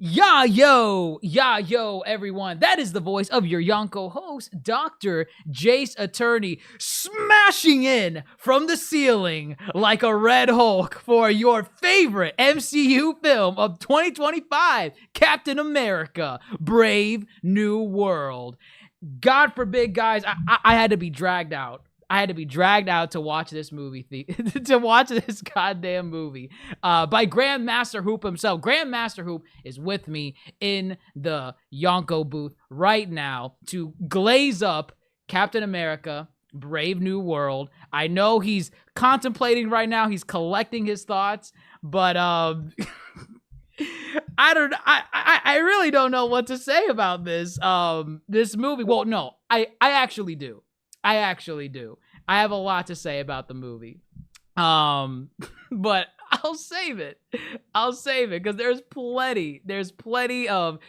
Ya yo, everyone. That is the voice of your Yonko host, Dr. JaceAttorney, smashing in from the ceiling like a Red Hulk for your favorite MCU film of 2025, Captain America, Brave New World. God forbid, guys, I had to be dragged out. I had to be dragged out to watch this movie, to watch this goddamn movie by Grandmaster Hoop himself. Grandmaster Hoop is with me in the Yonko booth right now to glaze up Captain America, Brave New World. I know he's contemplating right now. He's collecting his thoughts, but I really don't know what to say about this this movie. Well, no, I actually do. I have a lot to say about the movie. But I'll save it because there's plenty of,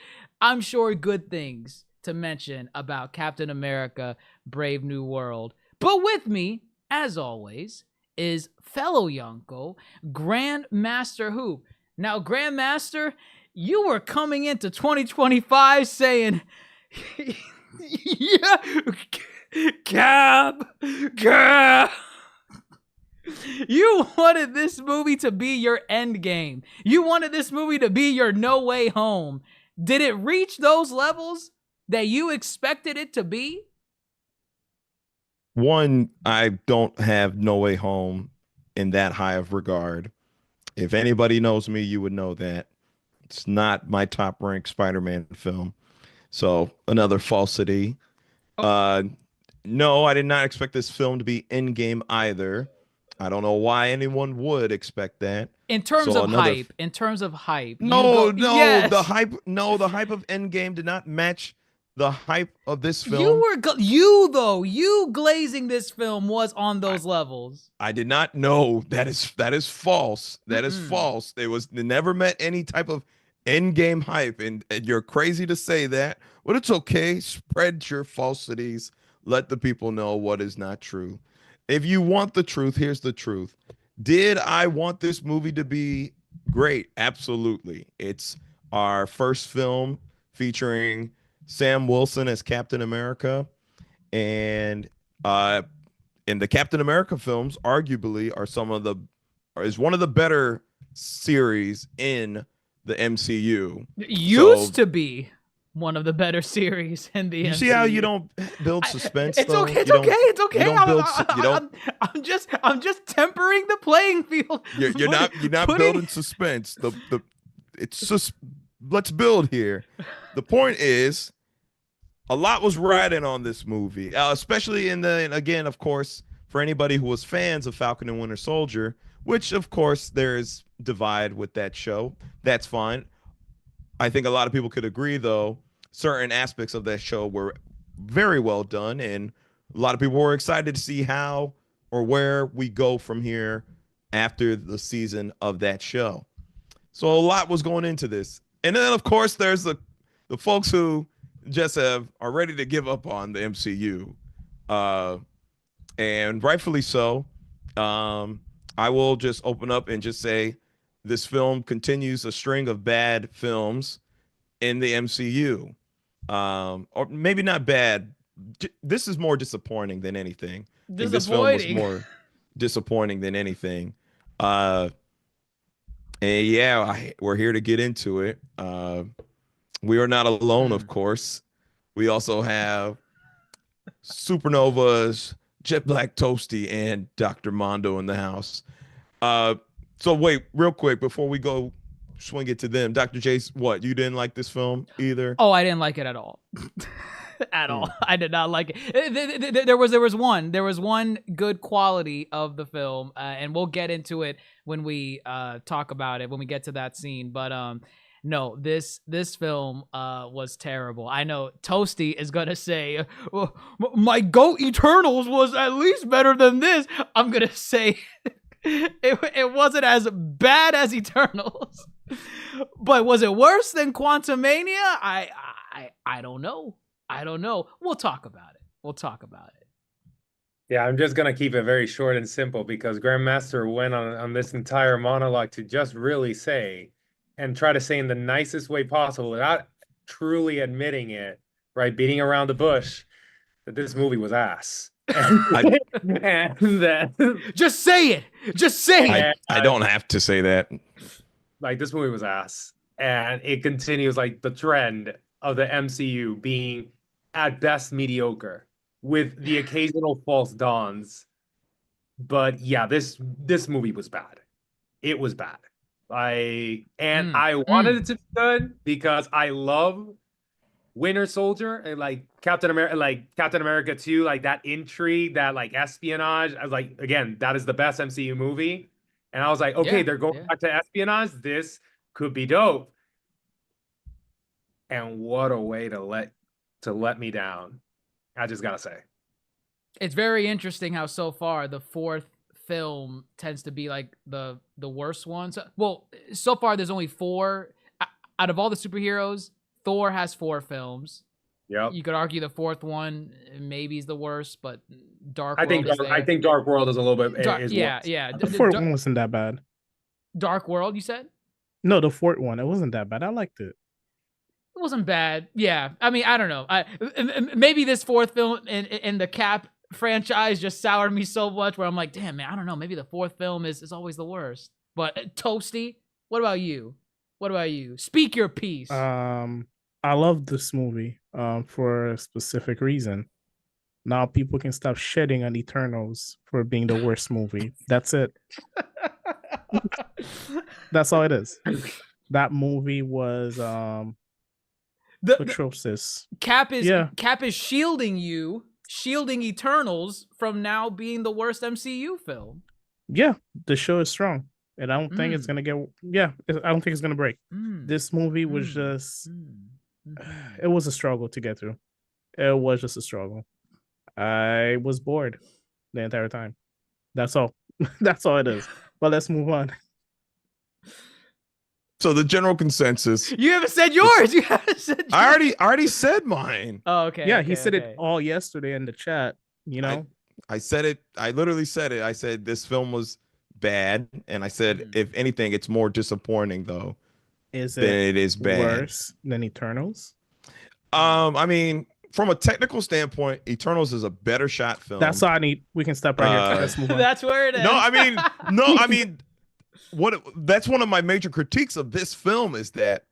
I'm sure, good things to mention about Captain America, Brave New World. But with me, as always, is fellow Yonko, Grandmaster Hoop. Now, Grandmaster, you were coming into 2025 saying, yeah, Cap. You wanted this movie to be your end game. You wanted this movie to be your No Way Home. Did it reach those levels that you expected it to be? One, I don't have No Way Home in that high of regard. If anybody knows me, you would know that. It's not my top ranked Spider-Man film. So another falsity. No, I did not expect this film to be Endgame either. I don't know why anyone would expect that. In terms of hype, No, yes. the hype of Endgame did not match the hype of this film. You glazing this film was on those levels. I did not know. That is false. That is false. They never met any type of Endgame hype, and you're crazy to say that. But it's okay. Spread your falsities. Let the people know what is not true. If you want the truth, here's the truth. Did I want this movie to be great? Absolutely. It's our first film featuring Sam Wilson as Captain America, and in the Captain America films, arguably is one of the better series in the MCU. It used to be one of the better series in the MCU. You see how you don't build suspense? It's though? okay. It's okay. I'm just tempering the playing field. You're not building suspense. It's just, let's build here. The point is, a lot was riding on this movie, especially again, of course, for anybody who was fans of Falcon and Winter Soldier, which, of course, there's divide with that show. That's fine. I think a lot of people could agree, though, certain aspects of that show were very well done, and a lot of people were excited to see how or where we go from here after the season of that show. So a lot was going into this. And then, of course, there's the folks who just are ready to give up on the MCU, and rightfully so. I will just open up and just say this film continues a string of bad films in the MCU, or maybe not bad. This is more disappointing than anything. This film was more disappointing than anything. And yeah, we're here to get into it. We are not alone, of course. We also have Supernova's Jet Black Toasty and Dr. Mondo in the house. So wait, real quick, before we go swing it to them, Dr. Jace, what, you didn't like this film either? Oh, I didn't like it at all. At all. I did not like it. There was one good quality of the film, and we'll get into it when we talk about it when we get to that scene. But no, this film was terrible. I know Toasty is gonna say, well, my GOAT Eternals was at least better than this. I'm gonna say it wasn't as bad as Eternals, but was it worse than Quantumania? I don't know. We'll talk about it. Yeah, I'm just gonna keep it very short and simple because Grandmaster went on this entire monologue to just really say and try to say in the nicest way possible without truly admitting it, right? Beating around the bush, that this movie was ass. And that, Just say it. Just say it. I don't have to say that. like, this movie was ass. And it continues like the trend of the MCU being at best mediocre with the occasional false dawns. But yeah, this movie was bad. It was bad. I wanted it to be good because I love Winter Soldier and like Captain America 2, like that intrigue, that like espionage. I was like, again, that is the best MCU movie. And I was like, okay, they're going back to espionage. This could be dope. And what a way to let me down. I just gotta say. It's very interesting how so far the fourth film tends to be like the worst one. So far there's only 4 out of all the superheroes. Thor has 4 films. Yep. You could argue the fourth one maybe is the worst, but I think Dark World is a little bit is yeah. The fourth one wasn't that bad. Dark World, you said? No, the fourth one. It wasn't that bad. I liked it. It wasn't bad. Yeah. I mean, I don't know. Maybe this fourth film in the Cap franchise just soured me so much where I'm like, damn, man, I don't know. Maybe the fourth film is always the worst. But Toasty, what about you? What about you? Speak your piece. I love this movie for a specific reason. Now people can stop shedding on Eternals for being the worst movie. That's it. That's all it is. That movie was atrocious. Cap is shielding Eternals from now being the worst MCU film. Yeah, the show is strong. And I don't think it's gonna get. I don't think it's gonna break. This movie was just. It was a struggle to get through. It was just a struggle. I was bored the entire time. That's all. That's all it is. But let's move on. So the general consensus. You haven't said yours. You haven't said yours. I already said mine. Oh, okay. Yeah, he said it all yesterday in the chat. You know, I said it. I literally said it. I said this film was bad, and I said if anything, it's more disappointing though. Than it is bad. Worse than Eternals? I mean, from a technical standpoint, Eternals is a better shot film. That's all I need. We can stop right here. Let's move on. That's where it is. I mean, that's one of my major critiques of this film is that,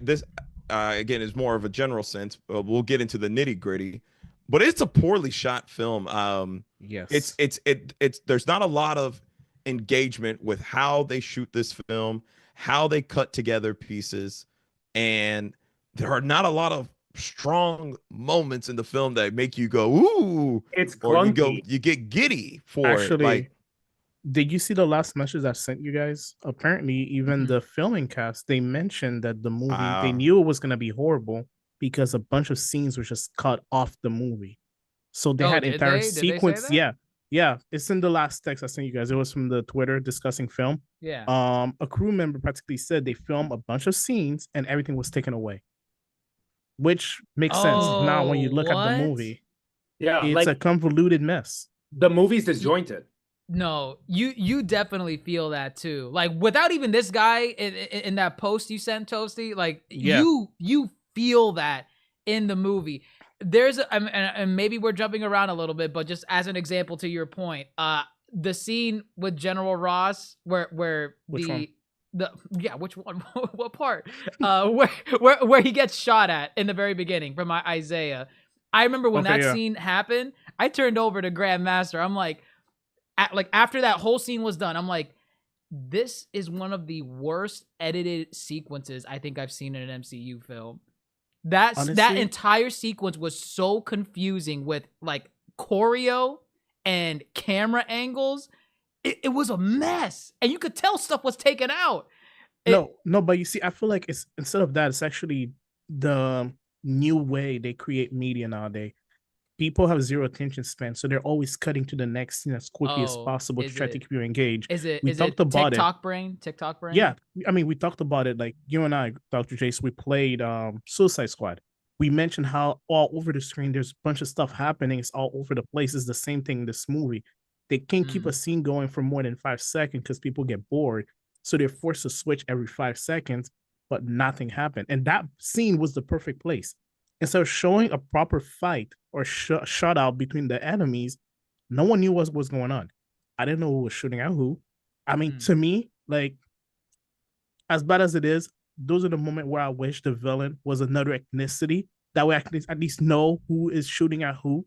this again is more of a general sense. We'll get into the nitty gritty, but it's a poorly shot film. Yes, it's there's not a lot of engagement with how they shoot this film, how they cut together pieces, and there are not a lot of strong moments in the film that make you go ooh, it's clunky. Or you get giddy for Actually, it. Like, did you see the last message I sent you guys? Apparently, even the filming cast, they mentioned that the movie, they knew it was going to be horrible because a bunch of scenes were just cut off the movie. So they had entire sequence. Yeah, it's in the last text I sent you guys. It was from the Twitter discussing film. Yeah. A crew member practically said they filmed a bunch of scenes and everything was taken away, which makes sense now when you look at the movie. Yeah, it's a convoluted mess. The movie's disjointed. No, you definitely feel that too. Like without even this guy in that post you sent, Toasty, like you feel that in the movie. There's and maybe we're jumping around a little bit, but just as an example to your point, the scene with General Ross where which one? Which one? What part? Where he gets shot at in the very beginning from Isaiah. I remember when that scene happened, I turned over to Grandmaster. I'm like, after that whole scene was done, I'm like, this is one of the worst edited sequences I think I've seen in an MCU film. That entire sequence was so confusing with like choreo and camera angles. It was a mess, and you could tell stuff was taken out. No, but you see, I feel like it's instead of that, it's actually the new way they create media nowadays. People have zero attention span, so they're always cutting to the next scene as quickly as possible to try to keep you engaged. We talked about TikTok brain? Yeah, I mean, we talked about it. Like you and I, Dr. Jace, we played Suicide Squad. We mentioned how all over the screen there's a bunch of stuff happening. It's all over the place. It's the same thing in this movie. They can't keep a scene going for more than 5 seconds because people get bored. so they're forced to switch every 5 seconds, but nothing happened. And that scene was the perfect place. Instead of showing a proper fight or shutout between the enemies, no one knew what was going on. I didn't know who was shooting at who. I mean, to me, like, as bad as it is, those are the moments where I wish the villain was another ethnicity. That way I can at least know who is shooting at who.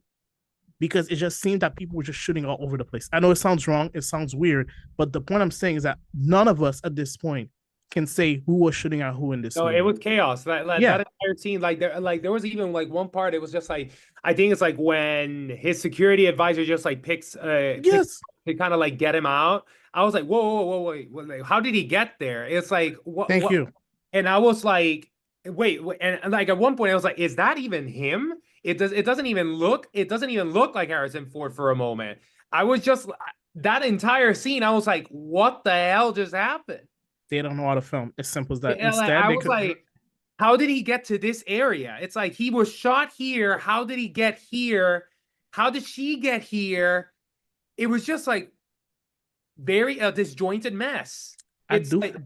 Because it just seemed that people were just shooting all over the place. I know it sounds wrong. It sounds weird. But the point I'm saying is that none of us at this point can say who was shooting at who in this movie. It was chaos. That entire scene, there was even like one part. It was just like, I think it's like when his security advisor just like picks to kind of like get him out. I was like, whoa, wait, how did he get there? It's like, Thank you. And I was like, wait, and like at one point I was like, is that even him? It doesn't even look like Harrison Ford for a moment. I was just, that entire scene, I was like, what the hell just happened? They don't know how to film. It's simple as that. And Instead, I was like, how did he get to this area? It's like, he was shot here. How did he get here? How did she get here? It was just like very disjointed mess. It's like,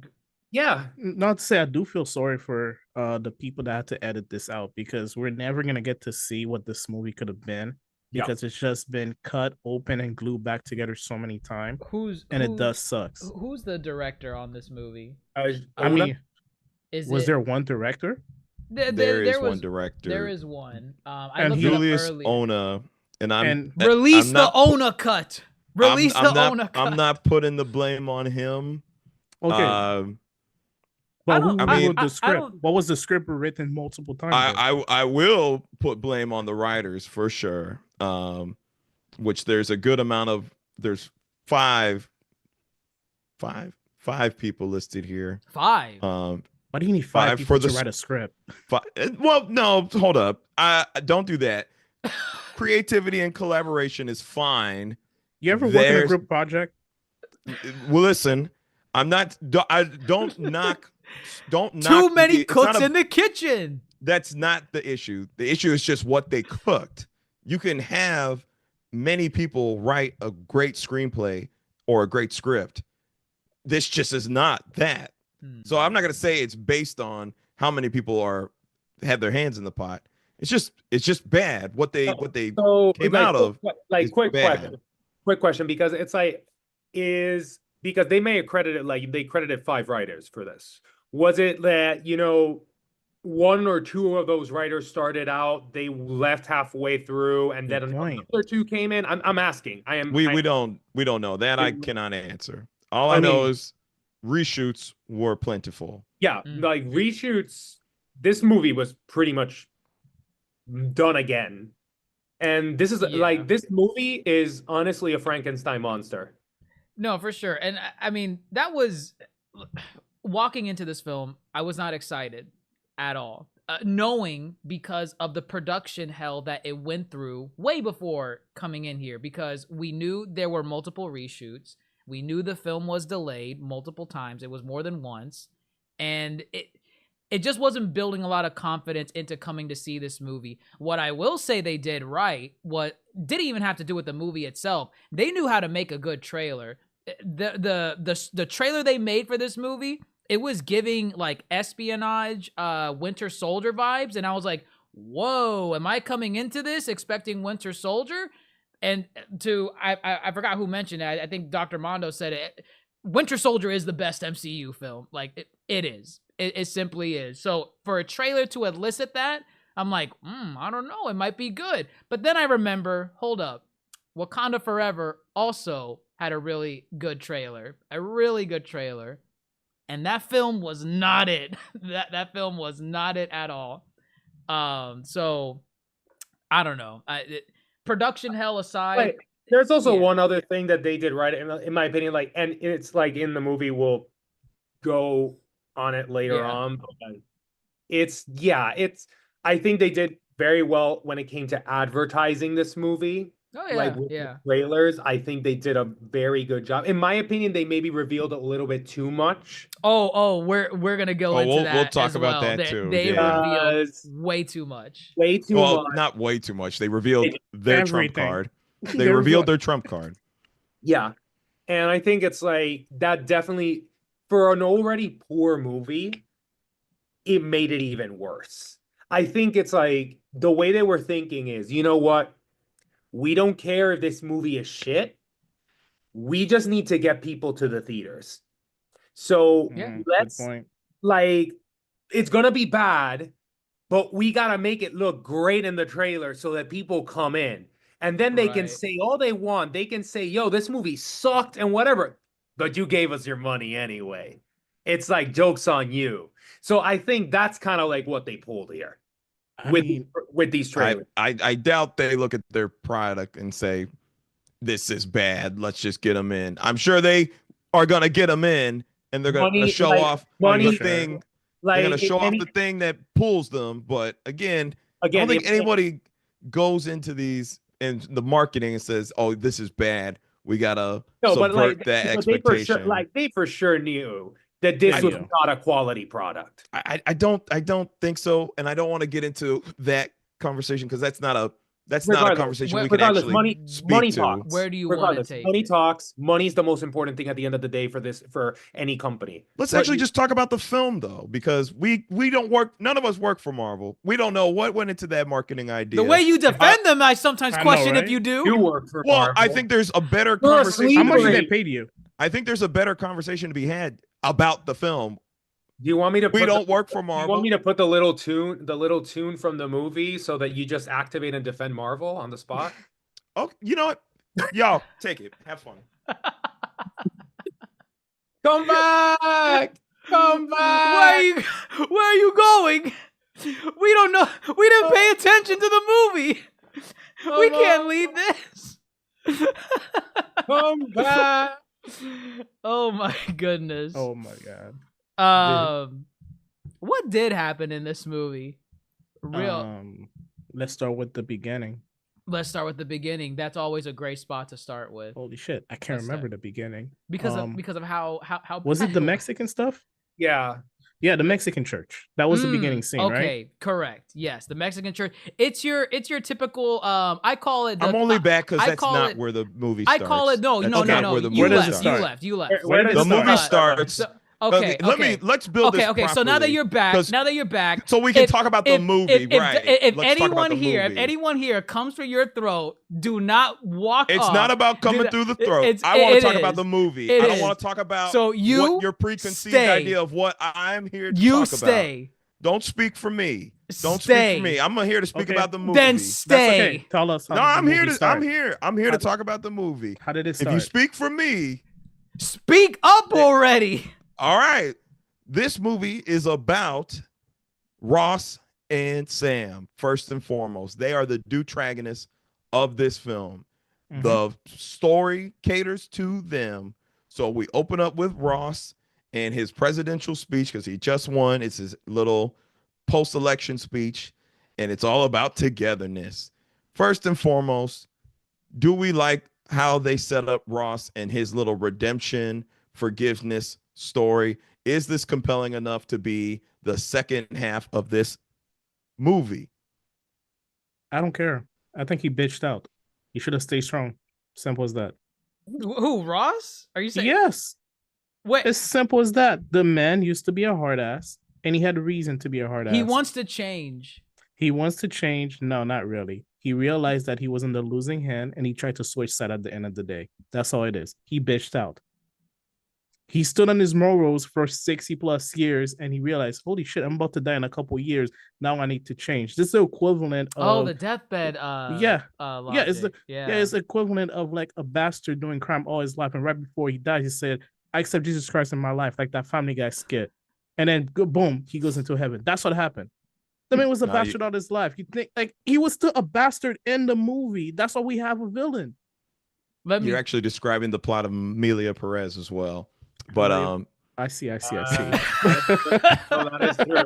yeah. Not to say I do feel sorry for the people that had to edit this out, because we're never going to get to see what this movie could have been, because it's just been cut open and glued back together so many times. It does sucks. Who's the director on this movie? I mean, was there one director? There is one director. There is one. And Julius Ona. Release the Ona cut. Release the Ona cut. I'm not putting the blame on him. Okay. But who wrote the script? What was the script written multiple times? I will put blame on the writers for sure. Which there's a good amount of. There's five people listed here. Five. Why do you need five people to write a script? Well, no, hold up. I don't do that. Creativity and collaboration is fine. You ever work in a group project? Well, listen. I don't knock. Too many cooks in the kitchen. That's not the issue. The issue is just what they cooked. You can have many people write a great screenplay or a great script. This just is not that. So I'm not going to say it's based on how many people have their hands in the pot. It's just bad what they came out of. Like quick question, because it's like because they may have credited 5 writers for this. Was it that, one or two of those writers started out, they left halfway through, and then another 2 came in? I'm asking. We don't know that. I cannot answer. All I know is reshoots were plentiful. Yeah, like reshoots. This movie was pretty much done again, and this is this movie is honestly a Frankenstein monster. No, for sure. And I mean, that was walking into this film, I was not excited at all. Knowing because of the production hell that it went through way before coming in here, because we knew there were multiple reshoots. We knew the film was delayed multiple times. It was more than once. And it just wasn't building a lot of confidence into coming to see this movie. What I will say they did right, what didn't even have to do with the movie itself. They knew how to make a good trailer. The trailer they made for this movie, it was giving like espionage, Winter Soldier vibes. And I was like, whoa, am I coming into this expecting Winter Soldier? And I forgot who mentioned it. I think Dr. Mondo said it. Winter Soldier is the best MCU film. Like it is. It simply is. So for a trailer to elicit that, I'm like, I don't know. It might be good. But then I remember, hold up. Wakanda Forever also had a really good trailer. And that film was not it. That film was not it at all. So I don't know. Production hell aside. Wait, there's also one other thing that they did right, in my opinion. Like, and it's like in the movie, we'll go on it later on. But I think they did very well when it came to advertising this movie. Oh yeah, like with the trailers, I think they did a very good job. In my opinion, they maybe revealed a little bit too much. We're gonna go into that. We'll talk about that too. They revealed way too much. Not way too much. They revealed their trump card. They revealed their trump card. Yeah, and I think it's like that definitely for an already poor movie, it made it even worse. I think it's like the way they were thinking is, you know what? We don't care if this movie is shit. We just need to get people to the theaters. So let's, good point. like, it's gonna be bad, but we gotta make it look great in the trailer so that people come in. And then they can say all they want. They can say, yo, this movie sucked and whatever, but you gave us your money anyway. It's like, joke's on you. So I think that's kind of like what they pulled here with these trailers. I doubt they look at their product and say, this is bad, let's just get them in. I'm sure they are going to get them in, and they're going to show off the thing. They're going to show off the thing that pulls them. But again, I don't think anybody goes into these and the marketing and says, oh, this is bad, we got to subvert that expectation. They for sure knew that this was not a quality product. I don't think so, and I don't want to get into that conversation because that's not a conversation we can actually speak to. Talks. Where do you want to take money talks? Money's the most important thing at the end of the day for any company. Let's actually just talk about the film though, because we don't work. None of us work for Marvel. We don't know what went into that marketing idea. The way you defend them, I sometimes question if you do. You work for Marvel. I think there's a better conversation. How much did they pay you? I think there's a better conversation to be had about the film. Do you want me to? We don't work for Marvel. You want me to put the little tune from the movie so that you just activate and defend Marvel on the spot? Oh, you know what? Y'all take it. Have fun. Come back! Come back! Where are you going? We don't know. We didn't pay attention to the movie. We can't lead this. Come back! Oh my goodness. Oh my god. What did happen in this movie? Let's start with the beginning. Let's start with the beginning. That's always a great spot to start with. Holy shit, I can't remember the beginning because of how was it the Mexican stuff? Yeah, the Mexican church. That was the beginning scene, right? Okay, correct. Yes, the Mexican church. It's your typical. I call it. I'm only back because that's not where the movie starts. I call it no. Where does it start? You left. The movie starts. Okay. Let's build this. Okay. So now that you're back, so we can talk about the movie, right? If anyone here comes for your throat, do not walk. It's not about coming through the throat. I want to talk about the movie. I don't want to talk about what your preconceived idea of what I'm here to talk about. Don't speak for me. Don't speak for me. I'm here to speak about the movie. Then stay. Okay. Tell us. No, I'm here to talk about the movie. How did it start? If you speak for me, speak up already. All right. This movie is about Ross and Sam, first and foremost. They are the deuteragonists of this film. Mm-hmm. The story caters to them. So we open up with Ross and his presidential speech because he just won. It's his little post-election speech, and it's all about togetherness. First and foremost, do we like how they set up Ross and his little redemption, forgiveness story? Is this compelling enough to be the second half of this movie? I don't care. I think he bitched out. He should have stayed strong. Simple as that. Who, Ross? Are you saying? Yes. What? As simple as that. The man used to be a hard ass, and he had reason to be a hard ass. He wants to change. He wants to change. No, not really. He realized that he was in the losing hand, and he tried to switch side at the end of the day. That's all it is. He bitched out. He stood on his morals for 60 plus years, and he realized, holy shit, I'm about to die in a couple years. Now I need to change. This is the equivalent of the deathbed. It's equivalent of like a bastard doing crime all his life, and right before he dies, he said, I accept Jesus Christ in my life, like that Family Guy skit. And then boom, he goes into heaven. That's what happened. The man was a bastard all his life. You think like he was still a bastard in the movie. That's why we have a villain. You're actually describing the plot of Amelia Perez as well. But I see. That is true.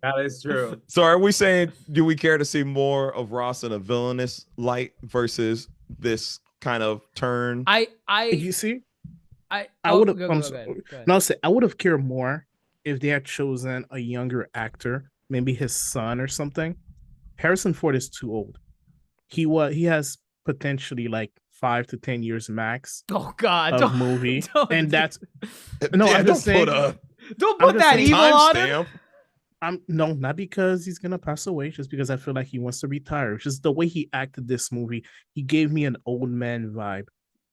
That is true. So are we saying, do we care to see more of Ross in a villainous light versus this kind of turn? I would have I would have cared more if they had chosen a younger actor, maybe his son or something. Harrison Ford is too old. He has potentially like 5 to 10 years max Oh God, of movie, and that's No, I'm just saying. Don't put that evil on him. No, not because he's gonna pass away, just because I feel like he wants to retire. Just the way he acted this movie, he gave me an old man vibe.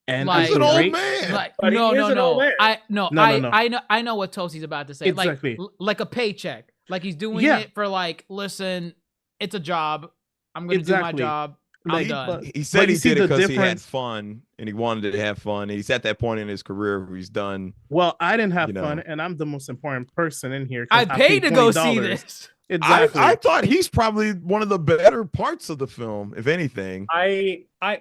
And Like he's an old man. Like, But no, he is no, an old no. man. I know what Tosi's about to say. Exactly. Like a paycheck. Like he's doing it for like, listen, it's a job. I'm gonna do my job. I'm done. He said he did it because he had difference. fun and he wanted to have fun. He's at that point in his career where he's done. Well, I didn't have fun, and I'm the most important person in here. I paid to go see this. Exactly. I thought he's probably one of the better parts of the film, if anything.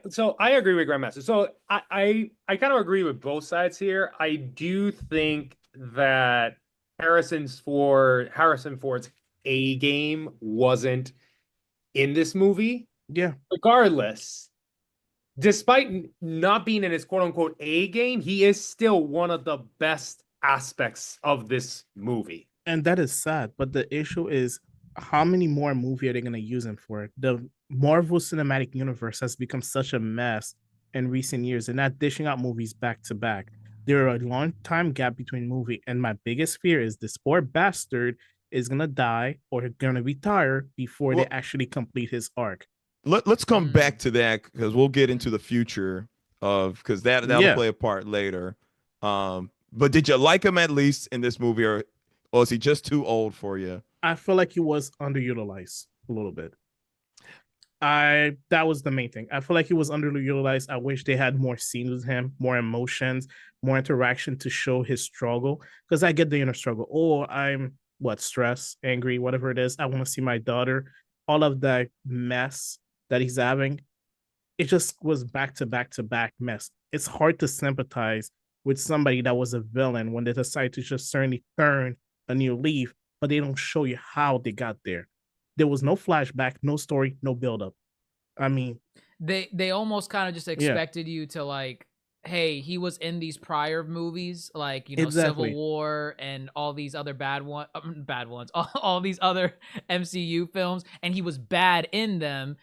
So I agree with Grandmaster. So I kind of agree with both sides here. I do think that Harrison Ford's A game wasn't in this movie. Yeah. Regardless, despite not being in his quote unquote A game, he is still one of the best aspects of this movie. And that is sad. But the issue is, how many more movies are they going to use him for? The Marvel Cinematic Universe has become such a mess in recent years. They're not dishing out movies back to back. There are a long time gap between movie. And my biggest fear is this poor bastard is going to die or going to retire before they actually complete his arc. Let's come back to that because we'll get into the future because that'll play a part later. But did you like him at least in this movie, or is he just too old for you? I feel like he was underutilized a little bit. That was the main thing. I feel like he was underutilized. I wish they had more scenes with him, more emotions, more interaction to show his struggle. Because I get the inner struggle. Oh, I'm stressed, angry, whatever it is. I want to see my daughter. All of that mess that he's having, it just was back to back to back mess. It's hard to sympathize with somebody that was a villain when they decide to just certainly turn a new leaf, but they don't show you how they got there. There was no flashback, no story, no buildup. I mean, they almost kind of just expected you to like, hey, he was in these prior movies, like, you know, exactly. Civil War and all these other bad ones, all these other MCU films, and he was bad in them.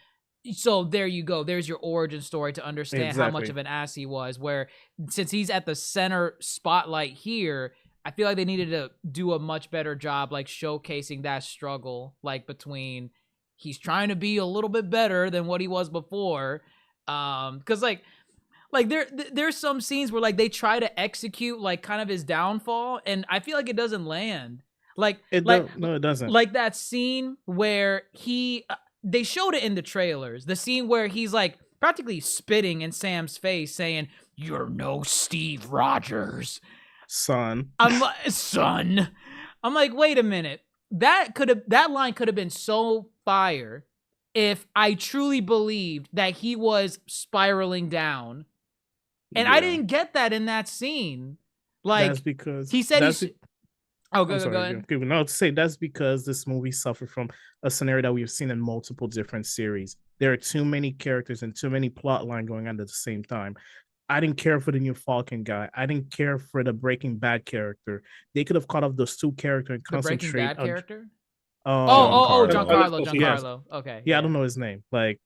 So there you go. There's your origin story to understand how much of an ass he was. Where since he's at the center spotlight here, I feel like they needed to do a much better job, like showcasing that struggle, like between he's trying to be a little bit better than what he was before. Because like there's some scenes where like they try to execute like kind of his downfall, and I feel like it doesn't land. No, it doesn't. Like that scene where they showed it in the trailers. The scene where he's like practically spitting in Sam's face, saying, "You're no Steve Rogers, son." I'm like, wait a minute. That line could have been so fire if I truly believed that he was spiraling down. And I didn't get that in that scene. Like, that's because he said go ahead. No, to say that's because this movie suffered from a scenario that we've seen in multiple different series. There are too many characters and too many plot lines going on at the same time. I didn't care for the new Falcon guy. I didn't care for the Breaking Bad character. They could have cut off those two characters and concentrate. Breaking Bad character? Giancarlo. Giancarlo. Okay. Yeah, I don't know his name. Like,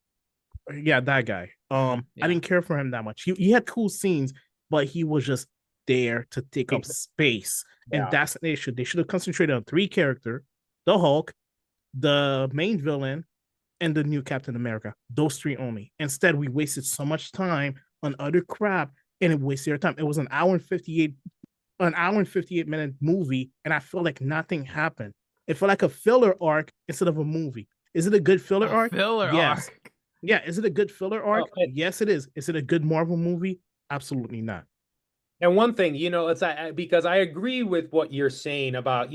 yeah, that guy. I didn't care for him that much. He had cool scenes, but he was just there to take up space. And that's an issue. They should have concentrated on three characters: the Hulk, the main villain, and the new Captain America. Those three only. Instead, we wasted so much time on other crap, and it wasted our time. It was an hour and 58 minute movie, and I feel like nothing happened. It felt like a filler arc instead of a movie. Is it a good filler arc? Yes. Arc. Yeah. Is it a good filler arc? Yes, it is. Is it a good Marvel movie? Absolutely not. And one thing, it's because I agree with what you're saying about,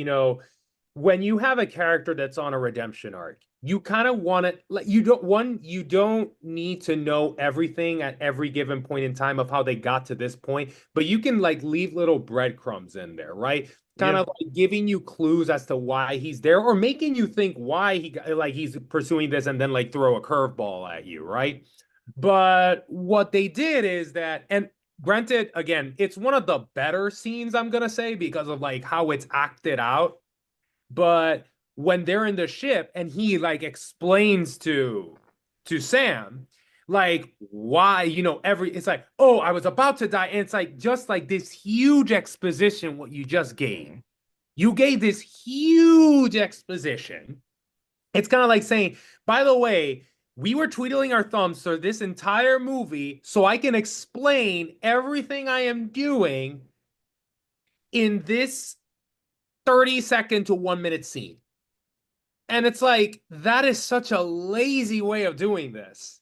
when you have a character that's on a redemption arc, you kind of want it, like, you don't need to know everything at every given point in time of how they got to this point, but you can like leave little breadcrumbs in there, right? Kind of like giving you clues as to why he's there, or making you think why he's pursuing this, and then like throw a curveball at you, right? But what they did is that, and granted, again, it's one of the better scenes, I'm gonna say, because of like how it's acted out. But when they're in the ship and he like explains to Sam, Like, why, it's like, oh, I was about to die. And it's like, just like this huge exposition, what you just gave. You gave this huge exposition. It's kind of like saying, by the way, we were twiddling our thumbs for this entire movie so I can explain everything I am doing in this 30-second to 1-minute scene. And it's like, that is such a lazy way of doing this.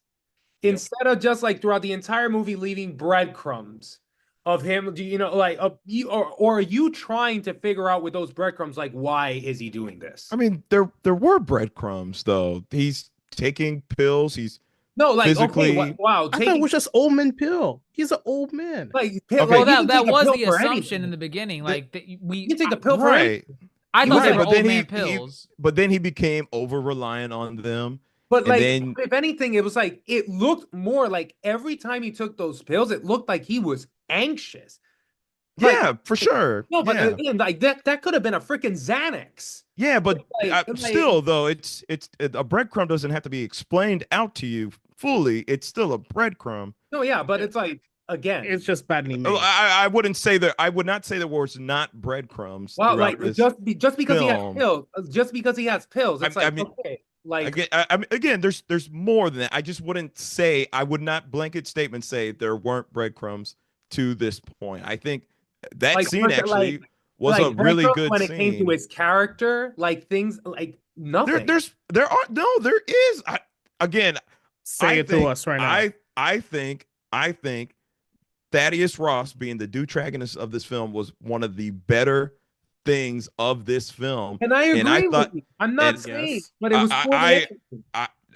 Instead of just like throughout the entire movie leaving breadcrumbs of him, or are you trying to figure out with those breadcrumbs, like, why is he doing this? I mean, there were breadcrumbs though. He's taking pills. He's physically. Okay, wow. I thought it was just old man pill. He's an old man. Okay, well, that was the assumption in the beginning. Like you can take a pill for anything. I thought they were old man pills. But then he became over reliant on them. But like, if anything, it was like, it looked more like every time he took those pills, it looked like he was anxious. Yeah, for sure. No, but again, like that could have been a freaking Xanax. Yeah, but still, though, it's a breadcrumb doesn't have to be explained out to you fully. It's still a breadcrumb. No, yeah, but it's like, again, it's just badly made. I wouldn't say that. I would not say there was not breadcrumbs. Well, like just because he has pills, it's okay. Like again, there's more than that. I just wouldn't say. I would not blanket statement say there weren't breadcrumbs to this point. I think that scene actually was a really good when scene. It came to his character, like things like nothing. There is. Again, say it to us right now. I think Thaddeus Ross being the deuteragonist of this film was one of the better things of this film. And I agree with you. I'm not saying, but it was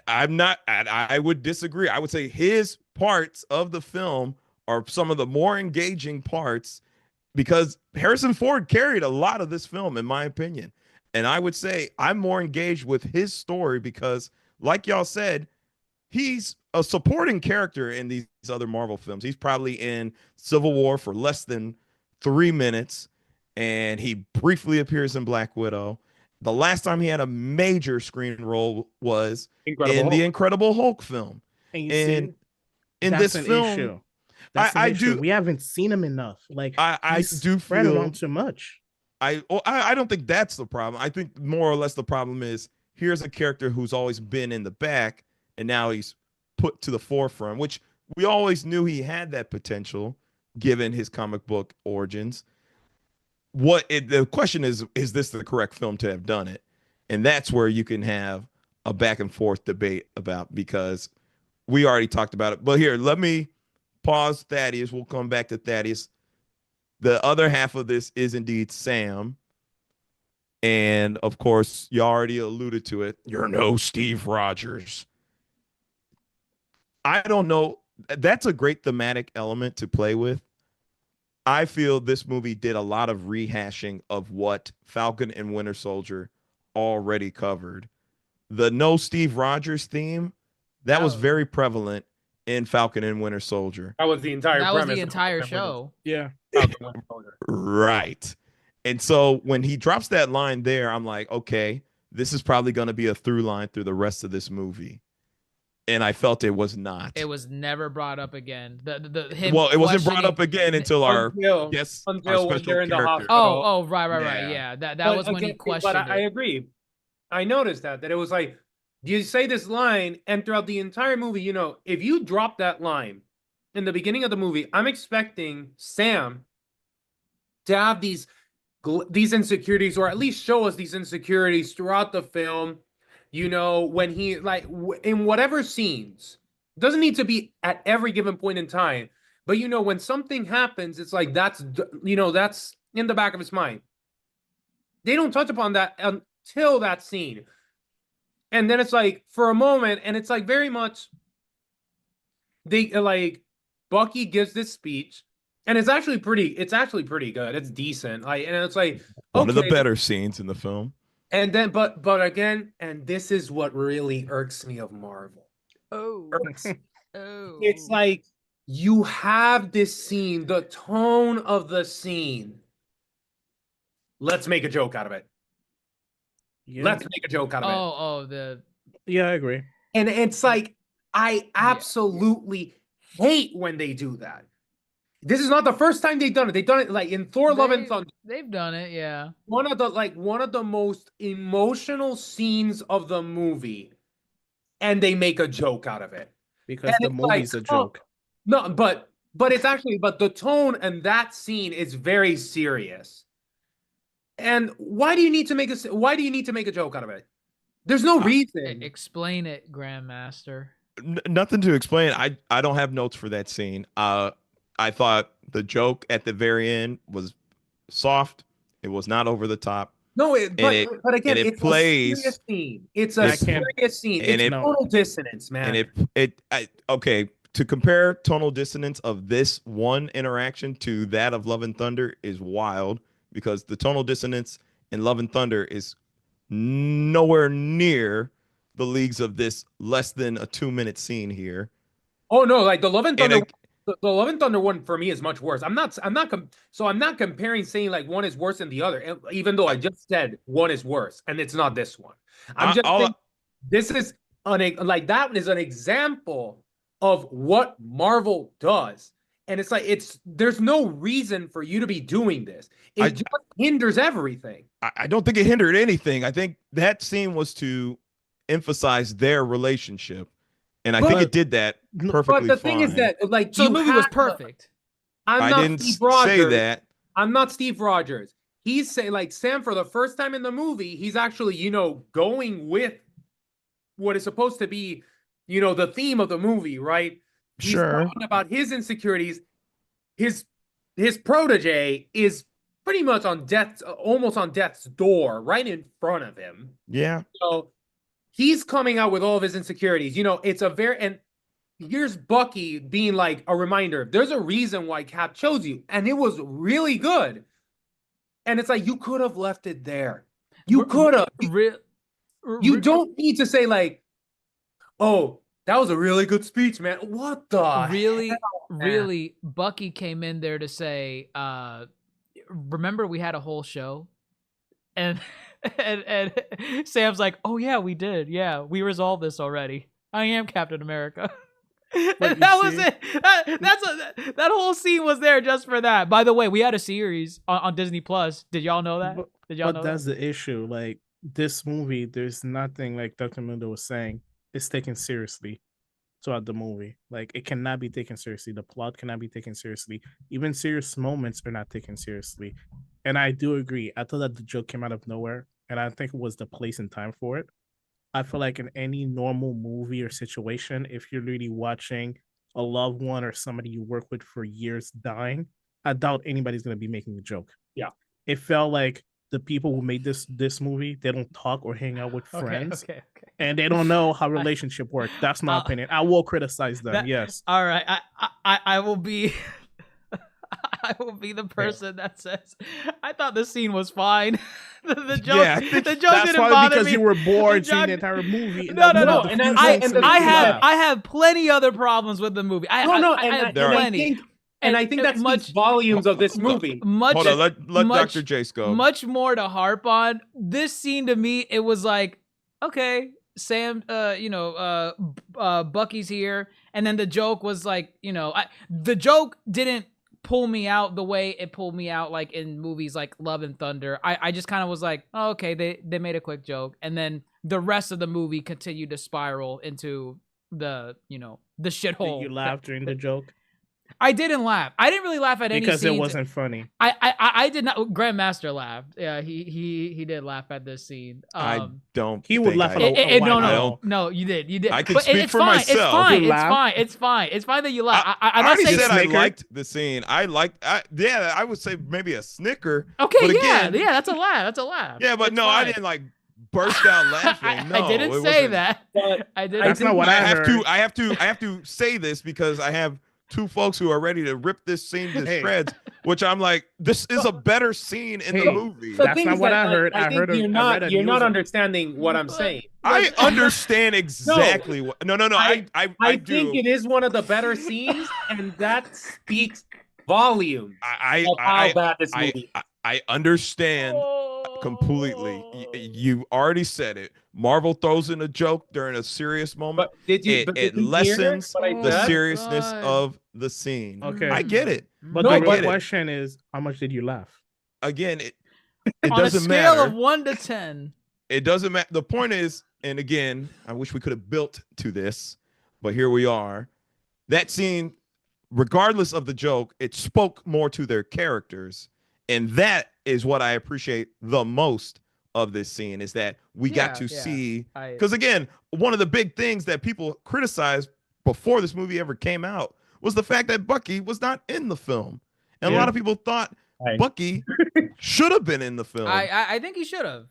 I'm not. I would disagree. I would say his parts of the film are some of the more engaging parts because Harrison Ford carried a lot of this film, in my opinion. And I would say I'm more engaged with his story because, like y'all said, he's a supporting character in these other Marvel films. He's probably in Civil War for less than 3 minutes, and he briefly appears in Black Widow. The last time he had a major screen role was the Incredible Hulk film. And in this film, I do. We haven't seen him enough. Like I do feel around too much. I don't think that's the problem. I think more or less the problem is here's a character who's always been in the back, and now he's put to the forefront, which we always knew he had that potential given his comic book origins. The question is this the correct film to have done it? And that's where you can have a back and forth debate about, because we already talked about it. But here, let me pause Thaddeus. We'll come back to Thaddeus. The other half of this is indeed Sam. And of course, you already alluded to it. You're no Steve Rogers. I don't know. That's a great thematic element to play with. I feel this movie did a lot of rehashing of what Falcon and Winter Soldier already covered. The no Steve Rogers theme, that was very prevalent in Falcon and Winter Soldier. That was the entire premise. That was the entire show. Yeah. Right. And so when he drops that line there, I'm like, okay, this is probably going to be a through line through the rest of this movie. And I felt it was not. It was never brought up again. It wasn't brought up again until our special character. Right. Yeah, that was when he questioned. But I agree. I noticed that it was like, you say this line, and throughout the entire movie, if you drop that line in the beginning of the movie, I'm expecting Sam to have these insecurities, or at least show us these insecurities throughout the film. When he in whatever scenes, it doesn't need to be at every given point in time, but when something happens, it's like that's in the back of his mind. They don't touch upon that until that scene, and then it's like for a moment, and it's like very much Bucky gives this speech, and it's actually pretty good. It's decent, and it's like one of the better scenes in the film. And then, but again, and this is what really irks me of Marvel. It's like you have this scene, the tone of the scene. Let's make a joke out of it. Yeah. Let's make a joke out of it. Yeah, I agree. And it's like, I absolutely hate when they do that. This is not the first time they've done it. They've done it like in Thor: Love and Thunder. They've done it, yeah. One of the most emotional scenes of the movie, and they make a joke out of it. Because the movie's a joke. No, but it's actually, but the tone and that scene is very serious. And why do you need to make a joke out of it? There's no reason. Explain it, Grandmaster. Nothing to explain. I don't have notes for that scene. I thought the joke at the very end was soft. It was not over the top. No, but again, it's plays. A serious scene. It's a serious scene. It's tonal dissonance, man. And okay. To compare tonal dissonance of this one interaction to that of Love and Thunder is wild, because the tonal dissonance in Love and Thunder is nowhere near the leagues of this less than a 2-minute scene here. Oh no, like the Love and Thunder. The Love and Thunder one for me is much worse. I'm not comparing, saying like one is worse than the other, even though I just said one is worse, and it's not this one. I'm just saying this is that is an example of what Marvel does. And it's like, there's no reason for you to be doing this. It just hinders everything. I don't think it hindered anything. I think that scene was to emphasize their relationship. And I think it did that perfectly. But the thing is that, like, so the movie was perfect. I didn't say that. I'm not Steve Rogers. He's saying, like, Sam, for the first time in the movie, he's actually, going with what is supposed to be, the theme of the movie, right? He's talking about his insecurities. His protege is pretty much almost on death's door, right in front of him. Yeah. So he's coming out with all of his insecurities. It's and here's Bucky being like a reminder. There's a reason why Cap chose you, and it was really good. And it's like, you could have left it there. You could have. You don't need to say like, oh, that was a really good speech, man. What the really, Bucky came in there to say, remember we had a whole show? And Sam's like, oh yeah, we did. Yeah, we resolved this already. I am Captain America. And that was it. That whole scene was there just for that. By the way, we had a series on Disney Plus. Did y'all know that? But that's the issue. Like, this movie, there's nothing, like Dr. Mundo was saying, it's taken seriously throughout the movie. Like, it cannot be taken seriously. The plot cannot be taken seriously. Even serious moments are not taken seriously. And I do agree. I thought that the joke came out of nowhere, and I think it was the place and time for it. I feel like in any normal movie or situation, if you're really watching a loved one or somebody you work with for years dying, I doubt anybody's going to be making a joke. Yeah. It felt like the people who made this movie, they don't talk or hang out with friends. Okay. And they don't know how relationship work. That's my opinion. I will criticize them. Yes. All right. I will be I will be the person that says I thought the scene was fine. the joke didn't bother because me. You were bored seeing the entire movie. No. And I have plenty other problems with the movie. I think that speaks volumes of this movie. Hold on, let Dr. Jace go. Much more to harp on. This scene to me, it was like, okay, Sam, Bucky's here, and then the joke was like, the joke didn't pull me out the way it pulled me out like in movies like Love and Thunder. I just kind of was like, oh, okay, they made a quick joke, and then the rest of the movie continued to spiral into the shithole. Did you laugh during the joke? I didn't laugh. I didn't really laugh at any because scenes. It wasn't funny. I did not. Grandmaster laughed. Yeah, he did laugh at this scene. I don't. He would laugh at No, you did. I can speak for myself. It's fine that you laugh. I already said I liked the scene. I would say maybe a snicker. Okay, but again, that's a laugh. Yeah, but I didn't like burst out laughing. No, I didn't say that. That's not what I heard. I have to say this because I have two folks who are ready to rip this scene to shreds, which I'm like, this is a better scene in the movie. That's not what I heard. I think you're not understanding what I'm saying. I understand exactly what. No. I think it is one of the better scenes, and that speaks volume of how bad this movie. I understand. completely. You already said it. Marvel throws in a joke during a serious moment. But did you? It Hear lessens what I the said? seriousness God. of the scene. Okay. I get it. But No, the I real get it. question is, how much did you laugh? Again, it On a doesn't scale matter. of 1 to 10. It doesn't matter. The point is, and again, I wish we could have built to this, but here we are. That scene, regardless of the joke, it spoke more to their characters. And that is what I appreciate the most of this scene, is that we got to see. Because again, one of the big things that people criticized before this movie ever came out was the fact that Bucky was not in the film. And a lot of people thought Bucky should have been in the film. I think he should have.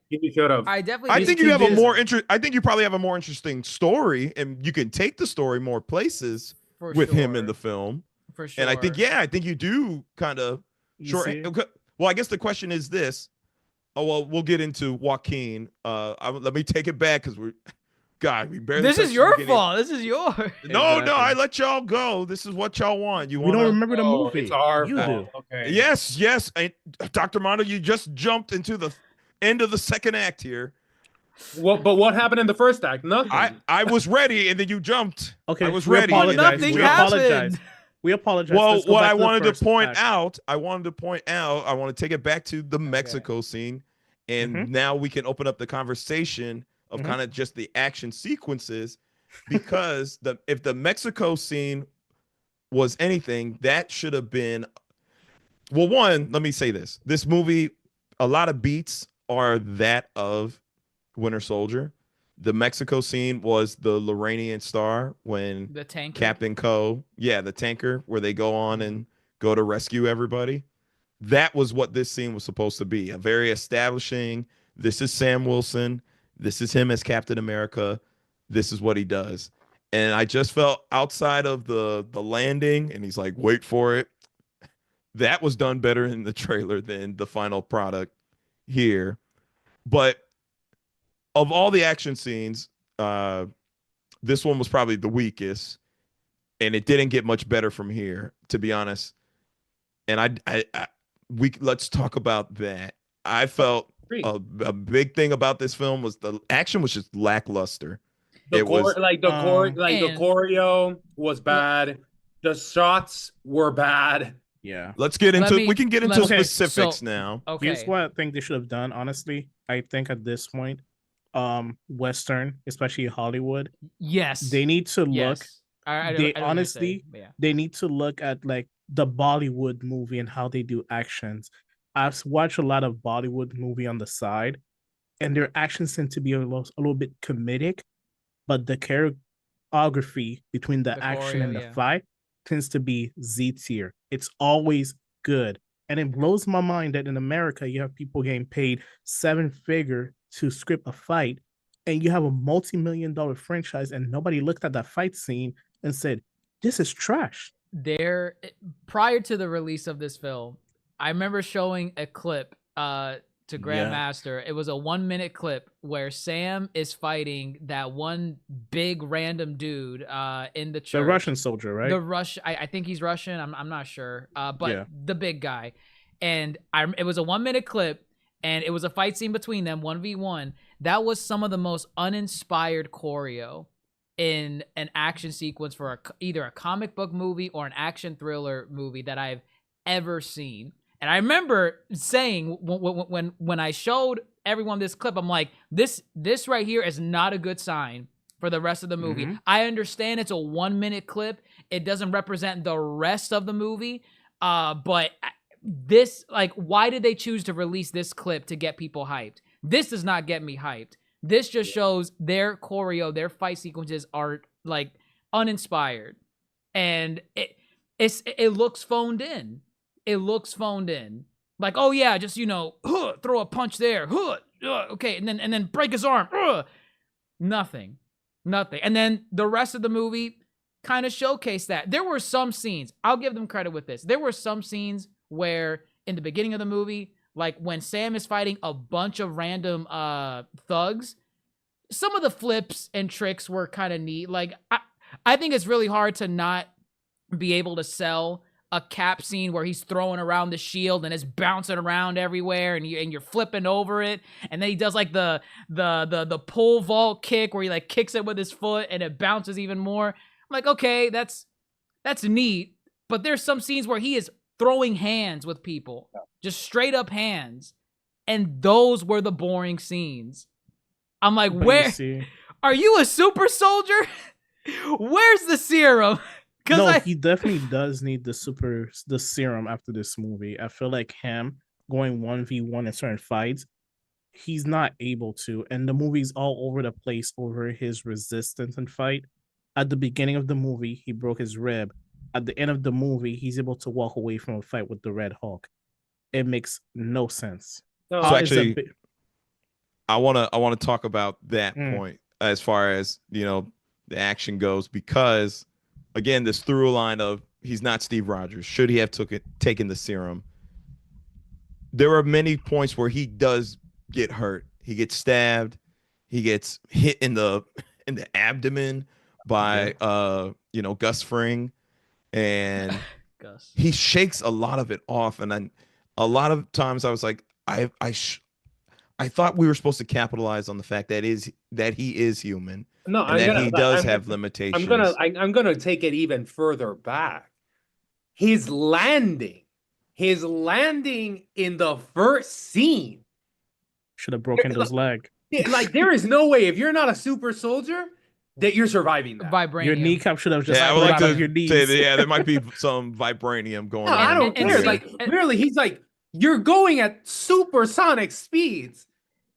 He should have. I definitely. I think you have a more I think you probably have a more interesting story, and you can take the story more places with him in the film. For sure. And I think you do kind of. Sure. Well, I guess the question is this. Oh well, we'll get into Joaquin. Let me take it back because we barely. This is your fault. This is yours. No, I let y'all go. This is what y'all want. We don't remember the movie. It's our You fault. do. Okay. Yes. And Dr. Mondo, you just jumped into the end of the second act here. But what happened in the first act? Nothing. I was ready, and then you jumped. Okay, I was ready. Nothing happened. We apologize. Well, what I wanted to point out, I want to take it back to the Mexico scene, and now we can open up the conversation of kind of just the action sequences, because if the Mexico scene was anything, that should have been. Well, one, let me say this: this movie, a lot of beats are that of Winter Soldier. The Mexico scene was the Loranian Star when the tanker. Captain Coe, the tanker, where they go on and go to rescue everybody. That was what this scene was supposed to be. A very establishing, this is Sam Wilson. This is him as Captain America. This is what he does. And I just felt outside of the landing, and he's like, wait for it. That was done better in the trailer than the final product here. But of all the action scenes, this one was probably the weakest, and it didn't get much better from here, to be honest. And let's talk about that. I felt a big thing about this film was the action was just lackluster. The choreo was bad. The shots were bad. Yeah. We can get into specifics now. Okay. Here's what I think they should have done, honestly. I think at this point, Western, especially Hollywood. Yes. They need to look. Honestly, they need to look at like the Bollywood movie and how they do actions. I've watched a lot of Bollywood movie on the side, and their actions tend to be a little bit comedic, but the choreography between the action and the fight tends to be Z tier. It's always good. And it blows my mind that in America, you have people getting paid 7-figure to script a fight, and you have a multi-million-dollar franchise, and nobody looked at that fight scene and said, this is trash. Prior to the release of this film, I remember showing a clip to Grandmaster. It was a 1-minute clip where Sam is fighting that one big random dude in the church. The Russian soldier, right? I think he's Russian. I'm not sure. But the big guy. And it was a 1-minute clip, and it was a fight scene between them, 1v1. That was some of the most uninspired choreo in an action sequence for either a comic book movie or an action thriller movie that I've ever seen. And I remember saying when I showed everyone this clip, I'm like, this right here is not a good sign for the rest of the movie. I understand it's a 1-minute clip. It doesn't represent the rest of the movie. But this, like, why did they choose to release this clip to get people hyped? This does not get me hyped. This just shows their choreo, their fight sequences are like uninspired. And it looks phoned in. It looks phoned in. Like, oh yeah, just, throw a punch there. Okay, and then break his arm. Nothing. And then the rest of the movie kind of showcased that. There were some scenes, I'll give them credit with this. There were some scenes where in the beginning of the movie, like when Sam is fighting a bunch of random thugs, some of the flips and tricks were kind of neat. Like, I think it's really hard to not be able to sell a Cap scene where he's throwing around the shield and it's bouncing around everywhere, and you're flipping over it, and then he does like the pole vault kick where he like kicks it with his foot and it bounces even more. I'm like, okay, that's neat, but there's some scenes where he is throwing hands with people, just straight up hands, and those were the boring scenes. I'm like, where are you, a super soldier? Where's the serum? No, he definitely does need the serum after this movie. I feel like him going 1v1 in certain fights, he's not able to. And the movie's all over the place over his resistance and fight. At the beginning of the movie, he broke his rib. At the end of the movie, he's able to walk away from a fight with the Red Hulk. It makes no sense. So actually, I want to talk about that point as far as, the action goes, because again, this through line of he's not Steve Rogers. Should he have taken the serum? There are many points where he does get hurt. He gets stabbed. He gets hit in the abdomen by Gus Fring, and Gus. He shakes a lot of it off. And then a lot of times I was like, I thought we were supposed to capitalize on the fact that he is human. No, and that he does have limitations. I'm gonna take it even further back. His landing in the first scene should have broken his leg. Like, there is no way, if you're not a super soldier, that you're surviving that. Vibranium. Your kneecap should have just I would like to your knees. say that, there might be some vibranium going on. I don't care. Like, literally, he's like, you're going at supersonic speeds.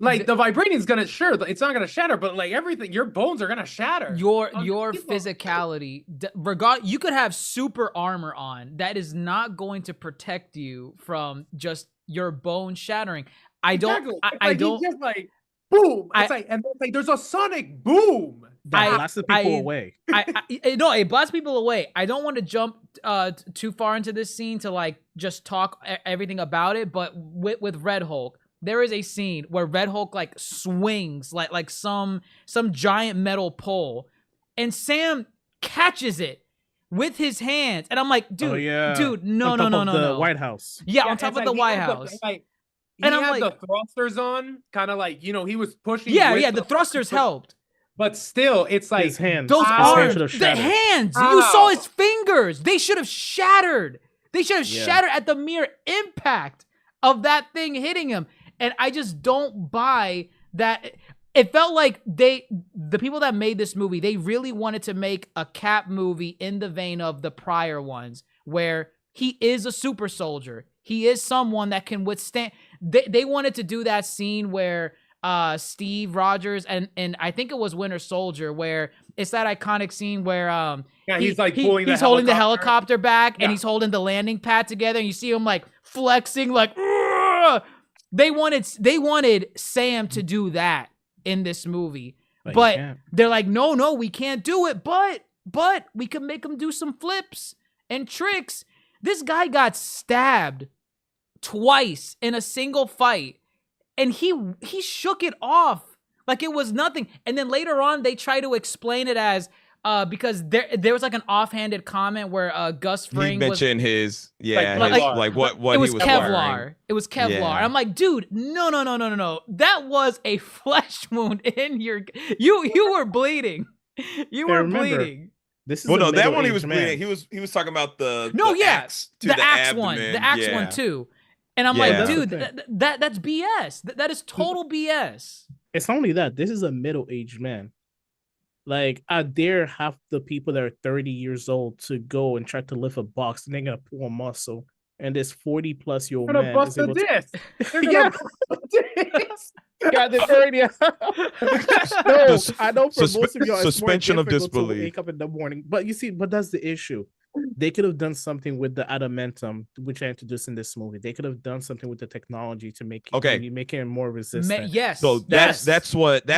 Like, the vibranium's gonna it's not gonna shatter, but like everything, your bones are gonna shatter. Your physicality, you could have super armor on. That is not going to protect you from just your bone shattering. I don't. He's just like, boom. And there's a sonic boom that blasted people away. No, it blasts people away. I don't want to jump too far into this scene to like just talk everything about it, but with Red Hulk, there is a scene where Red Hulk like swings like some giant metal pole, and Sam catches it with his hands, and I'm like, dude, no, the White House. Yeah, on top of the White House. And I'm like, the thrusters on, kind of like, he was pushing. Yeah, the thrusters helped. But still, it's like his hands. Those arms, the hands. Ow. You saw his fingers. They should have shattered. They should have shattered at the mere impact of that thing hitting him. And I just don't buy that. It felt like the people that made this movie, they really wanted to make a Cap movie in the vein of the prior ones, where he is a super soldier. He is someone that can withstand. They wanted to do that scene where Steve Rogers and I think it was Winter Soldier, where it's that iconic scene where he's like he's holding the helicopter back and he's holding the landing pad together, and you see him like flexing like. Ugh! They wanted Sam to do that in this movie, but they're like, no, we can't do it. But we can make him do some flips and tricks. This guy got stabbed twice in a single fight, and he shook it off like it was nothing. And then later on, they try to explain it as because there was like an offhanded comment where Gus Fring mentioned what it was he was Kevlar. wearing. It was Kevlar. Yeah. I'm like, dude, no. That was a flesh wound in your. You were bleeding. You were bleeding. This is that one he was bleeding. He was talking about the axe to the axe one, the axe one too. And I'm like, dude, that's BS. That is total BS. It's only that this is a middle-aged man. Like, I dare half the people that are 30 years old to go and try to lift a box, and they're gonna pull a muscle. And this 40-plus-year-old man bust is able the disc. Yeah, they're 30. No, I know for most of y'all, suspension of disbelief. Wake up in the morning, but that's the issue. They could have done something with the adamantium, which I introduced in this movie. They could have done something with the technology to make it more resistant. Yes. So that's what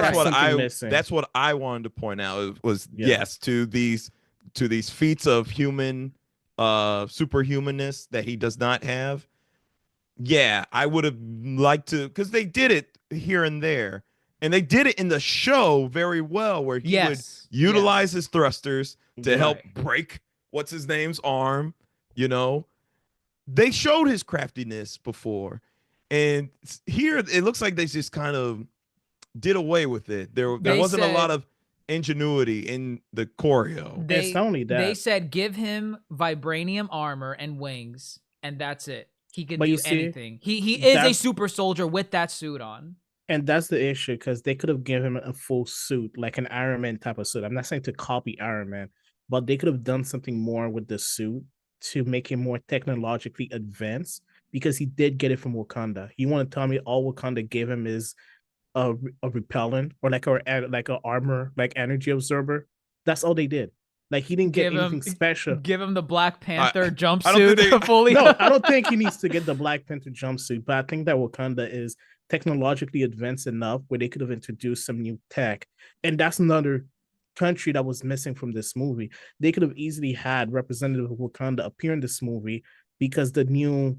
I wanted to point out was to these feats of human superhumanness that he does not have. Yeah, I would have liked to, because they did it here and there, and they did it in the show very well, where he would utilize his thrusters to help break what's his name's arm, You know, they showed his craftiness before, and here it looks like they just kind of did away with it. There wasn't a lot of ingenuity in the choreo. It's not only that. They said give him vibranium armor and wings, and that's it. He can do anything. He is a super soldier with that suit on. And that's the issue, because they could have given him a full suit, like an Iron Man type of suit. I'm not saying to copy Iron Man, but they could have done something more with the suit to make him more technologically advanced, because he did get it from Wakanda. You want to tell me all Wakanda gave him is a repellent or like a armor, like energy absorber? That's all they did. Like, he didn't get anything special. Give him the Black Panther jumpsuit fully. No, I don't think he needs to get the Black Panther jumpsuit, but I think that Wakanda is technologically advanced enough where they could have introduced some new tech. And that's another country that was missing from this movie. They could have easily had representative of Wakanda appear in this movie, because the new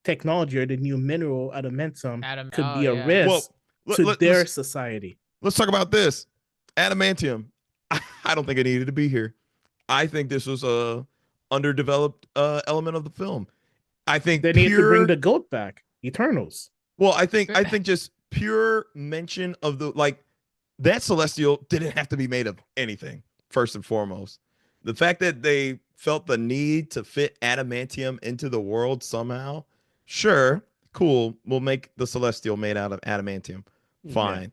technology or the new mineral adamantium could be a risk to their society. Let's talk about this. Adamantium. I don't think it needed to be here. I think this was a underdeveloped element of the film. I think they need to bring the goat back. Eternals. Well, I think just pure mention of that celestial didn't have to be made of anything, first and foremost. The fact that they felt the need to fit adamantium into the world somehow, sure, cool. We'll make the celestial made out of adamantium. Fine. Yeah.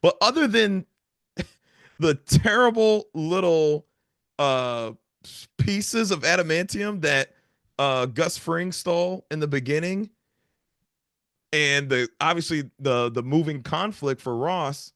But other than the terrible little pieces of adamantium that Gus Fring stole in the beginning, and obviously the moving conflict for Ross,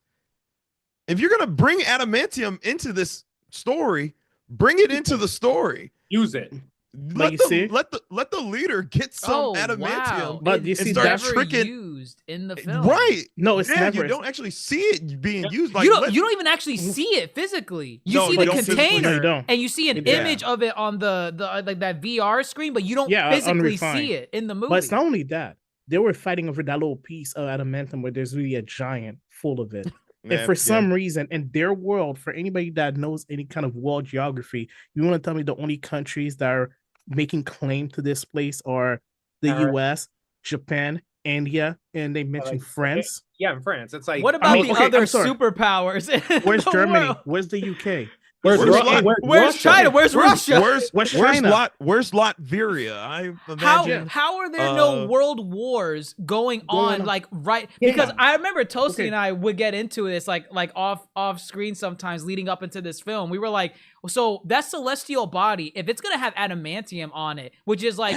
if you're gonna bring adamantium into this story, bring it into the story. Use it. Let the leader get some adamantium, but you see, that's used in the film, right? No, it's never. You don't actually see it being used. Like, you don't even actually see it physically. You see the container, and you see an image of it on the like that VR screen, but you don't physically see it in the movie. But it's not only that. They were fighting over that little piece of adamantium where there's really a giant full of it. And for some reason, in their world, for anybody that knows any kind of world geography, you want to tell me the only countries that are making claim to this place are the US, Japan, India, and they mentioned France. Yeah, in France. It's like, what about the other superpowers? Where's Germany? Where's the UK? Where's China? Where's Russia? Where's China? Where's Latveria? I imagine. How are there no world wars going on? Like, right? Because I remember Toasty and I would get into this like off screen sometimes leading up into this film. We were like, so that celestial body, if it's gonna have adamantium on it, which is like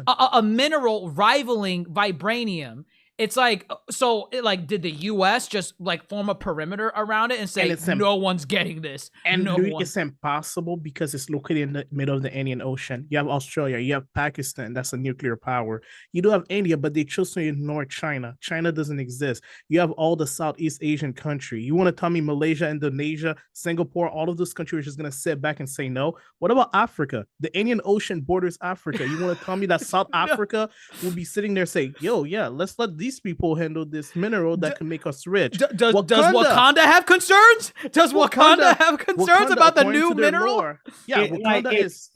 a mineral rivaling vibranium. It's like, so did the US just like form a perimeter around it and say no one's getting this? And it's impossible because it's located in the middle of the Indian Ocean. You have Australia, you have Pakistan, that's a nuclear power. You do have India, but they chose to ignore China. China doesn't exist. You have all the Southeast Asian country. You want to tell me Malaysia, Indonesia, Singapore, all of those countries are just gonna sit back and say no? What about Africa? The Indian Ocean borders Africa. You want to tell me that South Africa will be sitting there saying, yo, yeah, let's let these people handle this mineral that can make us rich? Does Wakanda have concerns? Does Wakanda have concerns about the new mineral? Yeah, it's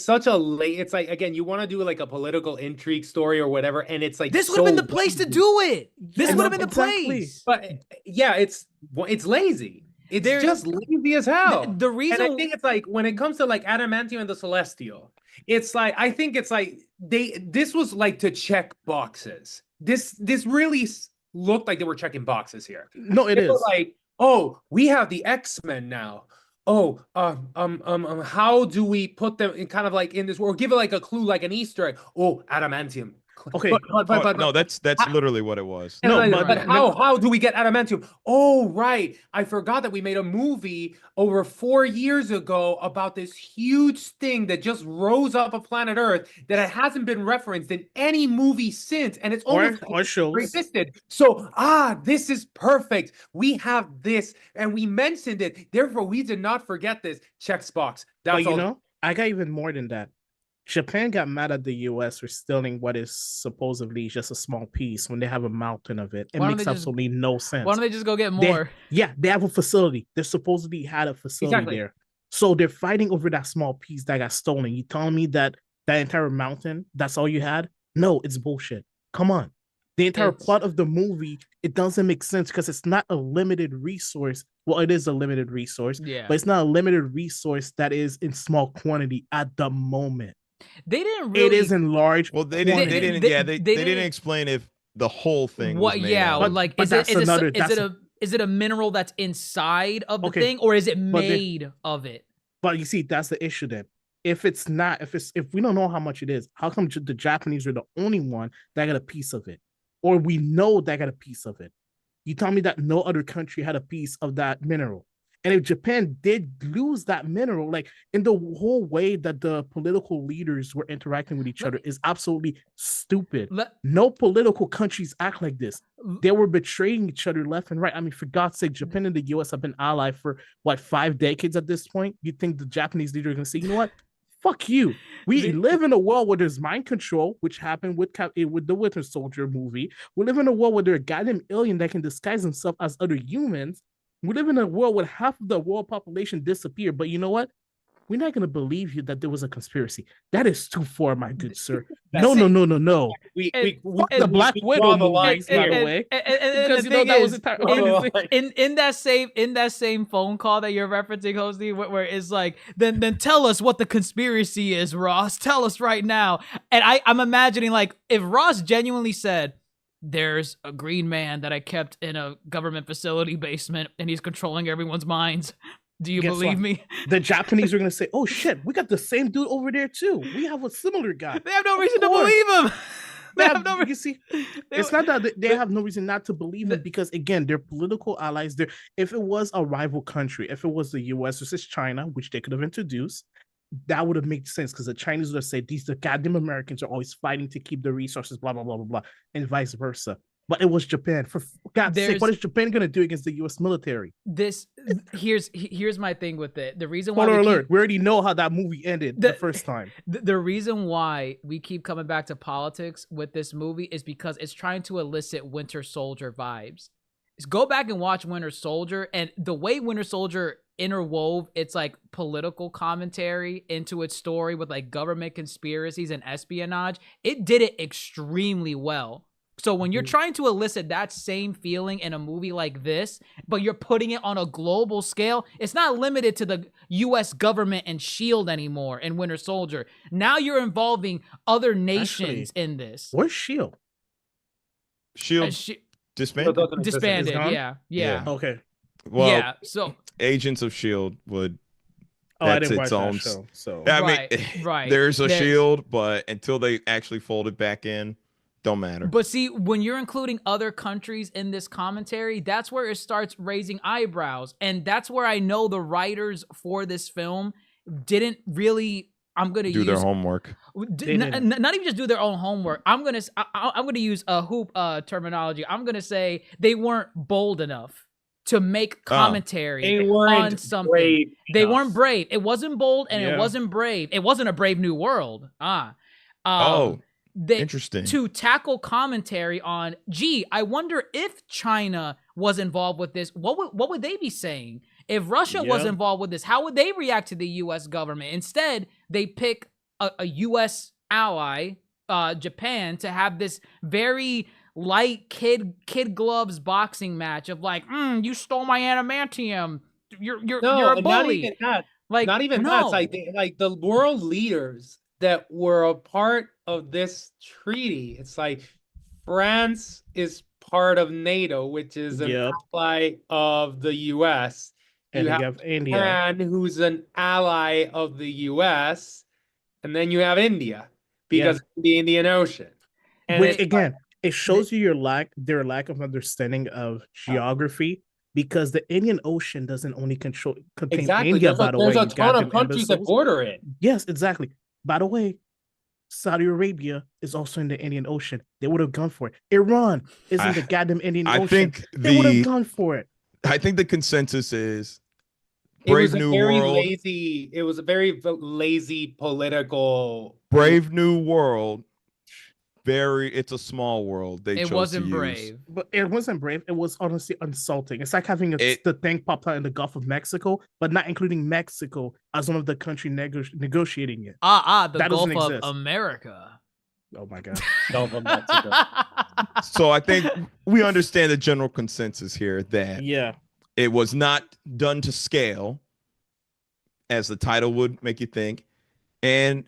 such a late. It's like, again, you want to do like a political intrigue story or whatever, and it's like this would have been the place to do it. This would have been the place. But yeah, it's lazy. It's just lazy as hell. The reason, and I think it's like when it comes to like adamantium and the celestial, it's like I think it's like this was like to check boxes. This really looked like they were checking boxes here. No, it is like, oh, we have the X-Men now. Oh, how do we put them in kind of like in this world? Give it like a clue, like an Easter egg. Oh, adamantium. Okay, but no, that's literally what it was. No, but how do we get adamantium? Oh, right. I forgot that we made a movie over 4 years ago about this huge thing that just rose up of planet Earth that it hasn't been referenced in any movie since, and it's almost existed. So, this is perfect. We have this, and we mentioned it. Therefore, we did not forget this. Checks box. That's but all. I got even more than that. Japan got mad at the US for stealing what is supposedly just a small piece when they have a mountain of it. It makes absolutely no sense. Why don't they just go get more? They have a facility. They supposedly had a facility there. So they're fighting over that small piece that got stolen. You telling me that That entire mountain, that's all you had? No, it's bullshit. Come on. The entire plot of the movie, it doesn't make sense because it's not a limited resource. Well, it is a limited resource, but it's not a limited resource that is in small quantity at the moment. They didn't really. It is in large. Well, they didn't. They didn't explain if the whole thing. What? Was made Yeah, out. like but is it a mineral that's inside of the thing, or is it made of it? But you see, that's the issue then. If we don't know how much it is, how come the Japanese are the only one that got a piece of it? Or we know they got a piece of it. You tell me that no other country had a piece of that mineral. And if Japan did lose that mineral, like in the whole way that the political leaders were interacting with each other is absolutely stupid. No political countries act like this. They were betraying each other left and right. I mean, for God's sake, Japan and the US have been allied for 5 decades at this point. You think the Japanese leader are going to say, you know what? Fuck you. We live in a world where there's mind control, which happened with the Winter Soldier movie. We live in a world where there's a goddamn alien that can disguise himself as other humans. We live in a world where half of the world population disappeared. But you know what? We're not going to believe you that there was a conspiracy. That is too far, my good sir. No. The Black Widow movie, by the way. Because you know that was in that same phone call that you're referencing, Jose, where it's like, then tell us what the conspiracy is, Ross. Tell us right now. And I'm imagining, like, if Ross genuinely said, there's a green man that I kept in a government facility basement and he's controlling everyone's minds. Do you believe me? The Japanese are going to say, oh shit, we got the same dude over there too. We have a similar guy. They have no reason to believe him. You see, it's not that they have no reason not to believe him because, again, they're political allies. If it was a rival country, if it was the US versus China, which they could have introduced, that would have made sense because the Chinese would have said, the goddamn Americans are always fighting to keep the resources, blah, blah, blah, blah, blah, and vice versa. But it was Japan. For God's sake, what is Japan going to do against the U.S. military? Here's my thing with it. The reason why we already know how that movie ended the first time. The reason why we keep coming back to politics with this movie is because it's trying to elicit Winter Soldier vibes. Just go back and watch Winter Soldier, and the way Winter Soldier interwove its like political commentary into its story with like government conspiracies and espionage, it did it extremely well. So when you're trying to elicit that same feeling in a movie like this, but you're putting it on a global scale, it's not limited to the US government and S.H.I.E.L.D. anymore in Winter Soldier. Now you're involving other nations in this. Where's S.H.I.E.L.D.? S.H.I.E.L.D. disbanded? Disbanded, yeah. Okay. Well, yeah, so Agents of S.H.I.E.L.D. would... I didn't watch that show, so... I mean, there's a S.H.I.E.L.D., but until they actually fold it back in, don't matter. But see, when you're including other countries in this commentary, that's where it starts raising eyebrows. And that's where I know the writers for this film didn't really, do their homework. Not even just do their own homework. I'm gonna use a hoop terminology. I'm gonna say they weren't bold enough to make commentary on something. They weren't brave. It wasn't bold and it wasn't brave. It wasn't a Brave New World. Interesting. To tackle commentary on, I wonder if China was involved with this, what would they be saying? If Russia was involved with this, how would they react to the U.S. government? Instead, they pick a U.S. ally, Japan, to have this very light kid gloves boxing match of like, you stole my adamantium. You're a bully. Not even that. Not even that. It's like the world leaders that were a part of this treaty. It's like France is part of NATO, which is an ally of the US. And you have India, Japan, who's an ally of the US, and then you have India because of the Indian Ocean. And which again, it shows you their lack of understanding of geography. Because the Indian Ocean doesn't only contain India, by the way. There's a ton of countries that border it. Yes, exactly. By the way, Saudi Arabia is also in the Indian Ocean. They would have gone for it. Iran is in the goddamn Indian Ocean. They would have gone for it. I think the consensus is It was a very lazy political. Brave New World it's a small world. It wasn't brave. But it wasn't brave. It was honestly insulting. It's like having the thing popped out in the Gulf of Mexico, but not including Mexico as one of the country negotiating it. The that Gulf of America. Oh my God. Gulf of Mexico. So I think we understand the general consensus here that it was not done to scale, as the title would make you think, and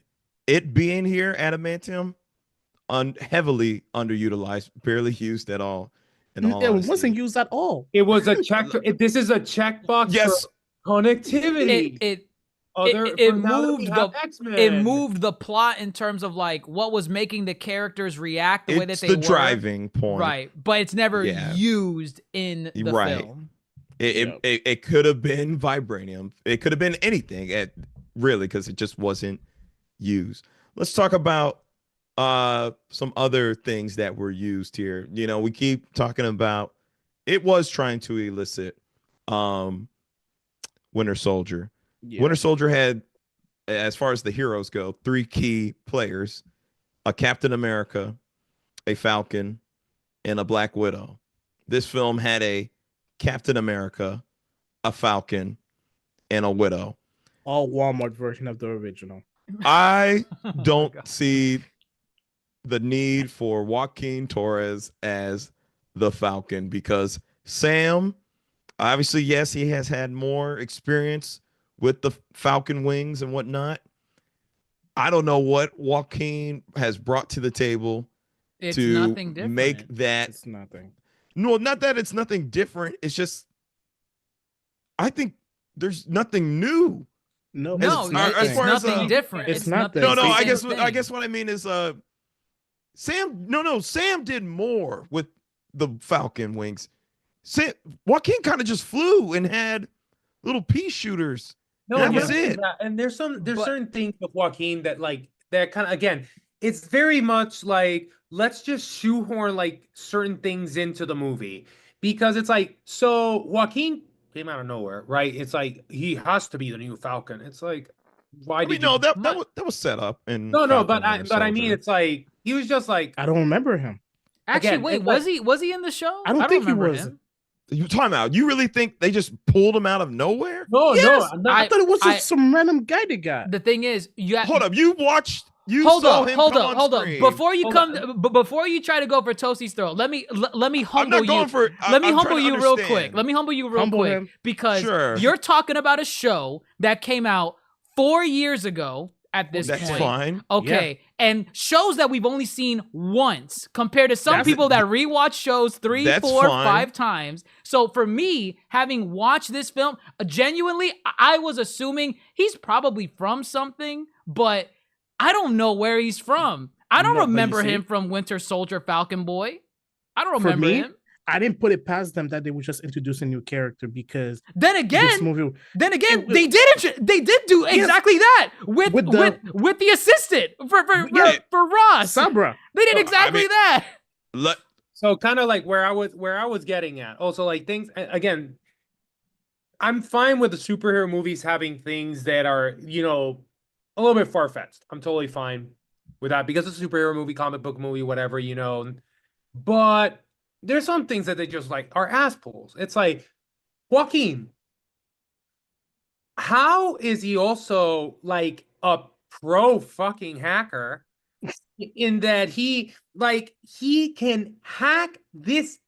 it being here, adamantium, heavily underutilized, barely used at all. It wasn't used at all. It was a check. This is a checkbox. Yes, for connectivity. It moved the plot in terms of like what was making the characters react the way that they were. It's the driving point, right? But it's never used in the film. It could have been vibranium. It could have been anything, really, because it just wasn't used. Let's talk about some other things that were used here. You know, we keep talking about it was trying to elicit Winter Soldier. Winter Soldier had, as far as the heroes go, 3 key players: a Captain America, a Falcon, and a Black Widow. This film had a Captain America, a Falcon, and a Widow. All Walmart version of the original. I don't see the need for Joaquin Torres as the Falcon, because Sam, obviously, yes, he has had more experience with the Falcon wings and whatnot. I don't know what Joaquin has brought to the table to make that. It's nothing. No, not that it's nothing different. It's just, I think there's nothing new. No, it's nothing different. It's nothing. No, I guess what I mean is Sam did more with the Falcon wings. Joaquin kind of just flew and had little pea shooters. No, that was it. And there's certain things with Joaquin that kind of, again, it's very much like, let's just shoehorn like certain things into the movie, because it's like, so Joaquin came out of nowhere, right? It's like he has to be the new Falcon. It's like, why did that was set up? And but I mean, it's like he was just like, I don't remember him. Actually, wait, was he in the show? I don't think he was. You time out. You really think they just pulled him out of nowhere? No, yes! No. I thought it was just some random guy they got. The thing is, hold up. Hold up. Before you try to go for Toasty's throat, let me humble you. Let me humble you real quick. Because you're talking about a show that came out 4 years ago at this point. That's fine. Okay. Yeah. And shows that we've only seen once compared to some people that rewatch shows 3, 4, 5 times. So for me, having watched this film, genuinely, I was assuming he's probably from something, but I don't know where he's from. I don't remember him from Winter Soldier, Falcon Boy. I don't remember him. I didn't put it past them that they would just introduce a new character, because then again, they did do exactly that with the assistant for Ross. Sabra. They did exactly that. So kind of like where I was getting at. Also, like, things again, I'm fine with the superhero movies having things that are, you know, a little bit far-fetched. I'm totally fine with that, because it's a superhero movie, comic book movie, whatever, you know. But there's some things that they just like are ass pulls. It's like, Joaquin, how is he also like a pro fucking hacker in that he can hack this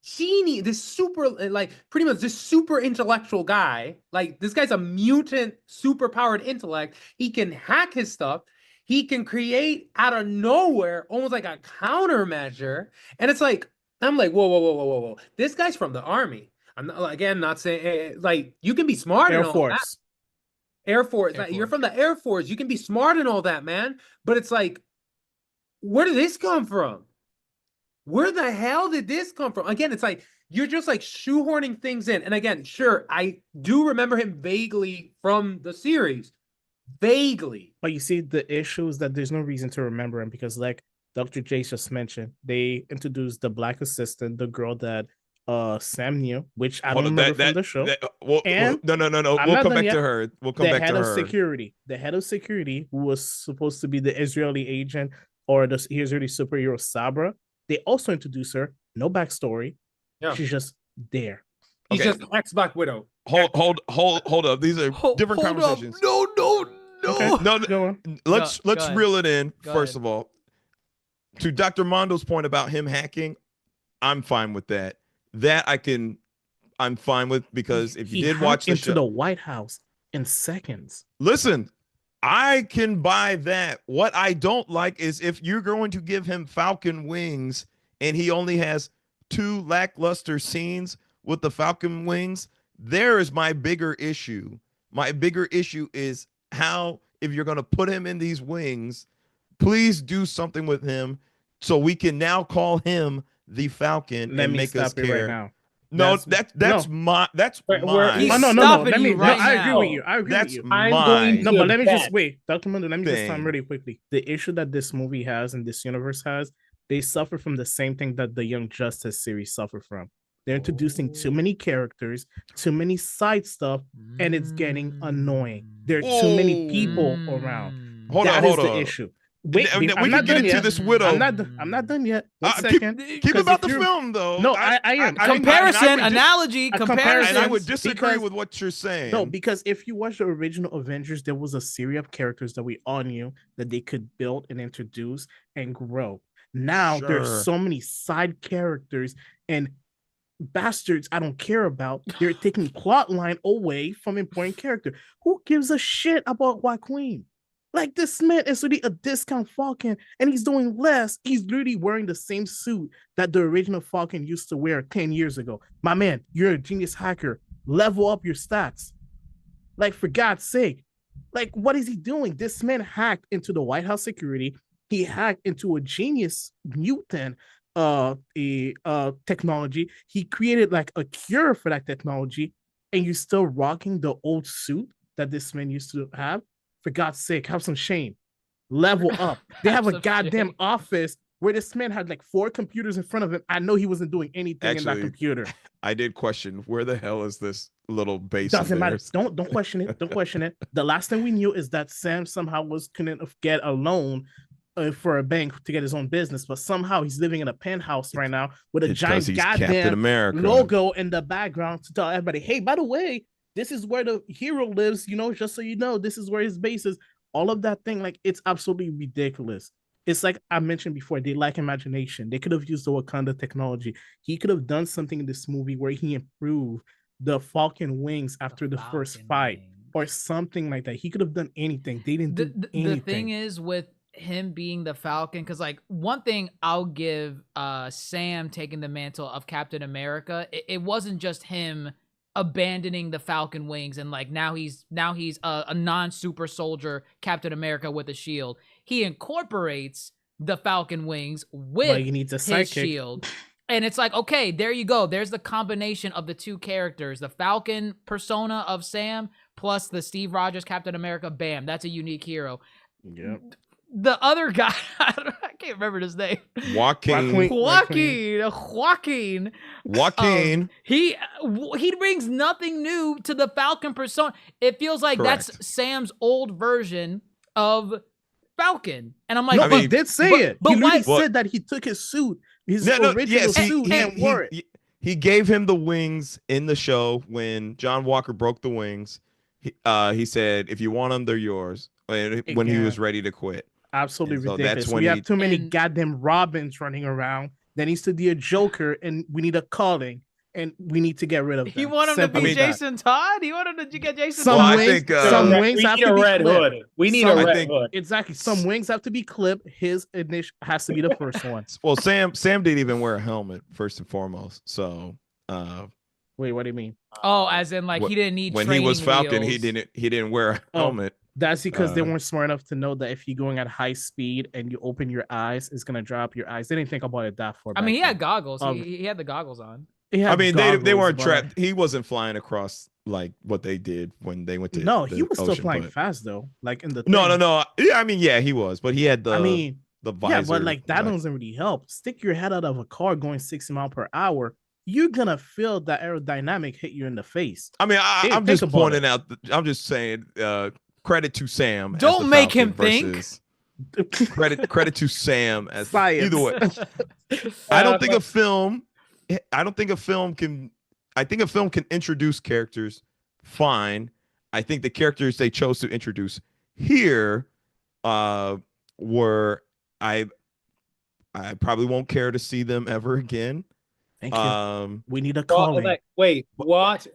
genie, this super, like, pretty much this super intellectual guy. Like, this guy's a mutant, super powered intellect. He can hack his stuff. He can create out of nowhere almost like a countermeasure. And it's like, I'm like, whoa. This guy's from the Army. I'm not, again, not saying, like, you can be smart in all that. Air Force. You're from the Air Force. You can be smart in all that, man. But it's like, where did this come from? Where the hell did this come from? Again, it's like, you're just like shoehorning things in. And again, sure, I do remember him vaguely from the series. Vaguely. But you see, the issue is that there's no reason to remember him, because like Dr. Jace just mentioned, they introduced the black assistant, the girl that Sam knew, which I don't remember from the show. No. We'll come back to her. We'll come back to her. The head of security, who was supposed to be the Israeli agent or the here's really superhero Sabra, they also introduce her. No backstory. Yeah. She's just there. He's just ex Black Widow. Hold up. These are different conversations. No. Okay. No, Go on. let's ahead. reel it in. Go First ahead. of all, to Dr. Mondo's point about him hacking, I'm fine with that. I'm fine with, because if you did watch the into show, the White House in seconds. listen, I can buy that. What I don't like is if you're going to give him Falcon wings and he only has 2 lackluster scenes with the Falcon wings. There is my bigger issue. My bigger issue is how, if you're going to put him in these wings, please do something with him so we can now call him the Falcon Let and me make us stop it care. right now. No, That's- that's no. my He's no. stopping Let me. you right I agree now. with you. I agree That's with you. I'm mine. going No, to but let me just bet. wait. Dr. Mundo, let me just Thing. time really quickly. The issue that this movie has and this universe has, they suffer from the same thing that the Young Justice series suffer from. They're introducing too many characters, too many side stuff, and it's getting annoying. There are too many people around. Hold That on, is the issue. Wait, we I'm can not get done into yet. this Widow. I'm not done yet. One Keep second. keep 'Cause about if the you're- film, though. No, I am. Comparison, I would analogy, a comparison. and I would disagree because- with what you're saying. No, because if you watch the original Avengers, there was a series of characters that we all knew that they could build and introduce and grow. Now Sure. there's so many side characters and bastards I don't care about. They're taking plot line away from important character. Who gives a shit about White Queen? Like, this man is really a discount Falcon and he's doing less. He's literally wearing the same suit that the original Falcon used to wear 10 years ago. My man, you're a genius hacker. Level up your stats. Like, for God's sake. Like, what is he doing? This man hacked into the White House security. He hacked into a genius mutant technology. He created like a cure for that technology, and you're still rocking the old suit that this man used to have. For God's sake, have some shame. Level up. They have a Some goddamn shame. office where this man had like 4 computers in front of him. I know he wasn't doing anything in that Actually, computer. I did question, where the hell is this little base? of Doesn't matter. theirs? Don't question it. Don't question it. The last thing we knew is that Sam somehow couldn't get a loan for a bank to get his own business, but somehow he's living in a penthouse right now with a It's 'cause giant he's Captain goddamn America. logo in the background to tell everybody, hey, by the way, this is where the hero lives, just so you know, this is where his base is. All of that thing, like, it's absolutely ridiculous. It's like I mentioned before, they lack imagination. They could have used the Wakanda technology. He could have done something in this movie where he improved the Falcon wings after the first Falcon fight wings. or something like that. He could have done anything. They didn't do anything. The thing is with him being the Falcon, because like one thing I'll give Sam taking the mantle of Captain America, it wasn't just him abandoning the Falcon wings and like now he's a non-super soldier Captain America with a shield. He incorporates the Falcon wings with he needs a his sidekick. shield. And it's like, okay, there you go. There's the combination of the 2 characters, the Falcon persona of Sam plus the Steve Rogers Captain America. Bam, that's a unique hero. Yep. The other guy, I can't remember his name. Joaquin. Joaquin. He brings nothing new to the Falcon persona. It feels like Correct. that's Sam's old version of Falcon. And I'm like, No, I but mean, he did say but- it. but He why- literally said that he took his suit, his original suit, and wore it. He gave him the wings in the show when John Walker broke the wings. He said, if you want them, they're yours. When he Again. was ready to quit. Absolutely And so ridiculous. that's when We have too many And- goddamn Robins running around. There needs to be a Joker, and we need a Calling, and we need to get rid of them. he want him to Simple be as that. Jason Todd? He want him to get Jason Some Well, I Todd? wings, think, some We wings have need to a be red clipped. hood. We need Some- a I red think- hood. Exactly. Some wings have to be clipped. His initial has to be the first one. Well, Sam didn't even wear a helmet first and foremost. So Wait, what do you mean? Oh, as in like he didn't need when he was training Falcon, wheels. he didn't wear a Oh. helmet. That's because they Uh, weren't smart enough to know that if you're going at high speed and you open your eyes, it's gonna drop your eyes. They didn't think about it that far. I mean, he back had then. goggles. Um, He had the goggles on. He had I mean, they goggles, weren't but- trapped. He wasn't flying across like what they did when they went to. No, the he was still ocean, flying but- fast though. Like in the No. thing. Yeah, I mean, yeah, he was, but he had the. I mean, the visor. yeah, but like that doesn't really help. Stick your head out of a car going 60 miles per hour. You're gonna feel that aerodynamic hit you in the face. I mean, Hey, I'm think just about pointing it. out. I'm just saying. Credit to Sam. as Don't the make Falcon him think. versus Credit to Sam as Science. either way. I don't think a film can. I think a film can introduce characters fine. I think the characters they chose to introduce here were I probably won't care to see them ever again. Thank you. We need a calling. Wait, watch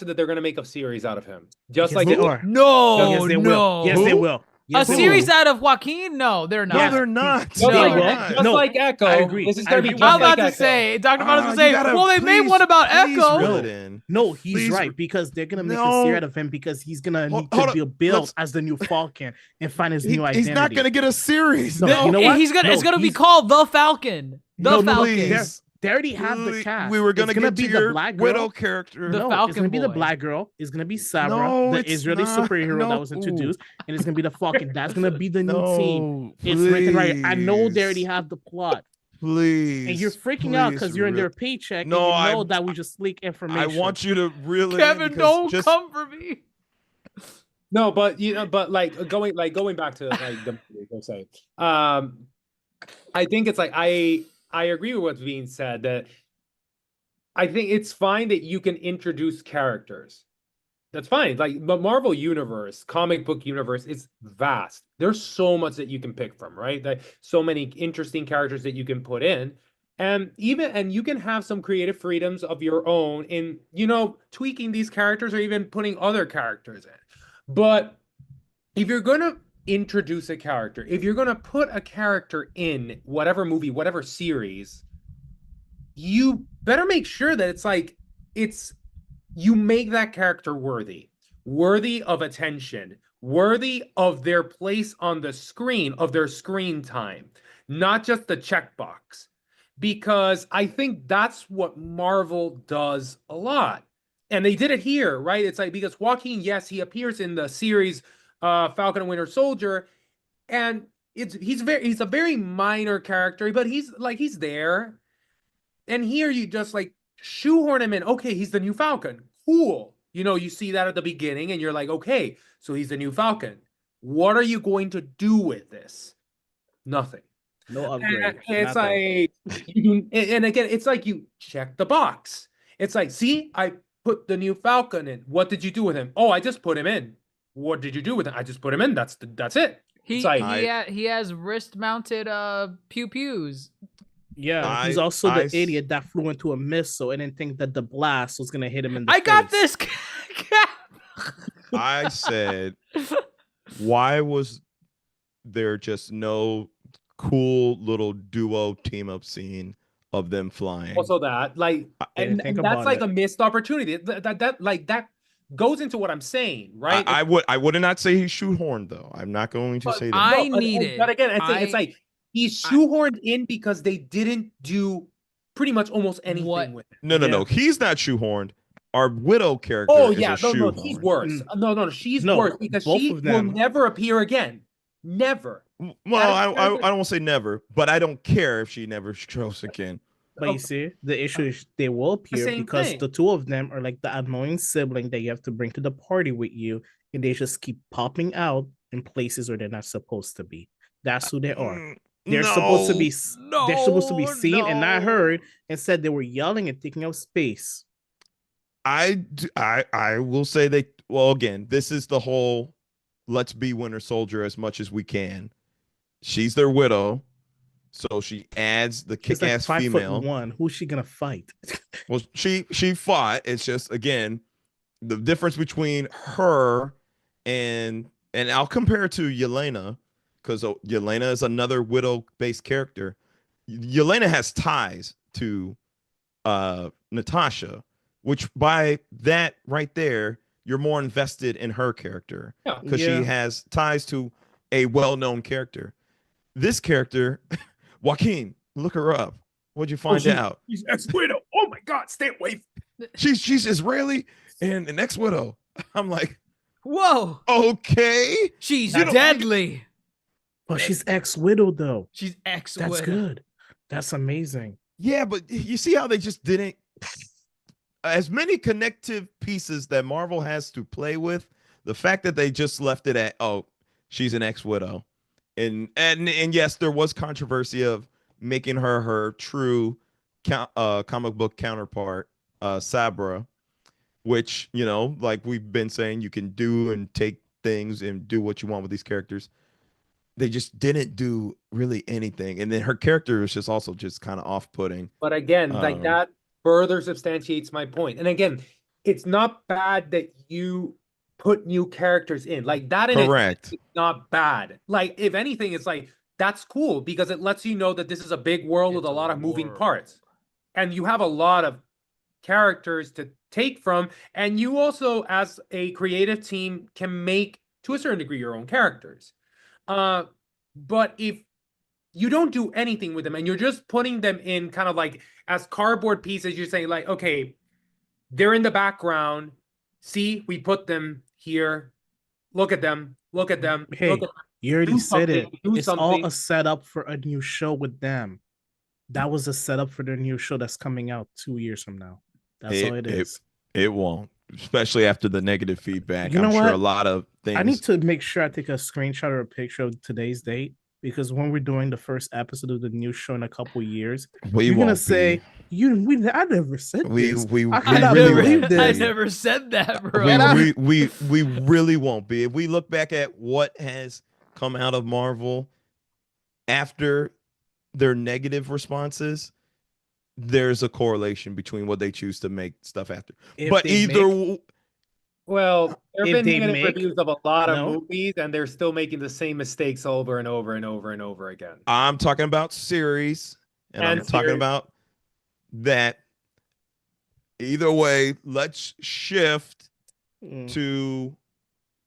that they're gonna make a series out of him. Just Yes, like they are. No, Yes, they no. will. Yes, they will. Yes, A they series will. out of Joaquin? No, they're not. No, they're not. just, No, like, they're not. just No, like Echo. I agree. This is I gonna be agree. just I'm about like to Echo. say, Dr. Martin's You gonna say, gotta- well, they made please- one about please Echo. reel it in. No, he's Please right because they're gonna make a No. series out of him because he's gonna need Hold to be on. built Let's- as the new Falcon and find his new identity. He's not gonna get a series. No, No, you know what? It's No, gonna be he's- called The Falcon. The No, Falcon. please. They already have the cast. We were gonna It's gonna get be to the your black girl. widow character. The No, Falcon it's gonna be the boy. black girl. It's gonna be Sabra, No, the it's Israeli not. superhero that was No. introduced, and it's gonna be the Falcon. That's gonna be the new No, team. It's written right. I know they already please. have the plot, Please. and you're freaking out please, because you're in their real- paycheck. No, and you know I- that we just leak I information. want you to reel it in Kevin, because don't just come for me. No, but going back to like the movie per se. I think it's like I agree with what's being said that I think it's fine that you can introduce characters. That's fine. Like the Marvel universe, comic book universe, is vast. There's so much that you can pick from, right? Like so many interesting characters that you can put in. And you can have some creative freedoms of your own in, tweaking these characters or even putting other characters in. But if you're going to introduce a character, if you're going to put a character in whatever movie, whatever series, you better make sure that you make that character worthy of attention, worthy of their place on the screen, of their screen time, not just the checkbox. Because I think that's what Marvel does a lot. And they did it here, right? It's like, because Joaquin, yes, he appears in the series Falcon and Winter Soldier, and he's a very minor character, but he's there. And here you just like shoehorn him in. Okay, he's the new Falcon. Cool. You see that at the beginning and you're like, okay, so he's the new Falcon. What are you going to do with this? Nothing. No upgrade. It's Nothing. and again, it's like you check the box. It's like, see, I put the new Falcon in. What did you do with him? Oh, I just put him in. What did you do with him? I just put him in. That's it. He has wrist mounted pew pews. Yeah, he's also the idiot that flew into a missile and didn't think that the blast was gonna hit him in the face. Got this. I said, why was there just no cool little duo team up scene of them flying? Also that, and that's like a missed opportunity. That goes into what I'm saying, right? I would not say he's shoehorned though. I'm not going to say that. I need it. But again, it's like he's shoehorned in because they didn't do pretty much almost anything with it. No. He's not shoehorned. Our widow character. Oh is yeah, no, he's worse. No, she's worse because both she of them. will never appear again. Never. Well, I don't want to say never, but I don't care if she never shows again. But you see, the issue is they will appear because the two of them are like the annoying sibling that you have to bring to the party with you, and they just keep popping out in places where they're not supposed to be. That's who they are. They're supposed to be. They're supposed to be seen and not heard. Instead, they were yelling and taking up space. I will say again, this is the whole let's be Winter Soldier as much as we can. She's their widow, so she adds the kick-ass female. 5'1". Who's she gonna fight? Well, she fought. It's just again the difference between her and I'll compare it to Yelena, because Yelena is another widow-based character. Yelena has ties to Natasha, which by that right there, you're more invested in her character because she has ties to a well-known character. This character, Joaquin, look her up. What'd you find out? She's ex-widow. Oh my God, stay away. She's Israeli and an ex-widow. I'm like, whoa. Okay. She's deadly. But she's ex-widow though. She's ex-widow. That's good. That's amazing. Yeah, but you see how they just didn't. As many connective pieces that Marvel has to play with, the fact that they just left it at, she's an ex-widow, And yes, there was controversy of making her true comic book counterpart, Sabra, which, like we've been saying, you can do and take things and do what you want with these characters. They just didn't do really anything, and then her character is just also just kind of off-putting. But again, like that further substantiates my point. And again, it's not bad that you put new characters in like that. Correct. It's not bad. Like if anything, it's like that's cool because it lets you know that this is a big world with a lot of moving parts, and you have a lot of characters to take from, and you also, as a creative team, can make to a certain degree your own characters. But if you don't do anything with them and you're just putting them in kind of like as cardboard pieces, you're saying like, okay, they're in the background. See, we put them here. Look at them. Look at them. Hey, look at them. You already said it. It's something. all a setup for a new show with them. That was a setup for their new show that's coming out 2 years from now. That's all it is. It won't, especially after the negative feedback. You know I'm sure what? a lot of things. I need to make sure I take a screenshot or a picture of today's date, because when we're doing the first episode of the new show in a couple years, you're gonna say I never said this. I never said that, bro. We really won't be. If we look back at what has come out of Marvel after their negative responses, there's a correlation between what they choose to make stuff after. But well, there have been negative reviews of a lot of movies, and they're still making the same mistakes over and over and over and over again. I'm talking about series, and I'm talking about that. Either way, let's shift to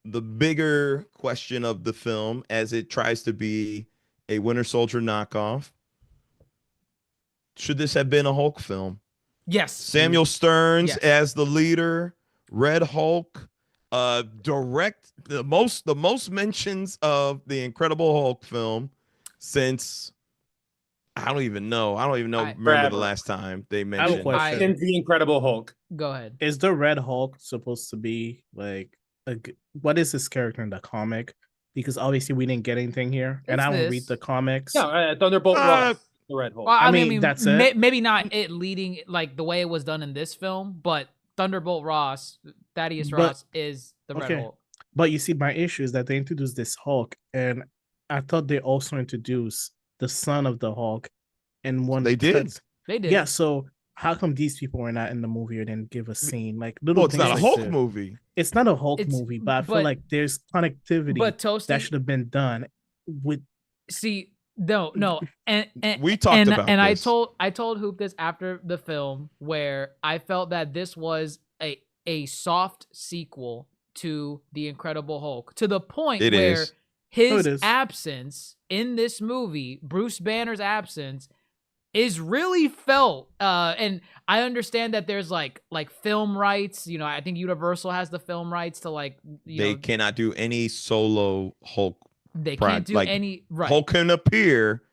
the bigger question of the film as it tries to be a Winter Soldier knockoff. Should this have been a Hulk film? Yes. Samuel Stearns as the leader, Red Hulk, the most mentions of the Incredible Hulk film since I don't even know. Remember the last time they mentioned the Incredible Hulk. Go ahead. Is the Red Hulk supposed to be like what is his character in the comic? Because obviously we didn't get anything here, and I don't read the comics. Yeah, Thunderbolt Ross. The Red Hulk. Well, I mean, that's it. Maybe not it leading like the way it was done in this film, but Thunderbolt Ross, Thaddeus Ross, is the Red Hulk. But you see, my issue is that they introduced this Hulk, and I thought they also introduced the son of the Hulk, and one they did. They did. Yeah. So how come these people were not in the movie or didn't give a scene like little? It's not a Hulk movie. It's not a Hulk movie, but I feel like there's connectivity that should have been done with. See. No, and we talked about and this. I told Hoop this after the film, where I felt that this was a soft sequel to The Incredible Hulk, to the point where his absence in this movie, Bruce Banner's absence, is really felt. And I understand that there's like film rights. You know, I think Universal has the film rights to they cannot do any solo Hulk. They can't do any Hulk can appear.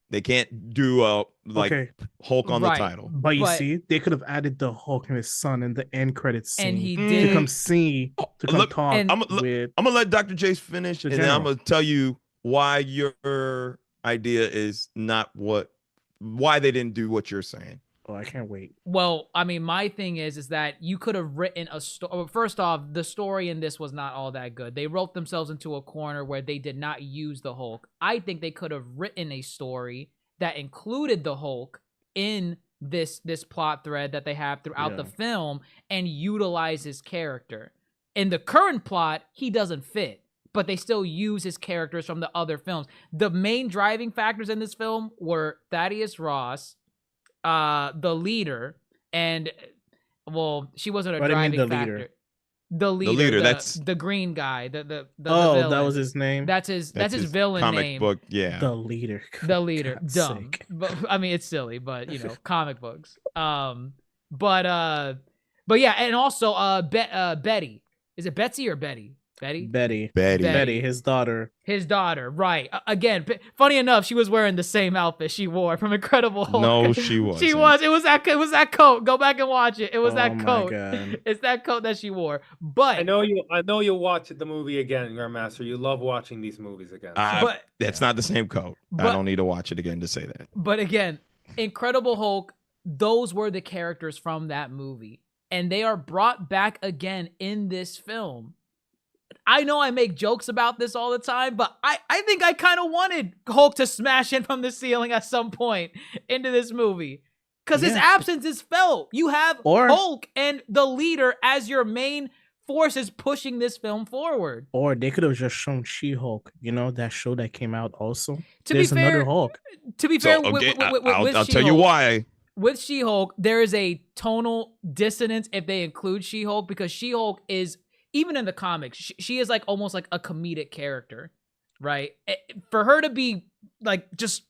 They can't do Hulk on the title. But you see, they could have added the Hulk and his son in the end credits scene. And he did to come talk. I'm gonna let Dr. Jace finish, and then I'm gonna tell you why your idea is not why they didn't do what you're saying. Oh, I can't wait. Well, I mean, my thing is that you could have written a story. First off, the story in this was not all that good. They wrote themselves into a corner where they did not use the Hulk. I think they could have written a story that included the Hulk in this plot thread that they have throughout the film and utilize his character. In the current plot, he doesn't fit, but they still use his characters from the other films. The main driving factors in this film were Thaddeus Ross, the leader, and she wasn't a driving factor. The leader, that's the green guy, the villain. That was his name. That's his villain comic name. Book, the leader. The leader, dumb. But I mean, it's silly, but comic books. But yeah, and also Betty. Is it Betsy or Betty? Betty, his daughter. His daughter, right. Again, funny enough, she was wearing the same outfit she wore from Incredible Hulk. No, she wasn't. She was. It was that coat. Go back and watch it. It was that coat. God. It's that coat that she wore. But I know you'll watch the movie again, Grandmaster. You love watching these movies again. But that's not the same coat. I don't need to watch it again to say that. But again, Incredible Hulk, those were the characters from that movie. And they are brought back again in this film. I know I make jokes about this all the time, but I think I kind of wanted Hulk to smash in from the ceiling at some point into this movie. Because his absence is felt. You have Hulk and the leader as your main forces pushing this film forward. Or they could have just shown She-Hulk, that show that came out also. There's another Hulk. To be fair, I'll tell you why. With She-Hulk, there is a tonal dissonance if they include She-Hulk, because She-Hulk is, even in the comics, she is like almost like a comedic character, right? For her to be like just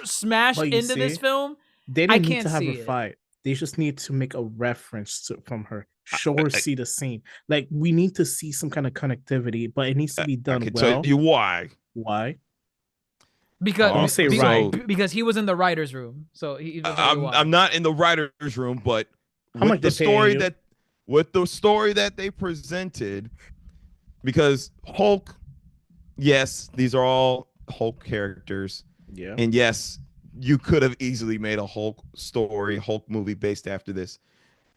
smashed into this film, they didn't need to have her fight. They just need to make a reference from her. Show her see the scene. Like, we need to see some kind of connectivity, but it needs to be done well. Tell you why. Why? Because because he was in the writer's room. So I'm not in the writer's room, but with the story that they presented, because Hulk, yes, these are all Hulk characters. Yeah. And yes, you could have easily made a Hulk story, Hulk movie based after this.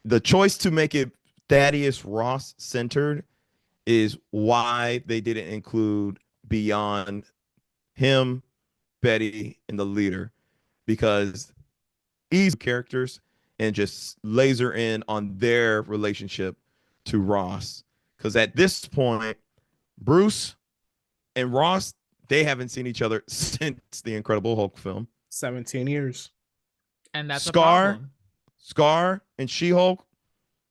The choice to make it Thaddeus Ross centered is why they didn't include beyond him, Betty, and the leader, because these characters and just laser in on their relationship to Ross. Because at this point, Bruce and Ross, they haven't seen each other since the Incredible Hulk film. 17 years. And that's Scar and She-Hulk,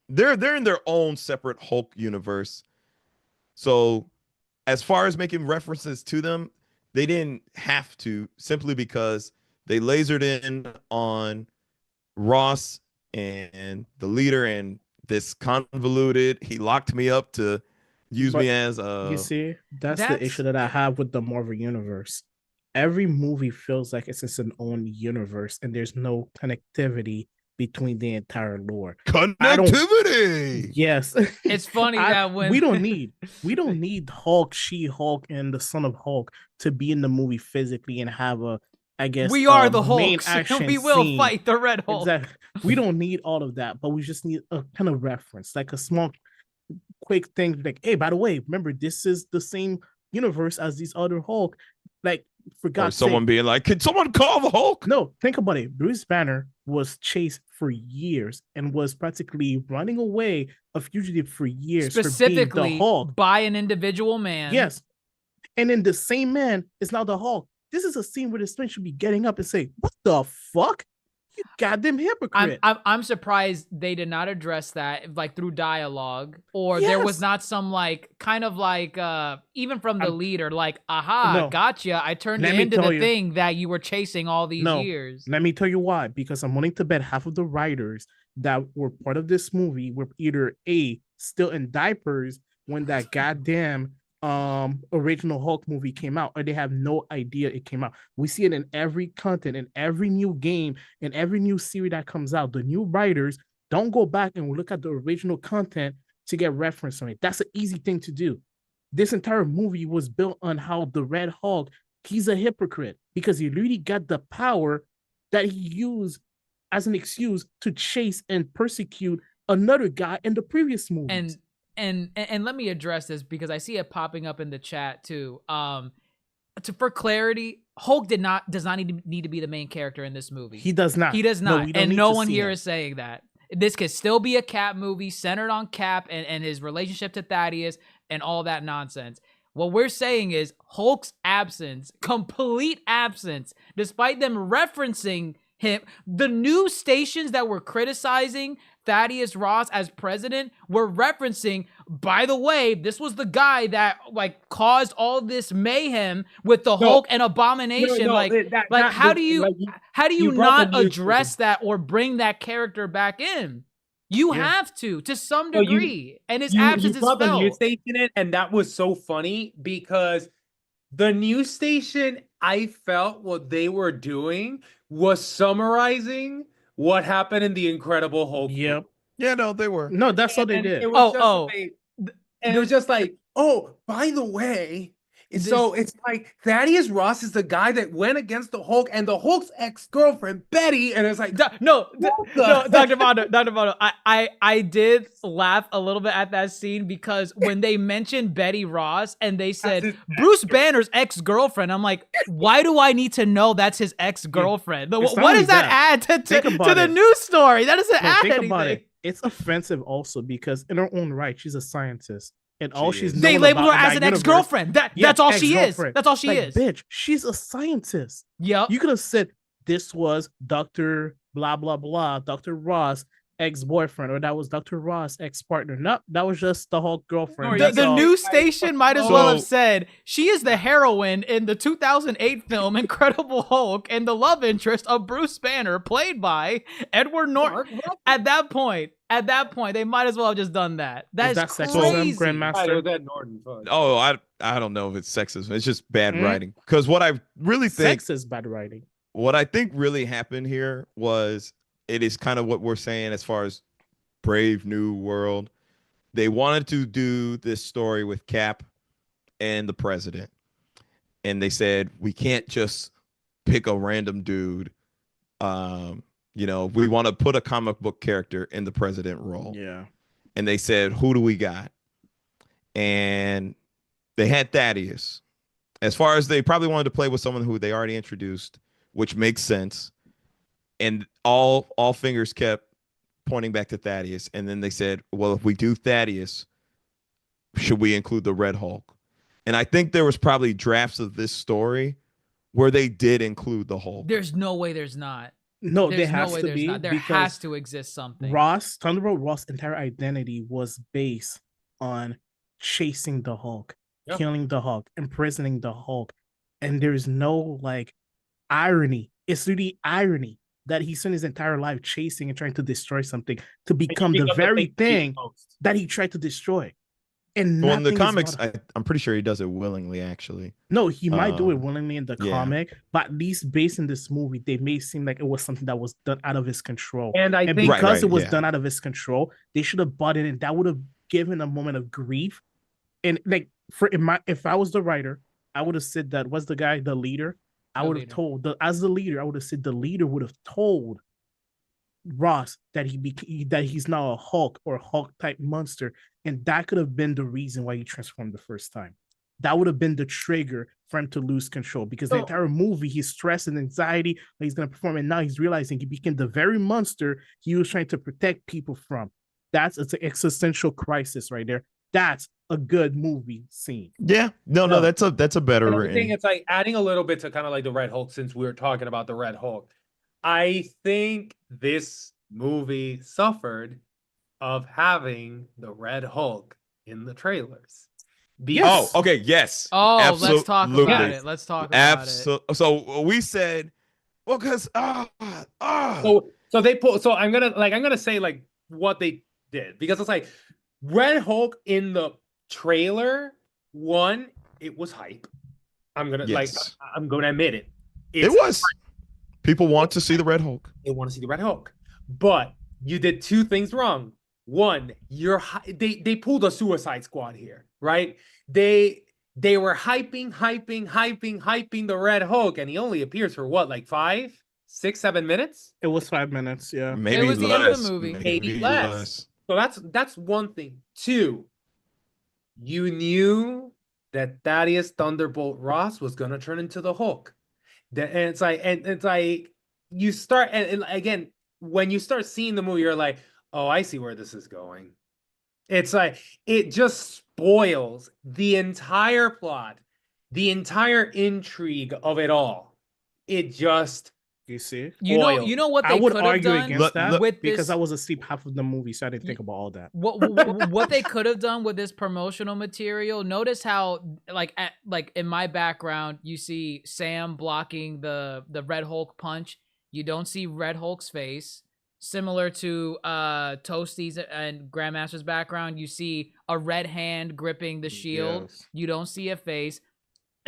they're in their own separate Hulk universe. So as far as making references to them, they didn't have to, simply because they lasered in on Ross and the leader, and this convoluted, he locked me up to use me as a... You see, that's the issue that I have with the Marvel Universe. Every movie feels like it's its own universe, and there's no connectivity between the entire lore. Connectivity. Yes. It's funny that when we don't need Hulk, She-Hulk, and the Son of Hulk to be in the movie physically and have we are the Hulks and we will fight the Red Hulk. Exactly. We don't need all of that, but we just need a kind of reference, like a small quick thing, like, hey, by the way, remember this is the same universe as these other Hulk. Like, for God's sake. Someone being like, can someone call the Hulk? No, think about it. Bruce Banner was chased for years and was practically running away, a fugitive for years, specifically for being the Hulk. By an individual man. Yes. And then the same man is now the Hulk. This is a scene where this man should be getting up and say, what the fuck? You goddamn hypocrite. I'm surprised they did not address that, like, through dialogue, or there was not some, like, kind of like, even from the leader, like, gotcha, I turned you into the thing that you were chasing all these years. Let me tell you why. Because I'm willing to bet half of the writers that were part of this movie were either still in diapers when that goddamn original Hulk movie came out, or they have no idea it came out. We see it in every content, in every new game, in every new series that comes out. The new writers don't go back and look at the original content to get reference on it. That's an easy thing to do. This entire movie was built on how the Red Hulk, he's a hypocrite because he really got the power that he used as an excuse to chase and persecute another guy in the previous movie. And let me address this because I see it popping up in the chat too. For clarity, Hulk does not need to be the main character in this movie. He does not. He does not. And no one here is saying that. This could still be a Cap movie centered on Cap and his relationship to Thaddeus and all that nonsense. What we're saying is Hulk's absence, complete absence, despite them referencing him, the news stations that were criticizing Thaddeus Ross as president were referencing, by the way, this was the guy that like caused all this mayhem with the Hulk and Abomination. How do you not address that or bring that character back in? You have to some No, degree, and his absence is brought the news felt. station in, and that was so funny because the news station, I felt what they were doing was summarizing what happened in the Incredible Hulk. Yep. Yeah, no, they were. No, that's all they And did. it was it was just like, oh, by the way, so it's like Thaddeus Ross is the guy that went against the Hulk and the Hulk's ex-girlfriend Betty, and it's like no, Dr. Bono, I did laugh a little bit at that scene because when they mentioned Betty Ross and they said Bruce Banner's ex-girlfriend, I'm like, why do I need to know that's his ex-girlfriend? What does that add to the news story? That doesn't add anything. About it. It's offensive also because in her own right, she's a scientist. And all she's they label her as an ex-girlfriend. That's all she is. That's all she is. Bitch, she's a scientist. Yep. You could have said this was Dr. blah blah blah, Dr. Ross ex-boyfriend, or that was Dr. Ross ex-partner. No, that was just the Hulk girlfriend. The news station might as well have said she is the heroine in the 2008 film Incredible Hulk and the love interest of Bruce Banner, played by Edward Norton. At that point, they might as well have just done that. That's crazy. Grandmaster. Oh, I don't know if it's sexism. It's just bad writing. Because what I really think is bad writing. What I think really happened here was it is kind of what we're saying as far as Brave New World. They wanted to do this story with Cap and the president. And they said, we can't just pick a random dude. We want to put a comic book character in the president role. Yeah. And they said, who do we got? And they had Thaddeus. As far as they probably wanted to play with someone who they already introduced, which makes sense. And all fingers kept pointing back to Thaddeus. And then they said, well, if we do Thaddeus, should we include the Red Hulk? And I think there was probably drafts of this story where they did include the Hulk. There's no way there's not. No, there has to be. There has to exist something. Thunderbolt Ross' entire identity was based on chasing the Hulk, killing the Hulk, imprisoning the Hulk. And there's no irony. It's really irony that he spent his entire life chasing and trying to destroy something to become the very thing that he tried to destroy. And well, in the comics, I'm pretty sure he does it willingly, actually. No, he might do it willingly in the comic, but at least based in this movie, they made it seem like it was something that was done out of his control. And I think because it was done out of his control, they should have bought it, and that would have given a moment of grief. And if I was the writer, I would have said that was the guy, the leader. I would have told as the leader, I would have said the leader would have told Ross that he's now a Hulk or Hulk type monster, and that could have been the reason why he transformed the first time. That would have been the trigger for him to lose control, because the entire movie he's stressed and anxiety that he's going to perform, and now he's realizing he became the very monster he was trying to protect people from. It's an existential crisis right there. That's a good movie scene. Yeah, no, that's a better written. Thing. It's like adding a little bit to kind of like the Red Hulk, since we were talking about the Red Hulk. I think this movie suffered of having the Red Hulk in the trailers. Yes. Oh, okay, yes. Oh, absolutely. Let's talk about it. Let's talk about it. So we said, well, because So they put. So I'm gonna say what they did, because it's like Red Hulk in the trailer. One, it was hype. I'm gonna admit it. It was. People want to see the Red Hulk. They want to see the Red Hulk, but you did two things wrong. One, they pulled a Suicide Squad here, right? They were hyping the Red Hulk, and he only appears for what, 5, 6, 7 minutes? It was 5 minutes, yeah. Maybe it was less. the end of the movie. Maybe less. So that's one thing. Two, you knew that Thaddeus Thunderbolt Ross was gonna turn into the Hulk. And it's like you start, and again, when you start seeing the movie, you're like, oh, I see where this is going. It's like it just spoils the entire plot, the entire intrigue of it all. It just you see, you know what they I would could have argue done against that with because this, I was asleep half of the movie, so I didn't think about all that. What they could have done with this promotional material. Notice how in my background you see Sam blocking the Red Hulk punch. You don't see Red Hulk's face. similar to Toasty's and Grandmaster's background. You see a red hand gripping the shield. Yes. You don't see a face.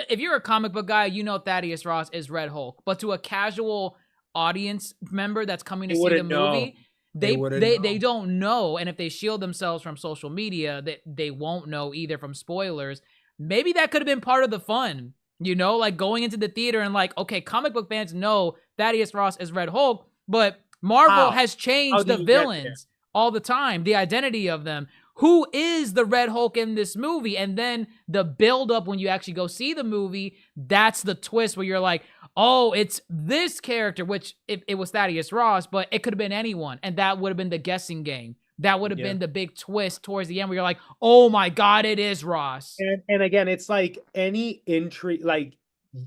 If you're a comic book guy, you know Thaddeus Ross is Red Hulk. But to a casual audience member that's coming to see the movie, they don't know. And if they shield themselves from social media, they won't know either from spoilers. Maybe that could have been part of the fun, you know, like going into the theater and like, okay, comic book fans know Thaddeus Ross is Red Hulk, but Marvel has changed the villains all the time, the identity of them. Who is the Red Hulk in this movie? And then the build up when you actually go see the movie, that's the twist where you're like, oh, it's this character, which it was Thaddeus Ross, but it could have been anyone. And that would have been the guessing game. That would have been the big twist towards the end where you're like, oh my God, it is Ross. And again, it's like any intrigue, like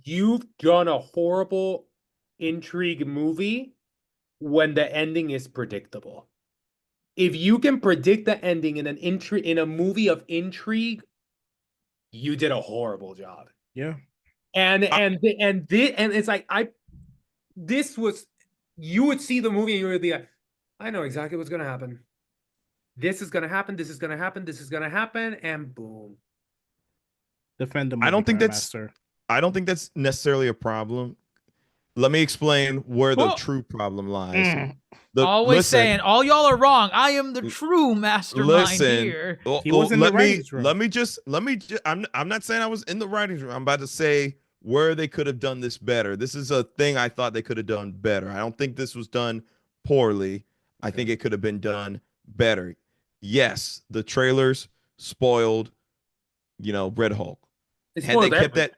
you've done a horrible intrigue movie when the ending is predictable. If you can predict the ending in in a movie of intrigue, you did a horrible job. Yeah. And it's like you would see the movie and you would be like, I know exactly what's gonna happen. This is gonna happen, this is gonna happen, this is gonna happen, and boom. Defend the movie. I don't think that's necessarily a problem. Let me explain where the true problem lies. Saying all y'all are wrong. I am the true mastermind here. He was in the writings room. Let me just. I'm not saying I was in the writings room. I'm about to say where they could have done this better. This is a thing I thought they could have done better. I don't think this was done poorly. I think it could have been done better. Yes, the trailers spoiled, Red Hulk. Had they kept that,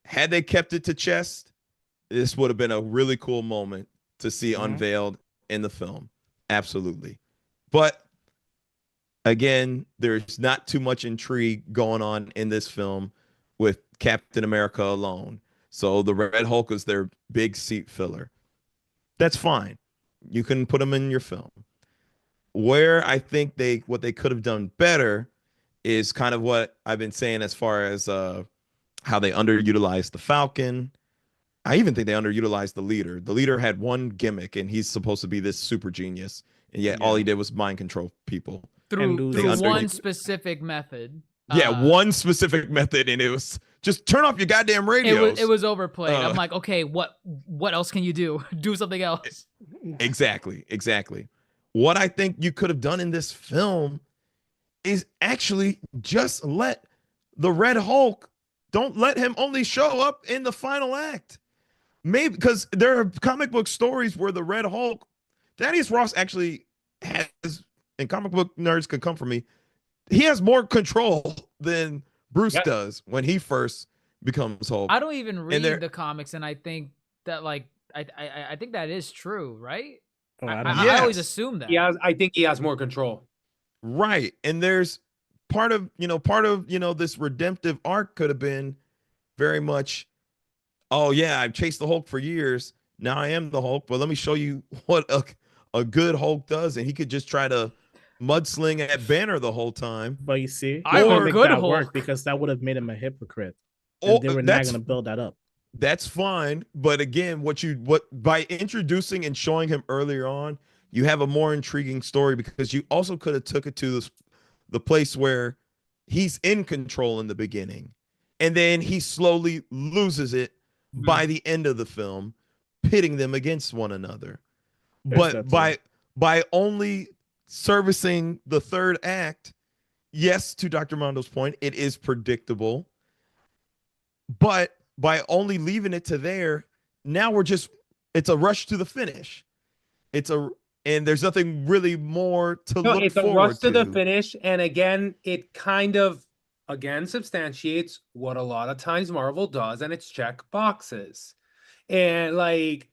had they kept it to chest, this would have been a really cool moment to see unveiled in the film. Absolutely. But again, there's not too much intrigue going on in this film with Captain America alone. So the Red Hulk is their big seat filler. That's fine. You can put them in your film. Where I think what they could have done better is kind of what I've been saying as far as how they underutilized the Falcon. I even think they underutilized the leader. The leader had one gimmick, and he's supposed to be this super genius, and yet all he did was mind control people through one specific method. One specific method, and it was just turn off your goddamn radios. It was overplayed. I'm like, okay, what else can you do? Do something else. Exactly. What I think you could have done in this film is actually just let the Red Hulk. Don't let him only show up in the final act. Maybe because there are comic book stories where the Red Hulk, Thaddeus Ross actually has, and comic book nerds could come for me, he has more control than Bruce does when he first becomes Hulk. I don't even read the comics, and I think that I think that is true, right? I always assume that. Yeah, I think he has more control. Right, and there's part of this redemptive arc could have been very much, oh yeah, I've chased the Hulk for years. Now I am the Hulk, but let me show you what a good Hulk does, and he could just try to mudsling at Banner the whole time. But you see, I'm a good Hulk work because that would have made him a hypocrite. And they were not going to build that up. That's fine, but again, by introducing and showing him earlier on, you have a more intriguing story because you also could have took it to the place where he's in control in the beginning, and then he slowly loses it by the end of the film, pitting them against one another. But by only servicing the third act, yes, to Dr. Mondo's point, it is predictable. But by only leaving it to there, now it's a rush to the finish. And there's nothing really more to look forward to. It's a rush to the finish. And again, it kind of, substantiates what a lot of times Marvel does, and it's check boxes. And like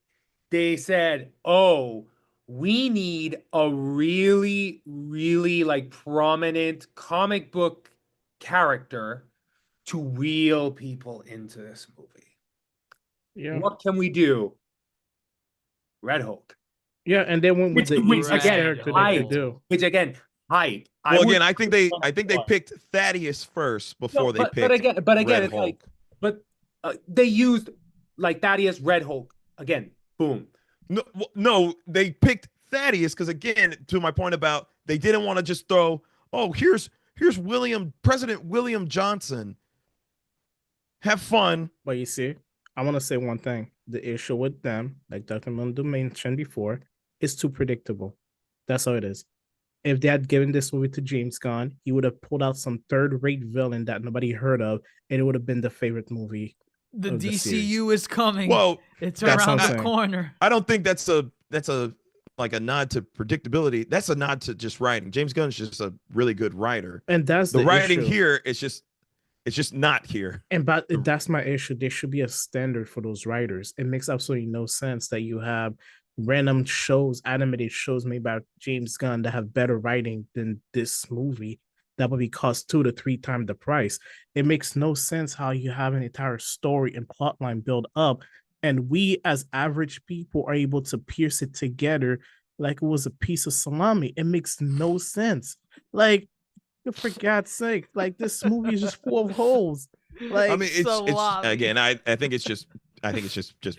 they said, oh, we need a really, really prominent comic book character to reel people into this movie. Yeah. What can we do? Red Hulk. Yeah, and they went with which again, hype. I think they picked Thaddeus first before they picked. But again, Red Hulk. they used Thaddeus, Red Hulk again. Boom. No, they picked Thaddeus because, again, to my point about they didn't want to just throw, oh, here's President William Johnson. Have fun. But you see, I want to say one thing. The issue with them, like Dr. Mundo mentioned before, is too predictable. That's all it is. If they had given this movie to James Gunn, he would have pulled out some third-rate villain that nobody heard of, and it would have been the favorite movie. The DCU is coming. Well, it's around the corner. I don't think that's a like a nod to predictability. That's a nod to just writing. James Gunn is just a really good writer, and that's the writing issue. Here. It's just not here. And but that's my issue. There should be a standard for those writers. It makes absolutely no sense that you have random shows, animated shows made by James Gunn that have better writing than this movie that would be cost 2 to 3 times the price. It makes no sense how you have an entire story and plotline built up, and we as average people are able to pierce it together like it was a piece of salami. It makes no sense. Like, for God's sake, like this movie is just full of holes. Like, I mean, it's again, I think it's just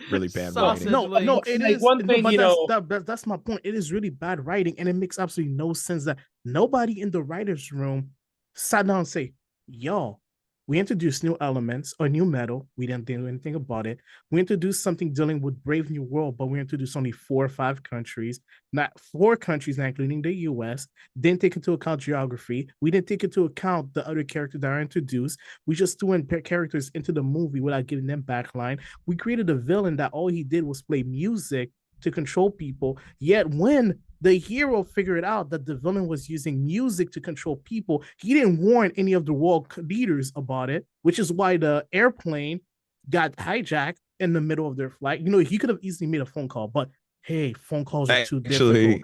really bad writing. No, it like is one thing, that's my point. It is really bad writing, and it makes absolutely no sense that nobody in the writers' room sat down and say, "Yo, we introduced new elements or new metal. We didn't do anything about it. We introduced something dealing with Brave New World, but we introduced only 4 or 5 countries, not 4 countries, not including the US. Didn't take into account geography. We didn't take into account the other characters that are introduced. We just threw in characters into the movie without giving them backline. We created a villain that all he did was play music to control people. Yet when the hero figured out that the villain was using music to control people, he didn't warn any of the world leaders about it, which is why the airplane got hijacked in the middle of their flight. You know, he could have easily made a phone call, but hey, phone calls are too difficult.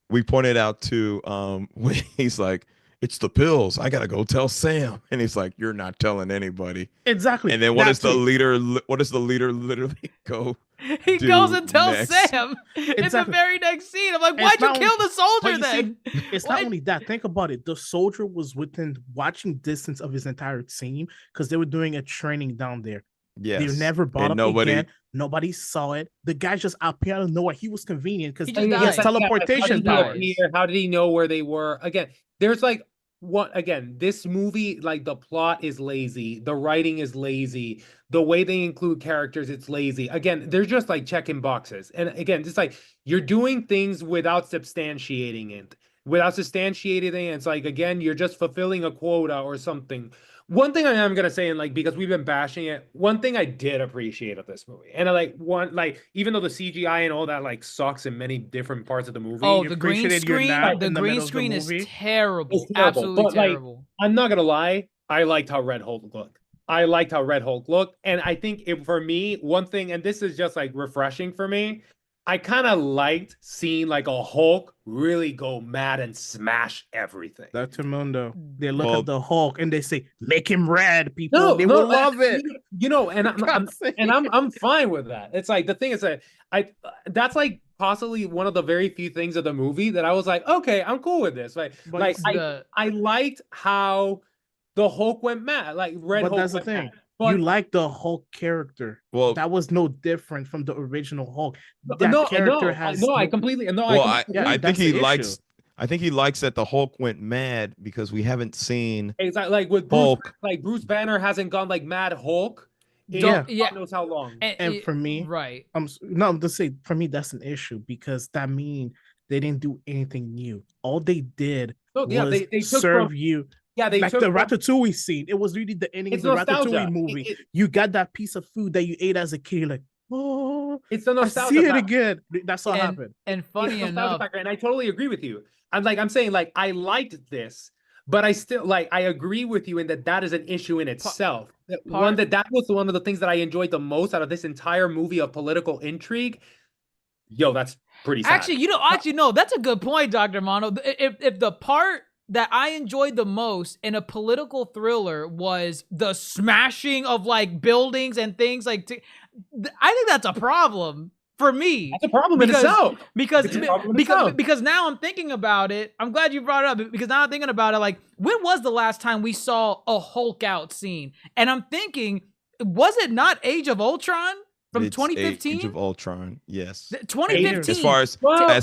We pointed out to when he's like, it's the pills. I gotta go tell Sam, and he's like, "You're not telling anybody." Exactly. And then what does the leader literally go? He goes and tells Sam in the very next scene. I'm like, why'd you kill the soldier then? It's not only that. Think about it. The soldier was within watching distance of his entire team because they were doing a training down there. Yes. They never brought up again. Nobody saw it. The guy just appeared out of nowhere. He was convenient because he has teleportation powers. How did he know where they were? Again, there's like this movie, like the plot is lazy, the writing is lazy, the way they include characters, it's lazy. Again, they're just like checking boxes. And again, just like you're doing things without substantiating it. It's like, again, you're just fulfilling a quota or something. One thing I am gonna say, and like because we've been bashing it, one thing I did appreciate of this movie, and even though the CGI and all that like sucks in many different parts of the movie. Oh, the green screen is terrible. Absolutely terrible. I'm not gonna lie, I liked how Red Hulk looked. And I think for me, one thing, and this is just like refreshing for me, I kind of liked seeing like a Hulk really go mad and smash everything. Dr. Mundo, they look at the Hulk and they say, "Make him red, people." They will love it. You know, and I'm fine with that. It's like the thing is that that's like possibly one of the very few things of the movie that I was like, okay, I'm cool with this. Like I liked how the Hulk went mad. Like Red Hulk. But that's the thing. Mad. But, you like the Hulk character. Well, that was no different from the original Hulk. I completely. I think he likes. I think he likes that the Hulk went mad because we haven't seen exactly like with Hulk. Bruce Banner hasn't gone like mad Hulk. God knows how long. And for me, right? I'm just say for me that's an issue because that means they didn't do anything new. All they did was they serve you. Yeah, they like the Ratatouille scene. It was really the ending of the Ratatouille movie. You got that piece of food that you ate as a kid. You're like, oh, it's the nostalgia. See it again. That's what happened. And funny enough, and I totally agree with you. I'm saying like I liked this, but I still like I agree with you in that is an issue in itself. That was one of the things that I enjoyed the most out of this entire movie of political intrigue. Yo, that's pretty sad. Actually, no, that's a good point, Dr. Mono. If the part that I enjoyed the most in a political thriller was the smashing of like buildings and things I think that's a problem for me. That's a problem in itself. Because now I'm thinking about it. I'm glad you brought it up because now I'm thinking about it. Like, when was the last time we saw a Hulk out scene? And I'm thinking, was it not Age of Ultron? From It's 2015? Age of Ultron. Yes. 2015. As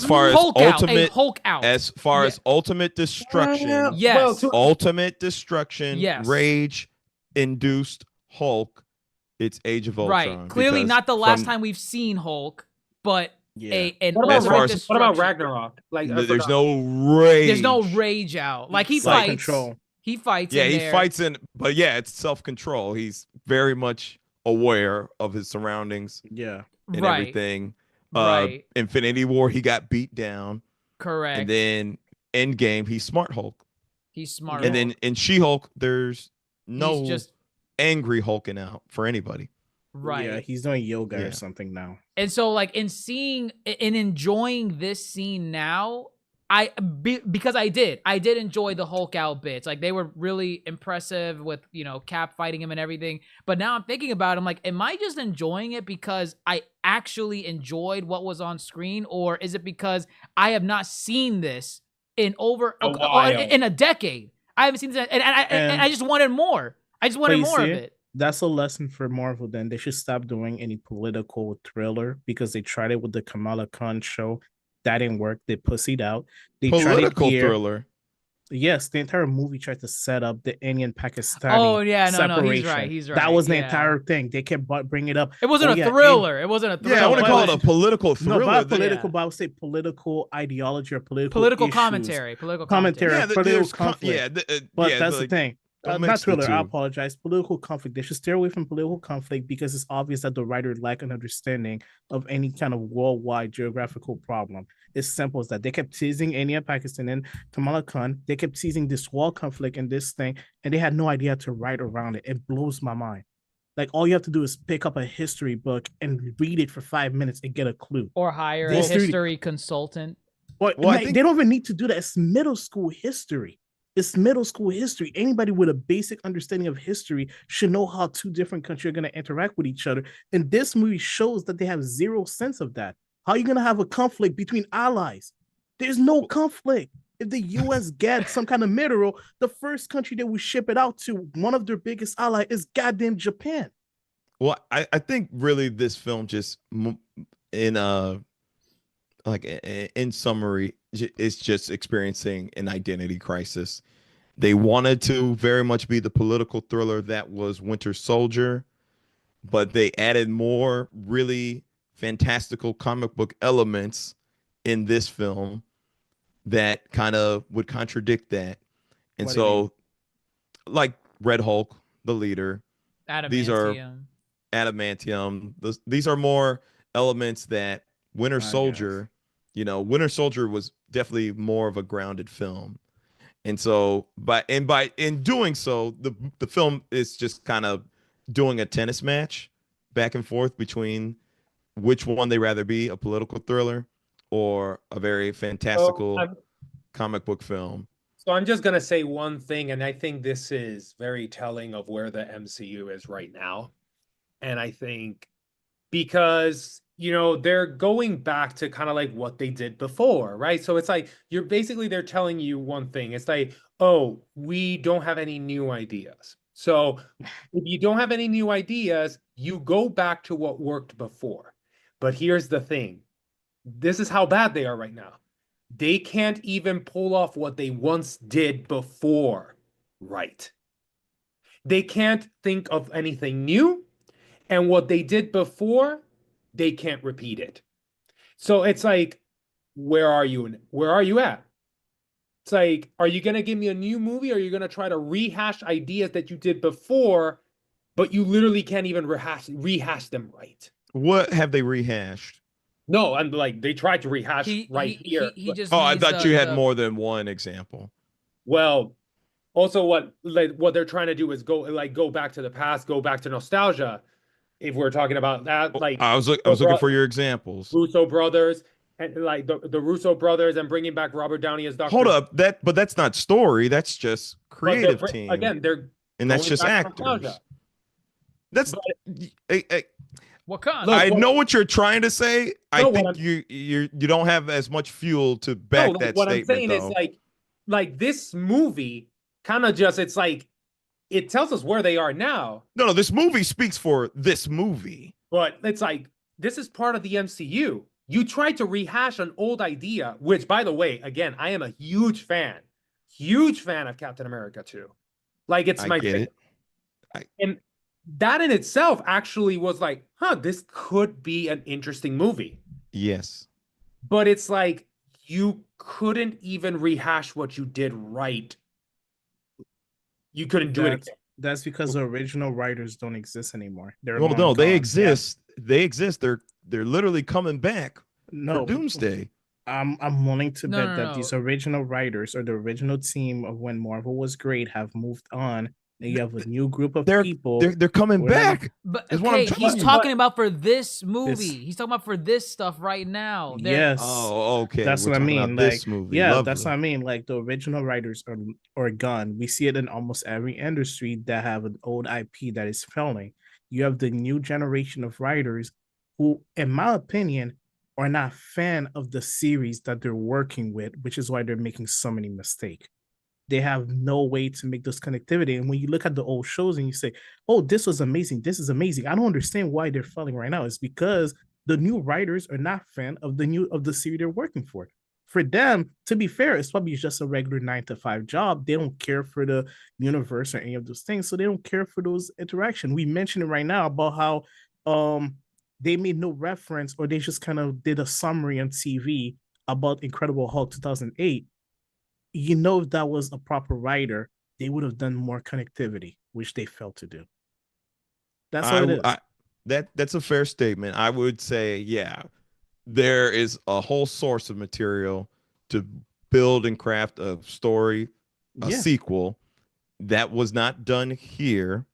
far as Hulk ultimate out, a Hulk out. as far as ultimate destruction. Yes. Ultimate destruction. Yes. Rage induced Hulk. It's Age of Ultron. Right. Clearly not the last time we've seen Hulk, but what about Ragnarok? Like there's no rage. There's no rage out. Like he fights. Control. He fights. Yeah, he fights but yeah, it's self-control. He's very much aware of his surroundings. Yeah. And everything. Infinity War, he got beat down. Correct. And then Endgame, he's Smart Hulk. He's Smart And Hulk. then in She-Hulk, there's no he's just angry hulking out for anybody. Right. Yeah, he's doing yoga or something now. And so, like, in enjoying this scene now, because I did enjoy the Hulk out bits. Like, they were really impressive with, Cap fighting him and everything. But now I'm thinking about it, I'm like, am I just enjoying it because I actually enjoyed what was on screen? Or is it because I have not seen this in a decade? I haven't seen this, and I just wanted more. I just wanted more of it. That's a lesson for Marvel. Then they should stop doing any political thriller because they tried it with the Kamala Khan show. That didn't work. They pussied out. They political thriller. Yes, the entire movie tried to set up the Indian Pakistani. Oh yeah, separation. No, he's right. That was the entire thing. They kept bringing it up. It wasn't a thriller. It wasn't a thriller. Yeah, I want to call it a political thriller. No, not political, but I would say political ideology or political commentary. Political commentary. Yeah, political conflict. But that's the thing. Not thriller. I apologize. Political conflict. They should steer away from political conflict because it's obvious that the writer lack an understanding of any kind of worldwide geographical problem. It's simple as that. They kept teasing India, Pakistan, and Kamala Khan. They kept teasing this wall conflict and this thing, and they had no idea to write around it. It blows my mind. Like, all you have to do is pick up a history book and read it for 5 minutes and get a clue. Or hire a history consultant. They don't even need to do that. It's middle school history. It's middle school history. Anybody with a basic understanding of history should know how two different countries are going to interact with each other. And this movie shows that they have zero sense of that. How are you going to have a conflict between allies? There's no conflict. If the U.S. gets some kind of mineral, the first country that we ship it out to, one of their biggest allies, is goddamn Japan. Well, I think really this film just in summary, it's just experiencing an identity crisis. They wanted to very much be the political thriller that was Winter Soldier, but they added more really fantastical comic book elements in this film that kind of would contradict that. And so, like Red Hulk, the leader, these are adamantium. These are more elements that Winter Soldier, Winter Soldier was definitely more of a grounded film. And so in doing so, the film is just kind of doing a tennis match back and forth between which one they rather be, a political thriller or a very fantastical comic book film. So I'm just going to say one thing, and I think this is very telling of where the MCU is right now. And I think because, they're going back to kind of like what they did before, right? So it's like, they're telling you one thing. It's like, oh, we don't have any new ideas. So if you don't have any new ideas, you go back to what worked before. But here's the thing. This is how bad they are right now. They can't even pull off what they once did before, right? They can't think of anything new. And what they did before, they can't repeat it. So it's like, where are you at? It's like, are you going to give me a new movie? Or are you going to try to rehash ideas that you did before, but you literally can't even rehash them right? What have they rehashed? No, I'm like, they tried to rehash here. I thought you had more than one example. Well, also what they're trying to do is go back to the past, go back to nostalgia. If we're talking about that, like I was looking for your examples. Russo brothers and like the Russo brothers and bringing back Robert Downey as Dr. Hold up, but that's not story. That's just creative team. Again, that's just actors. That's what kind? I know what you're trying to say. I think you don't have as much fuel to back that what statement. I'm saying is like this movie kind of just, it's like, it tells us where they are now. No, this movie speaks for this movie. But it's like, this is part of the MCU. You tried to rehash an old idea, which, by the way, again, I am a huge fan of Captain America 2. Like, it's my favorite. And that in itself actually was like, this could be an interesting movie. Yes. But it's like, you couldn't even rehash what you did right. You couldn't do it again. That's because the original writers don't exist anymore. They're they exist. Yeah. They exist. They're literally coming back for Doomsday. I'm willing to bet that these original writers or the original team of when Marvel was great have moved on. And you have a new group of people. They're coming back. But okay, he's talking about for this movie. He's talking about for this stuff right now. Yes. Oh, okay. That's what I mean. Like, this movie. Yeah, Lovely. that's what I mean. Like, the original writers are gone. We see it in almost every industry that have an old IP that is failing. You have the new generation of writers who, in my opinion, are not fan of the series that they're working with, which is why they're making so many mistakes. They have no way to make this connectivity. And when you look at the old shows and you say, oh, this was amazing, this is amazing, I don't understand why they're failing right now. It's because the new writers are not fan of the series they're working for. For them, to be fair, it's probably just a regular 9-to-5 job. They don't care for the universe or any of those things. So they don't care for those interactions. We mentioned it right now about how they made no reference, or they just kind of did a summary on TV about Incredible Hulk 2008. You know, if that was a proper writer, they would have done more connectivity, which they failed to do. That's what it is. That's a fair statement. I would say, yeah, there is a whole source of material to build and craft a story, a sequel that was not done here.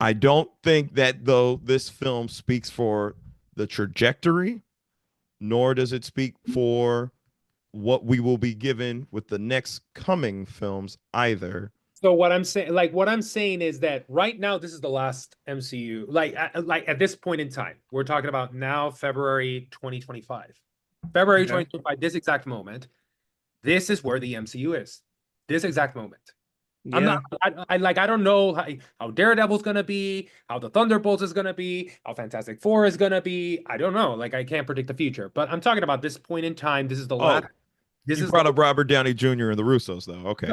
I don't think that, though, this film speaks for the trajectory, nor does it speak for what we will be given with the next coming films either. So what I'm saying is that right now, this is the last MCU. Like at this point in time, we're talking about now, February 2025. February 2025, this exact moment, this is where the MCU is. This exact moment. Yeah. I don't know how Daredevil's gonna be, how the Thunderbolts is gonna be, how Fantastic Four is gonna be. I don't know. Like, I can't predict the future, but I'm talking about this point in time. This is the last. You brought up Robert Downey Jr. and the Russos, though. Okay.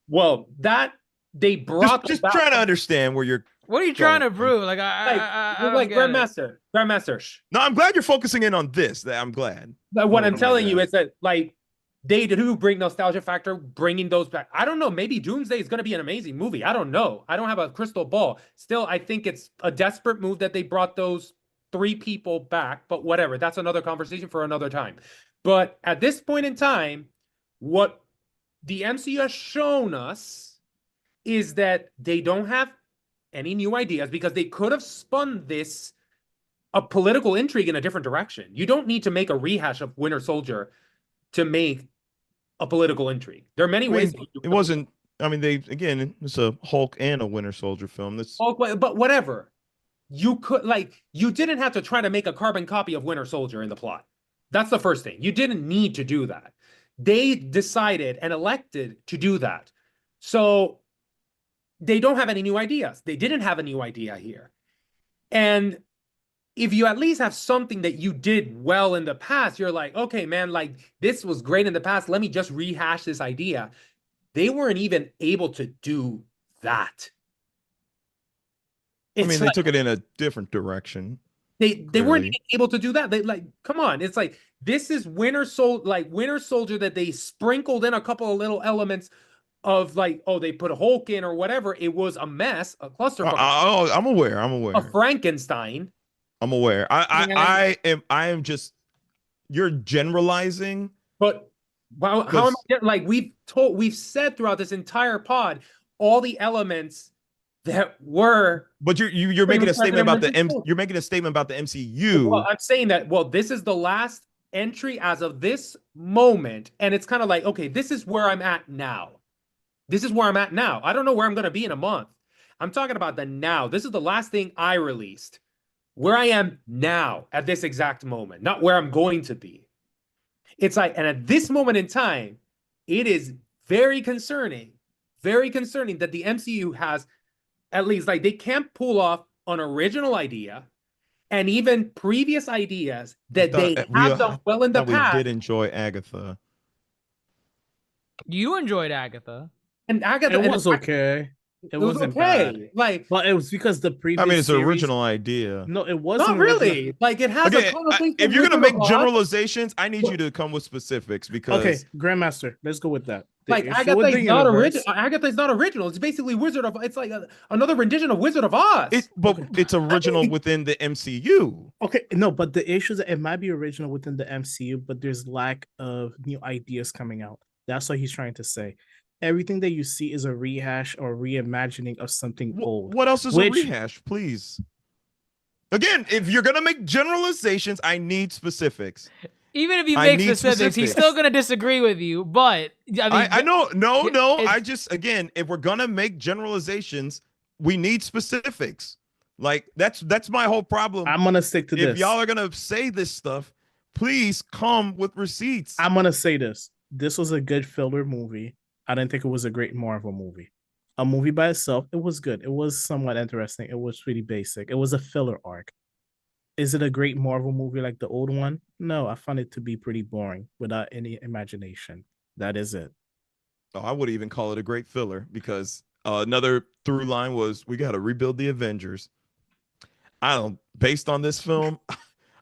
Well, that they brought just trying to understand where you're. What are you trying to prove? Like, Grandmaster. No, I'm glad you're focusing in on this. I'm glad. But what I'm telling you is that, like, they do bring nostalgia factor, bringing those back. I don't know. Maybe Doomsday is going to be an amazing movie. I don't know. I don't have a crystal ball. Still, I think it's a desperate move that they brought those 3 people back. But whatever. That's another conversation for another time. But at this point in time, what the MCU has shown us is that they don't have any new ideas, because they could have spun a political intrigue in a different direction. You don't need to make a rehash of Winter Soldier to make a political intrigue. There are many ways. It wasn't. I mean, it's a Hulk and a Winter Soldier film. But whatever. You didn't have to try to make a carbon copy of Winter Soldier in the plot. That's the first thing. You didn't need to do that. They decided and elected to do that. So they don't have any new ideas. They didn't have a new idea here. And if you at least have something that you did well in the past, you're like, okay, man, like, this was great in the past. Let me just rehash this idea. They weren't even able to do that. They took it in a different direction. They weren't even able to do that. They, like, come on. It's like, this is Winter Soldier that they sprinkled in a couple of little elements of, like, they put a Hulk in or whatever. It was a mess, a clusterfuck. I'm aware. A Frankenstein. I'm aware. I am just, you're generalizing. But how am I, like, we've said throughout this entire pod all the elements that were. But you're making a statement about you're making a statement about the MCU. Well, I'm saying that, this is the last entry as of this moment, and it's kind of like, okay, this is where I'm at now. This is where I'm at now. I don't know where I'm going to be in a month. I'm talking about the now. This is the last thing I released. Where I am now at this exact moment, not where I'm going to be. It's like, and at this moment in time, it is very concerning that the MCU has, at least, like, they can't pull off an original idea and even previous ideas that they we have done well in the we past. did enjoy Agatha. You enjoyed Agatha. And Agatha, It was okay. It wasn't okay. bad. Like, but it was because the previous. I mean, it's an series, original idea. No, it wasn't. Not really. Like, it has a conversation. If you're gonna make generalizations, I need you to come with specifics because. Okay, Grandmaster, let's go with that. Like Agatha is not original. Agatha is not original. It's basically Wizard of. It's like another rendition of Wizard of Oz. But it's original within the MCU. Okay, no, but the issue is that it might be original within the MCU, but there's lack of new ideas coming out. That's what he's trying to say. Everything that you see is a rehash or reimagining of something old. What else is a rehash, please? Again, if you're gonna make generalizations, I need specifics. Even if you make specifics, he's still gonna disagree with you. But I mean, I know, no. I just, again, if we're gonna make generalizations, we need specifics. Like that's my whole problem. I'm gonna stick to this. If y'all are gonna say this stuff, please come with receipts. I'm gonna say this. This was a good filler movie. I didn't think it was a great Marvel movie. A movie by itself, it was good. It was somewhat interesting. It was pretty basic. It was a filler arc. Is it a great Marvel movie like the old one? No, I found it to be pretty boring without any imagination. That is it. Oh, I would even call it a great filler because another through line was we got to rebuild the Avengers. Based on this film,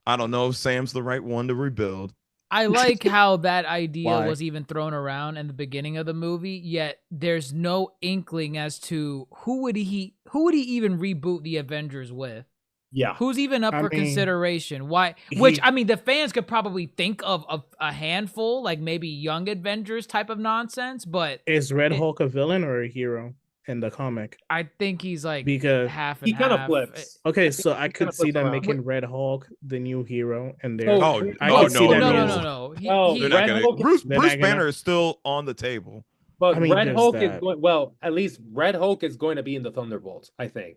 I don't know if Sam's the right one to rebuild. I like how that idea was even thrown around in the beginning of the movie, yet there's no inkling as to who would he even reboot the Avengers with? Yeah. Who's even up for consideration? Why? I mean, the fans could probably think of a handful, like maybe Young Avengers type of nonsense, but is Red Hulk a villain or a hero in the comic? I think he's like because half and he kind of half. flips. Okay, so I could see them making Red Hulk the new hero, and they're no. Bruce Banner is still on the table, but Red Hulk is going. Well, at least Red Hulk is going to be in the Thunderbolts, I think.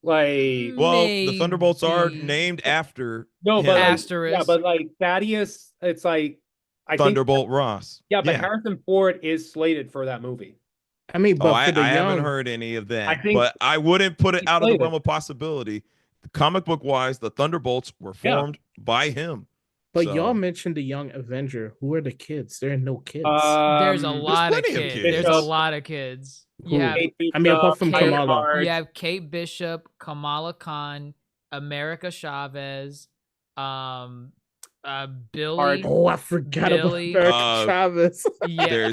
Like, the Thunderbolts are named after but asterisk. Yeah, but like Thaddeus, it's like Thunderbolt Ross. Yeah, but Harrison Ford is slated for that movie. I mean, but I haven't heard any of that. But I wouldn't put it out of the realm of possibility. Comic book wise, the Thunderbolts were formed by him. But y'all mentioned the Young Avenger. Who are the kids? There are no kids. There's a lot of kids. There's a lot of kids. Yeah, I mean, apart from Kamala, you have Kate Bishop, Kamala Khan, America Chavez, Billy. Oh, I forgot about America Chavez. Yeah,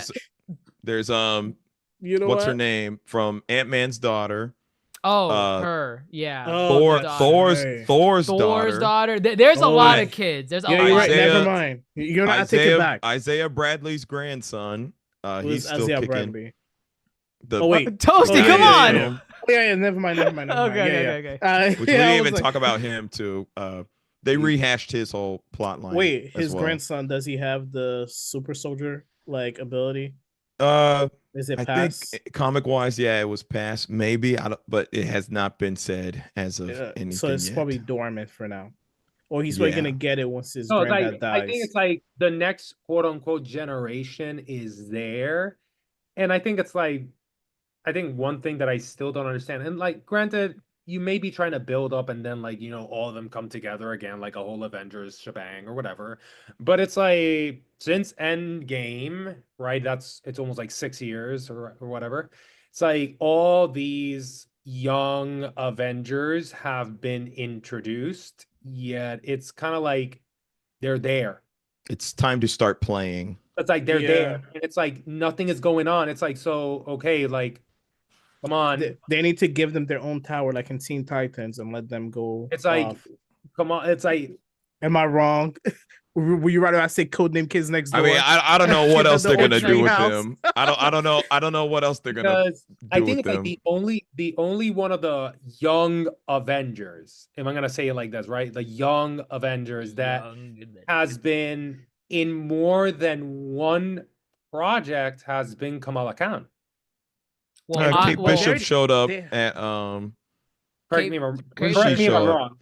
there's you know what's her name from Ant-Man's daughter? Oh, her. Yeah. Thor's daughter. There's a lot of kids. There's a lot. You're right. Never mind. You're not take it back. Isaiah Bradley's grandson. He's still Isaiah kicking. Bradley? Wait, Toasty, come on. Yeah. Yeah, never mind. Okay. We didn't even talk about him too. They rehashed his whole plot line. Wait, his grandson, does he have the super soldier like ability? Is it I think comic wise, it was passed. Maybe but it has not been said as of anything. So it's probably dormant for now. Or he's probably gonna get it once his granddad dies. I think it's like the next quote unquote generation is there. And I think it's like one thing that I still don't understand. And like granted, you may be trying to build up and then like, all of them come together again, like a whole Avengers shebang or whatever. But it's like since Endgame, right? It's almost like 6 years or whatever. It's like all these young Avengers have been introduced, yet it's kind of like they're there. It's time to start playing. It's like they're there. And it's like nothing is going on. It's like, so okay, like come on. They need to give them their own tower, like in Teen Titans, and let them go. It's like, come on. It's like, am I wrong? Were you rather I say Codename Kids Next Door? I mean, I don't know what else they're gonna do with them. I don't know what else they're gonna do. I think it's like the only one of the young Avengers. Am I gonna say it like this, right? The young Avengers that has been in more than one project has been Kamala Khan. Kate Bishop showed up at correct me if I'm wrong.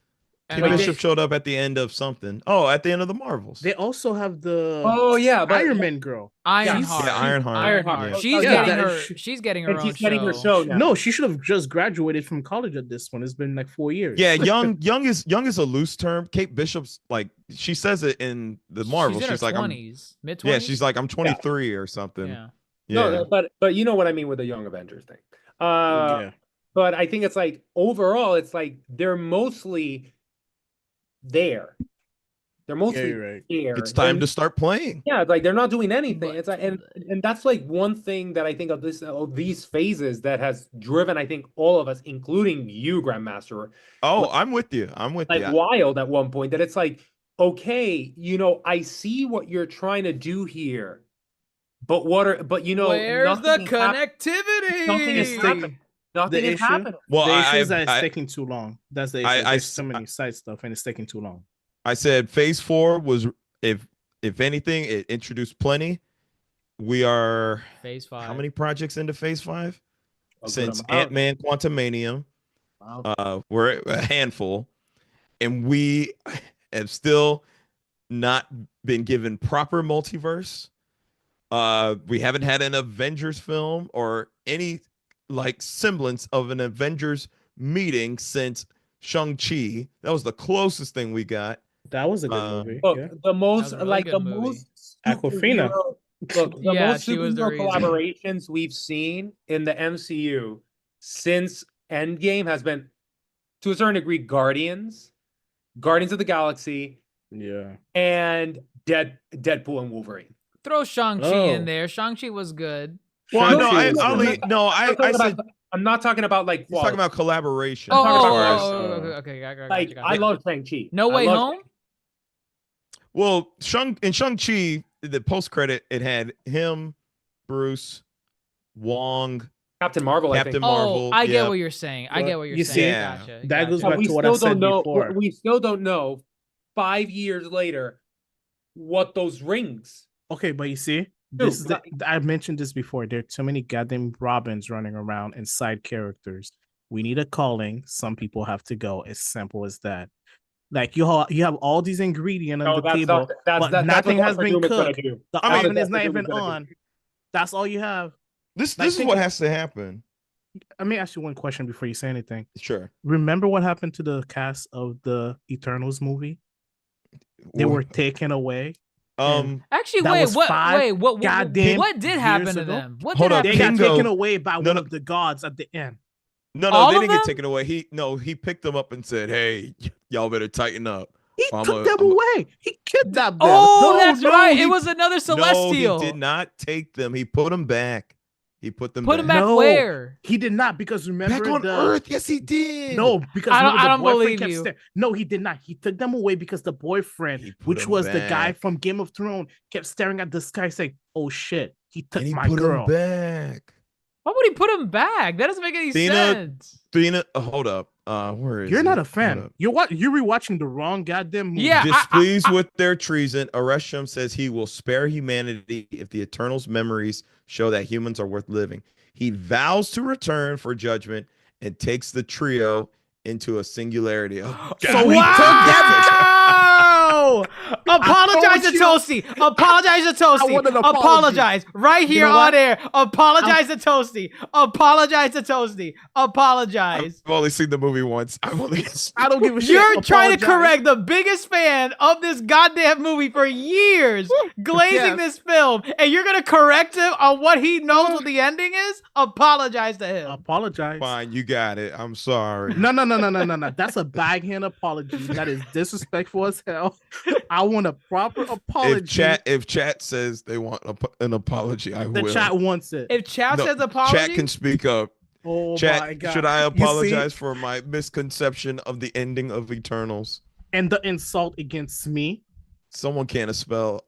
Kate Bishop showed up at the end of something. Oh, at the end of the Marvels. They also have the Iron Man girl. Ironheart. Yeah, Ironheart. Ironheart. Yeah. She's getting her own she's getting her show. show now. No, she should have just graduated from college at this one. It's been like 4 years. Yeah, young is a loose term. Kate Bishop's like she says it in the Marvels. She's in She's her like 20s, mid-20s. Yeah, she's like I'm 23 or something. Yeah. No, but you know what I mean with the Young Avengers thing. But I think it's like overall, it's like they're mostly there. They're mostly there. It's time to start playing. Yeah, it's like they're not doing anything. It's like, and that's like one thing that I think of these phases that has driven, I think, all of us, including you, Grandmaster. Oh, I'm with you. Like wild at one point that it's like, okay, I see what you're trying to do here, but where's the connectivity? Nothing is happening. Nothing is happening. Well, the issue is that it's taking too long. That's the issue. There's so many side stuff, and it's taking too long. I said phase 4 was, if anything, it introduced plenty. We are phase 5. How many projects into phase 5? Since Ant-Man Quantumanium, we're a handful, and we have still not been given proper multiverse. We haven't had an Avengers film or any like semblance of an Avengers meeting since Shang-Chi. That was the closest thing we got. That was a good movie. Look, yeah. the most Aquafina. Look, the most superhero collaborations we've seen in the MCU since Endgame has been, to a certain degree, Guardians of the Galaxy, and Deadpool and Wolverine. Throw Shang-Chi in there. Shang-Chi was good. Well, I said I'm not talking about like. He's talking about collaboration. Okay. I love Shang-Chi. No Way Home. Well, in Shang-Chi, the post credit it had him, Bruce, Wong, Captain Marvel. I get what you're saying. I get what you're saying. Gotcha. That goes back to what I said before. We still don't know 5 years later what those rings. Okay, but you see. I mentioned this before. There are too many goddamn Robins running around and side characters. We need a calling. Some people have to go. As simple as that. Like you have all these ingredients on the table, but nothing has been cooked. The oven is not even on. That's all you have. This is what has to happen. Let me ask you one question before you say anything. Sure. Remember what happened to the cast of the Eternals movie? They were taken away. Actually, what did happen to them? They got taken away by one of the gods at the end. No, they didn't get taken away. He picked them up and said, "Hey, y'all better tighten up." He took them away. He kidnapped them. Oh, that's right. It was another Celestial. No, he did not take them. He put them back. He put them back. No, where? He did not, because remember back on Earth. Yes, he did. No, because I don't believe you. No, he did not. He took them away because the boyfriend, which was the guy from Game of Thrones, kept staring at the sky saying, "Oh shit, he took my girl." Put him back. Why would he put him back? That doesn't make any sense. Hold up. Where is You're not a fan. You're rewatching the wrong goddamn movie. Yeah, displeased with their treason, Aresham says he will spare humanity if the Eternals' memories show that humans are worth living. He vows to return for judgment and takes the trio into a singularity. Oh, so he took that. Apologize to Toasty. Apologize to Toasty. Apologize right here on air. Apologize to Toasty. Apologize to Toasty. Apologize. I've only seen the movie once. I don't give a shit. You're trying to correct the biggest fan of this goddamn movie for years, glazing this film, and you're gonna correct him on what he knows what the ending is? Apologize to him. Apologize. Fine, you got it. I'm sorry. No. That's a backhand apology. That is disrespectful as hell. I want a proper apology. If chat says they want an apology, I will. The chat wants it. If chat says apology, chat can speak up. Oh chat, my God. Should I apologize for my misconception of the ending of Eternals and the insult against me? Someone can't spell.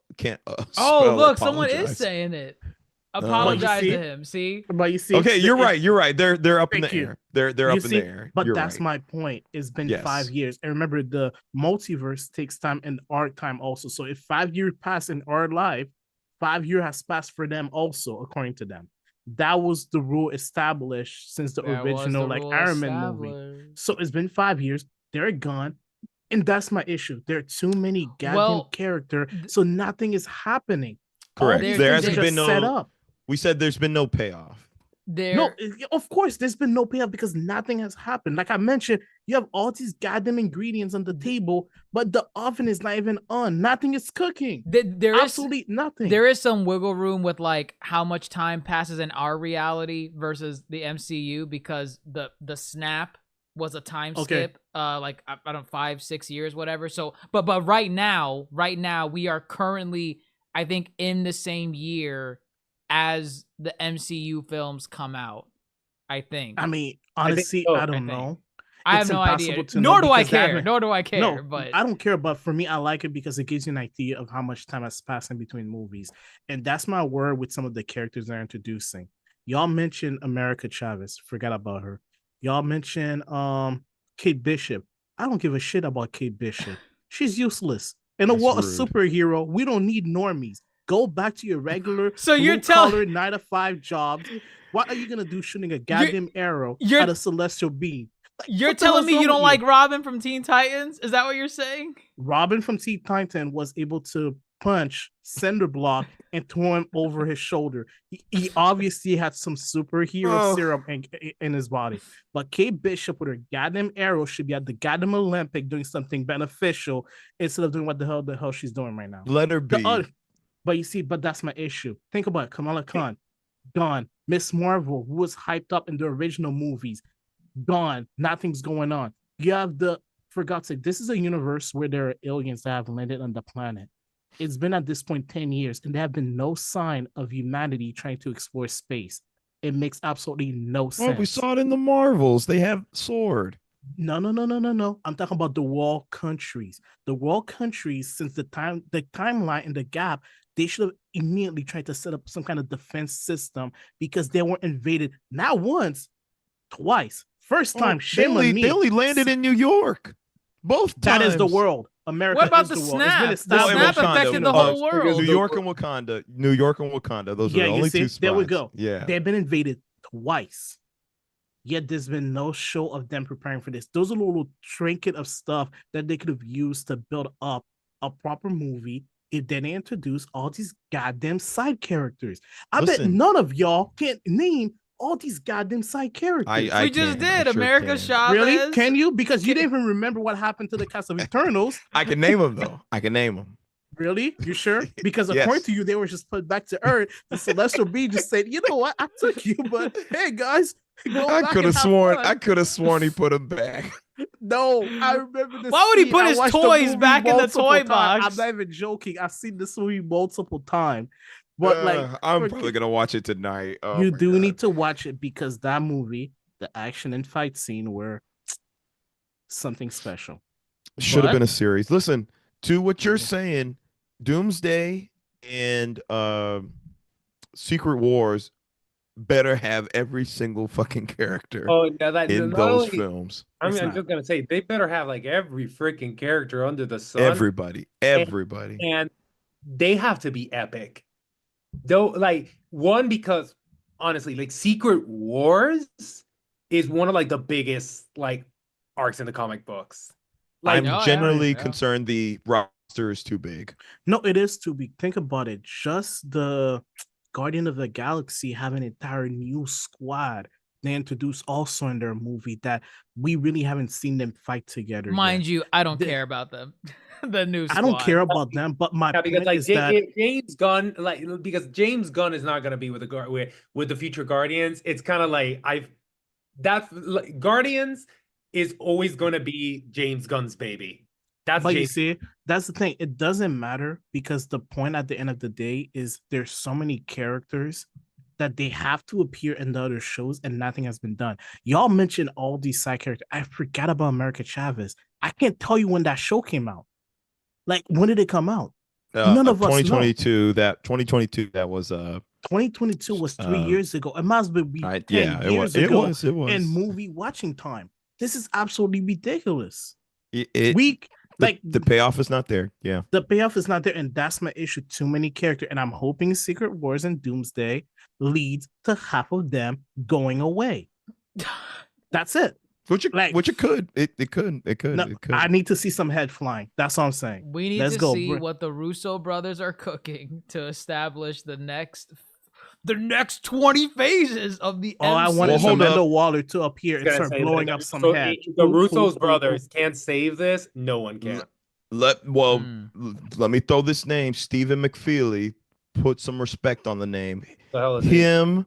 Oh, look, apologize. Someone is saying it. Apologize to him. See, but you see. Okay, you're right. They're up in the air. They're up in the air. But that's my point. It's been 5 years, and remember, the multiverse takes time and our time also. So if 5 years pass in our life, 5 years has passed for them also, according to them. That was the rule established since the original Iron Man movie. So it's been 5 years. They're gone. And that's my issue. There are too many goddamn characters, so nothing is happening. Correct. There hasn't been set up. We said there's been no payoff. No, of course, there's been no payoff because nothing has happened. Like I mentioned, you have all these goddamn ingredients on the table, but the oven is not even on. Nothing is cooking. There is absolutely nothing. There is some wiggle room with like how much time passes in our reality versus the MCU because the snap was a time skip, like I don't know, 5-6 years, whatever. So, but right now, we are currently, I think, in the same year as the MCU films come out. I think. I mean, honestly, I don't know. I have no idea. Nor do I care. No, but I don't care. But for me, I like it because it gives you an idea of how much time has passed in between movies, and that's my word with some of the characters they're introducing. Y'all mentioned America Chavez. Forgot about her. Y'all mentioned Kate Bishop. I don't give a shit about Kate Bishop. She's useless. In a world of superhero, we don't need normies. Go back to your regular you're telling 9-to-5 jobs. What are you gonna do shooting a goddamn arrow at a celestial beam? Like, you're telling me you don't like Robin from Teen Titans? Is that what you're saying? Robin from Teen Titans was able to punch Cinder Block and throw him over his shoulder. He obviously had some superhero serum in his body. But Kate Bishop with her goddamn arrow should be at the goddamn Olympic doing something beneficial instead of doing what the hell she's doing right now. Let her be. But you see, that's my issue. Think about it. Kamala Khan, gone. Miss Marvel, who was hyped up in the original movies, gone. Nothing's going on. You have for God's sake, this is a universe where there are aliens that have landed on the planet. It's been at this point 10 years, and there have been no sign of humanity trying to explore space. It makes absolutely no sense. Well, we saw it in the Marvels. They have sword. No. I'm talking about the world countries. The world countries, since the timeline and the gap, they should have immediately tried to set up some kind of defense system because they were invaded not once, twice. First time, they only landed in New York. Both times. That is the world. America. What about the snap? The snap affected the whole world. New York and Wakanda. Those are the only two spots. There we go. Yeah. They've been invaded twice. Yet there's been no show of them preparing for this. Those are a little trinket of stuff that they could have used to build up a proper movie if they didn't introduce all these goddamn side characters. I bet none of y'all can name all these goddamn side characters. We just did. America Chavez. Really? Can you? Because you didn't even remember what happened to the cast of Eternals. I can name them, though. I can name them. Really? You sure? Because according to you, they were just put back to Earth. The Celestial Being just said, you know what? I took you, but hey, guys. I could have sworn he put them back. No, I remember this. Why would he put his toys back in the toy box? I'm not even joking. I've seen this movie multiple times. But I'm probably gonna watch it tonight. You do need to watch it because that movie, the action and fight scene were something special. Should have been a series. Listen to what you're saying. Doomsday and Secret Wars better have every single fucking character in those films. I'm just gonna say they better have like every freaking character under the sun. Everybody. And they have to be epic. Though, like, one, because honestly, like Secret Wars is one of like the biggest like arcs in the comic books. Like, I'm generally concerned the roster is too big. No, it is too big. Think about it. Just the Guardian of the Galaxy have an entire new squad they introduced also in their movie that we really haven't seen them fight together. Mind you, I don't care about them. The new squad. I don't care about them, but my point is that James Gunn, because James Gunn is not going to be with the future Guardians. It's kind of like Guardians is always going to be James Gunn's baby. You see, that's the thing. It doesn't matter because the point at the end of the day is there's so many characters that they have to appear in the other shows and nothing has been done. Y'all mentioned all these side characters. I forgot about America Chavez. I can't tell you when that show came out. Like, when did it come out? None of us know. 2022, that was 2022 was 3 years ago. It must be 10 years ago. It was. In movie watching time. This is absolutely ridiculous. The payoff is not there. Yeah. The payoff is not there, and that's my issue. Too many characters, and I'm hoping Secret Wars and Doomsday leads to half of them going away. That's it. Which it could. It could. No, I need to see some head flying. That's all I'm saying. We need Let's to go. see what the Russo brothers are cooking to establish the next 20 phases of the Oh, MCU. I wanted Amanda Waller to appear and start blowing up some head. The Russo's brothers can't save this. No one can. Let me throw this name. Stephen McFeely. Put some respect on the name. The hell is him,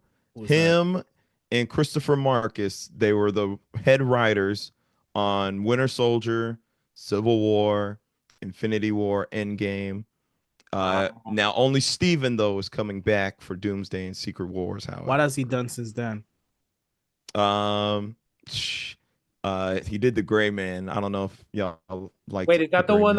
and Christopher Marcus. They were the head writers on Winter Soldier, Civil War, Infinity War, Endgame. Now only Steven though is coming back for Doomsday and Secret Wars. However, what has he done since then? He did the Gray Man. I don't know if y'all like. Wait, is that the one?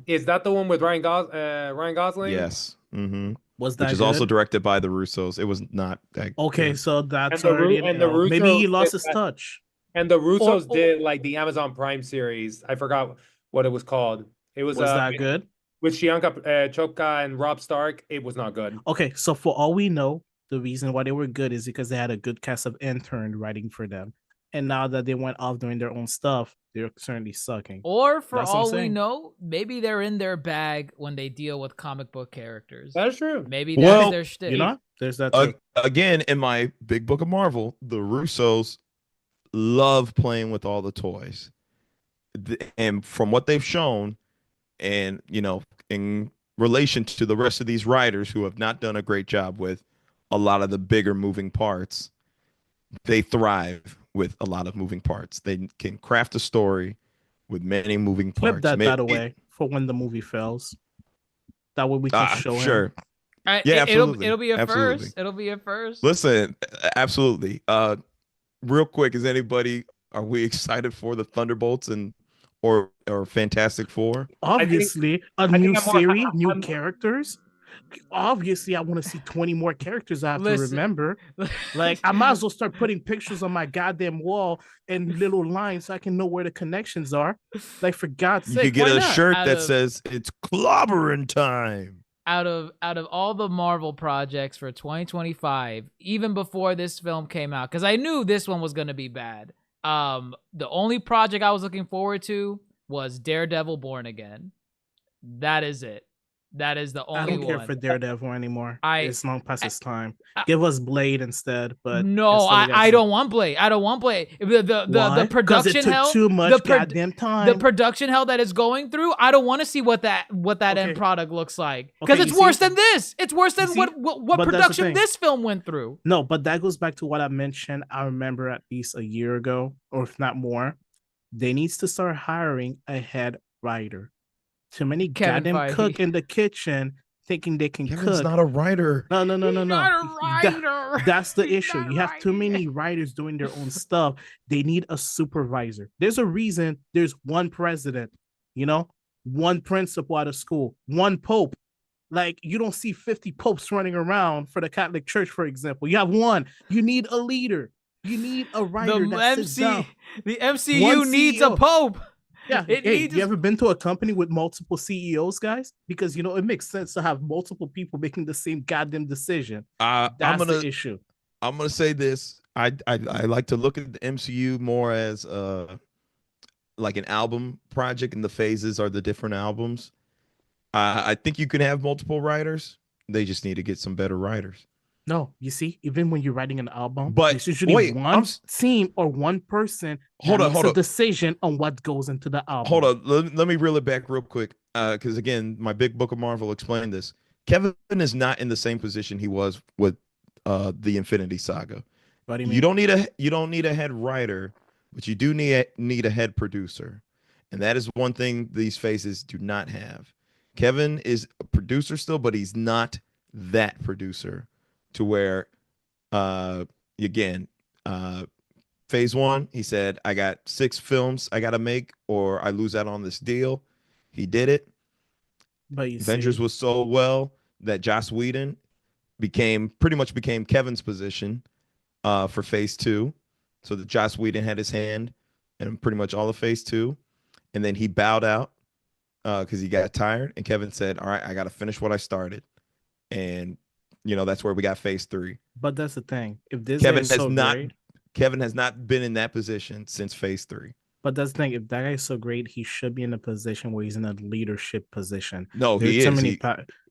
Is that the one with Ryan Gosling? Yes. Mm-hmm. Was that which is good? also directed by the Russos? It was not that. Okay, good. So that's already. Maybe he lost his touch. And the Russos did like the Amazon Prime series. I forgot what it was called. It was that good? With Priyanka Chopra and Rob Stark. It was not good. Okay, so for all we know, the reason why they were good is because they had a good cast of interns writing for them. And now that they went off doing their own stuff, they're certainly sucking. Or for all we know, maybe they're in their bag when they deal with comic book characters. That's true. Maybe that's their shtick. You know, there's that too. Again, in my big book of Marvel, the Russos love playing with all the toys. And from what they've shown, and, in relation to the rest of these writers who have not done a great job with a lot of the bigger moving parts, they thrive with a lot of moving parts. They can craft a story with many moving parts. Flip that away for when the movie fails. That way we can show sure. him. Yeah, absolutely. It'll be a first. It'll be a first. Listen, absolutely. Real quick, are we excited for the Thunderbolts or Fantastic Four? Obviously, a new series, new characters. Obviously, I want to see 20 more characters. I have to remember. Like, I might as well start putting pictures on my goddamn wall and little lines so I can know where the connections are. Like, for God's sake, you could get a shirt that says it's clobbering time. Out of all the Marvel projects for 2025, even before this film came out, because I knew this one was going to be bad. The only project I was looking forward to was Daredevil Born Again. That is it. That is the only one. I don't care for Daredevil anymore. It's long past its time. Give us Blade instead. But no, I don't want Blade. I don't want Blade. The production hell. Too much goddamn time. The production hell that is going through. I don't want to see what that end product looks like, because it's worse than this. It's worse than what production this film went through. No, but that goes back to what I mentioned. I remember at least a year ago, or if not more, they needs to start hiring a head writer. Too many goddamn cook in the kitchen thinking they can Kevin's cook. Not a writer. No. Not a writer. That's the issue. You have too many writers doing their own stuff. They need a supervisor. There's a reason there's one president, one principal out of school, one pope. Like, you don't see 50 popes running around for the Catholic Church, for example. You have one. You need a leader. You need a writer that sits down. The MCU needs a pope. Yeah. You ever been to a company with multiple CEOs, guys? Because, it makes sense to have multiple people making the same goddamn decision. That's the issue. I'm going to say this. I like to look at the MCU more as like an album project, and the phases are the different albums. I think you can have multiple writers. They just need to get some better writers. No, you see, even when you're writing an album, but it's usually one team or one person makes a decision on what goes into the album. Hold on, let me reel it back real quick, because again, my big book of Marvel explained this. Kevin is not in the same position he was with the Infinity Saga. What do you mean? You don't need a head writer, but you do need a head producer, and that is one thing these phases do not have. Kevin is a producer still, but he's not that producer. To where, phase one, he said, I got 6 films I got to make, or I lose out on this deal. He did it. But Avengers was so well that Joss Whedon pretty much became Kevin's position for phase 2. So that Joss Whedon had his hand in pretty much all of phase 2. And then he bowed out because he got tired. And Kevin said, all right, I got to finish what I started. And that's where we got phase 3. But that's the thing. If this Kevin is has so not. great, Kevin has not been in that position since Phase 3. But that's the thing. If that guy is so great, he should be in a position where he's in a leadership position. No, There are he too is. many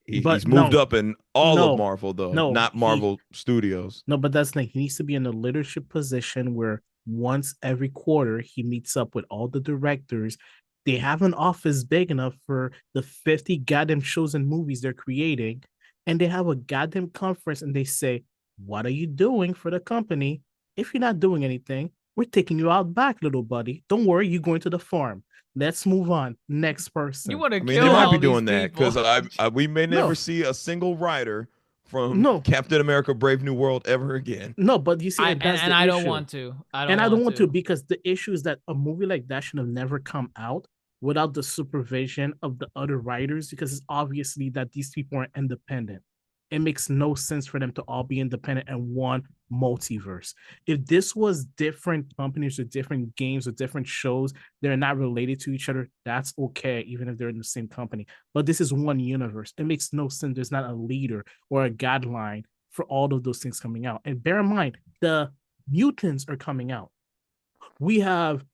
He's moved up in all of Marvel, though, not Marvel Studios. No, but that's the thing. He needs to be in a leadership position where once every quarter he meets up with all the directors. They have an office big enough for the 50 goddamn shows and movies they're creating, and they have a goddamn conference and they say, what are you doing for the company? If you're not doing anything, we're taking you out back, little buddy. Don't worry, you're going to the farm. Let's move on. Next person. You want to They kill might all be these doing that people. because we may never see a single writer from Captain America: Brave New World ever again. No, but you see, I don't want to. I don't want to because the issue is that a movie like that should have never come out without the supervision of the other writers, because it's obviously that these people are independent. It makes no sense for them to all be independent and one multiverse. If this was different companies or different games or different shows, they're not related to each other, that's okay, even if they're in the same company. But this is one universe. It makes no sense. There's not a leader or a guideline for all of those things coming out. And bear in mind, the mutants are coming out. We have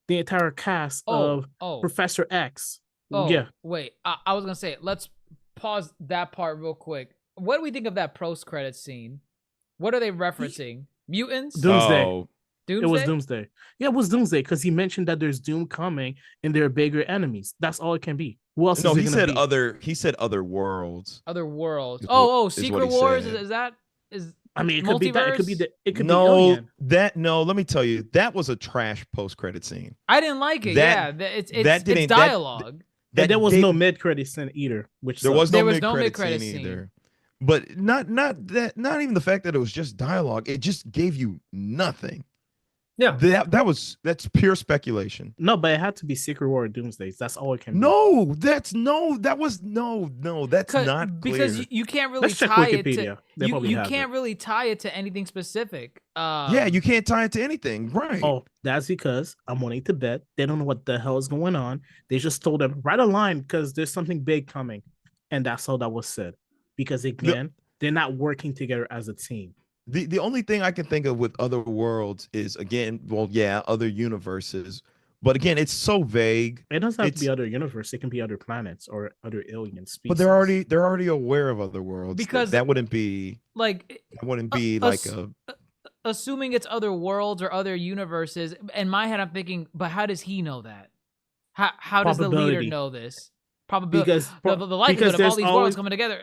the entire cast of Professor X. Wait, I was gonna say, let's pause that part real quick. What do we think of that post-credit scene? What are they referencing? Mutants? Doomsday. Doomsday? It was Doomsday. Yeah, it was Doomsday because he mentioned that there's Doom coming and there are bigger enemies. That's all it can be. Who else? No, he said other. He said other worlds. Other worlds. Secret Wars. Is that? I mean, it could be that. It could be the. It could be Alien. Let me tell you, that was a trash post-credit scene. I didn't like it. It's dialogue. There was no mid-credit scene either. There was no mid-credit scene either. But not even the fact that it was just dialogue. It just gave you nothing. Yeah, that's pure speculation. No, but it had to be Secret War or Doomsday. That's all it can be. That's not clear. Because you can't really tie it to you can't really tie it to anything specific. You can't tie it to anything, right? Oh, that's because I'm wanting to bet they don't know what the hell is going on. They just told them write a line because there's something big coming, and that's all that was said. Because again, they're not working together as a team. The only thing I can think of with other worlds is, again, other universes. But again, it's so vague. It doesn't have to be other universe. It can be other planets or other alien species. But they're already aware of other worlds. Because that wouldn't be like assuming it's other worlds or other universes. In my head, I'm thinking, but how does he know that? How does the leader know this? Probability. Because the likelihood of all these worlds coming together.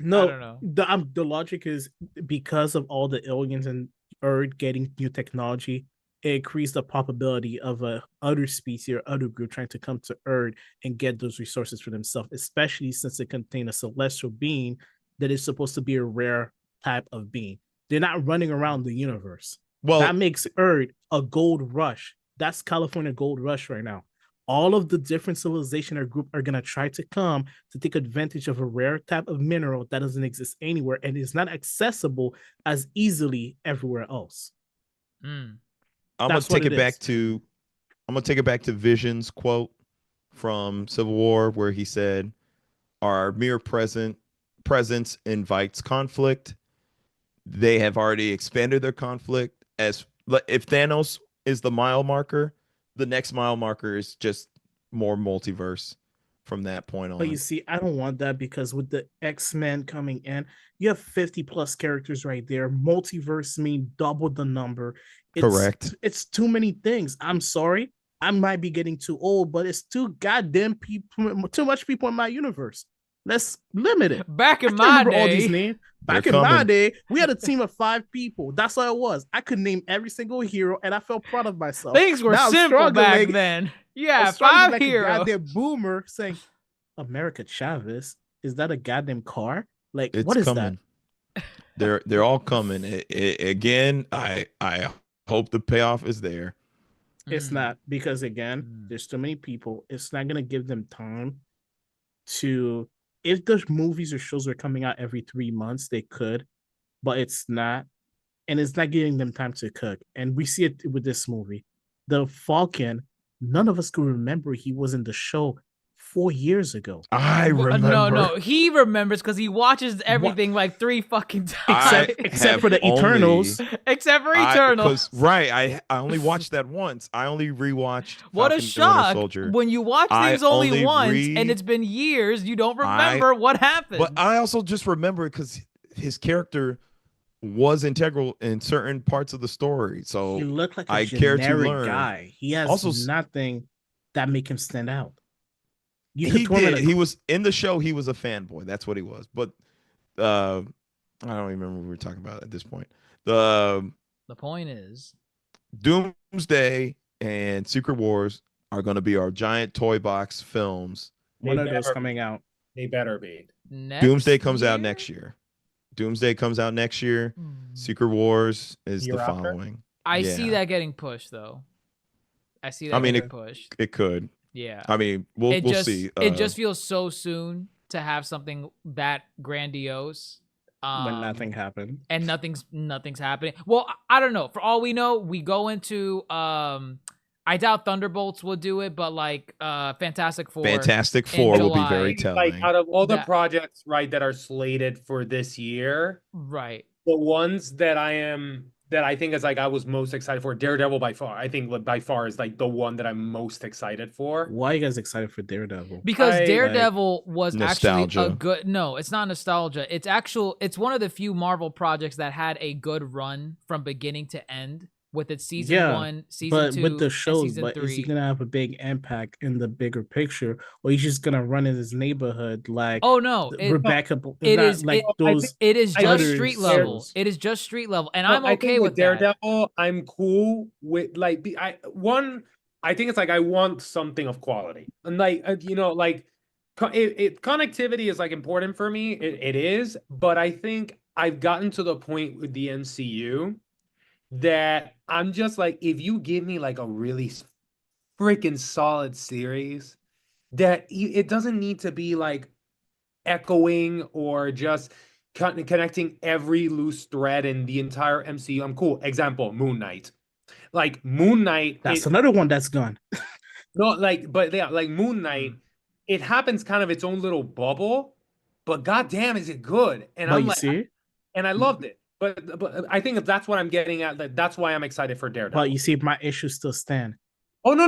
No, I don't know. The logic is because of all the aliens and Earth getting new technology, it increased the probability of a other species or other group trying to come to Earth and get those resources for themselves, especially since it contains a celestial being that is supposed to be a rare type of being. They're not running around the universe. Well, that makes Earth a gold rush. That's California gold rush right now. All of the different civilization or group are going to try to come to take advantage of a rare type of mineral that doesn't exist anywhere and is not accessible as easily everywhere else. I'm going to take it back to Vision's quote from Civil War, where he said, our mere presence invites conflict. They have already expanded their conflict. As if Thanos is the mile marker, the next mile marker is just more multiverse from that point on. But you see, I don't want that because with the X-Men coming in, you have 50 plus characters right there. Multiverse mean double the number. Correct. It's too many things. I'm sorry. I might be getting too old, but it's too goddamn people, too much people in my universe. Let's limit it. Back in my day, all these names. Back in my day, we had a team of 5 people. That's all it was. I could name every single hero, and I felt proud of myself. Things were simple back then. Yeah, 5 like heroes. A goddamn boomer saying, "America Chavez, is that a goddamn car? Like, what is coming. That?" They're all coming. Again, I hope the payoff is there. It's not, because again, there's too many people. It's not gonna give them time to. If the movies or shows are coming out every 3 months, they could, but it's not. And it's not giving them time to cook. And we see it with this movie. The Falcon, none of us could remember he was in the show 4 years ago. I remember. No, he remembers because he watches everything like 3 fucking times. Except for the Eternals. Except for Eternals. I only watched that once. I only rewatched. What a shock! When you watch things only once and it's been years, you don't remember what happened. But I also just remember because his character was integral in certain parts of the story. So he looked like a generic guy. He has also nothing that make him stand out. He did. He was in the show. He was a fanboy. That's what he was. But I don't remember what we were talking about at this point. The point is, Doomsday and Secret Wars are going to be our giant toy box films. When are those coming out? They better be. Doomsday comes out next year. Secret Wars is the following. I see that getting pushed, though. Getting pushed. It could. Yeah. I mean, we'll see. It just feels so soon to have something that grandiose. When nothing happened. And nothing's happening. Well, I don't know. For all we know, we go into I doubt Thunderbolts will do it, but like Fantastic Four will be very telling. Like out of all the projects, right, that are slated for this year, right? The ones that I think is like I was most excited for, Daredevil by far. I think by far is like the one that I'm most excited for. Why are you guys excited for Daredevil? Because Daredevil was nostalgia. Actually a good. No, it's not nostalgia. It's one of the few Marvel projects that had a good run from beginning to end. With its season 1, season 2, with the shows, season but 3. Is he gonna have a big impact in the bigger picture, or he's just gonna run in his neighborhood like? Oh no, Rebecca. It is just street level. Shows. It is just street level, and I'm okay with Daredevil. I'm cool with like I think it's like I want something of quality, and like connectivity is like important for me. It is, but I think I've gotten to the point with the MCU that I'm just like, if you give me like a really freaking solid series, that it doesn't need to be like echoing or just connecting every loose thread in the entire MCU. I'm cool. Example, Moon Knight. Like Moon Knight. That's another one that's gone. No, but like Moon Knight, it happens kind of its own little bubble, but goddamn, is it good? And I'm like, and I loved it. But I think that's what I'm getting at. That's why I'm excited for Daredevil. But you see, my issues still stand. Oh no!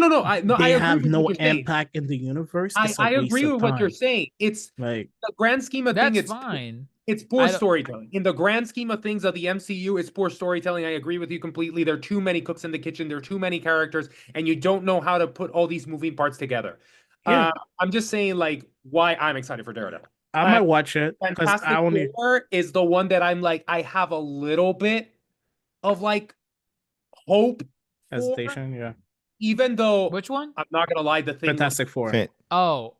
They have no impact in the universe. I agree with what you're saying. It's like the grand scheme of things. It's fine. It's poor storytelling. In the grand scheme of things of the MCU, it's poor storytelling. I agree with you completely. There are too many cooks in the kitchen. There are too many characters, and you don't know how to put all these moving parts together. Yeah. I'm just saying, like, why I'm excited for Daredevil. I might watch it. Fantastic Four is the one that I'm like, I have a little bit of like hope. Hesitation, yeah. Even though, which one? I'm not gonna lie, the thing. Fantastic Four. Oh.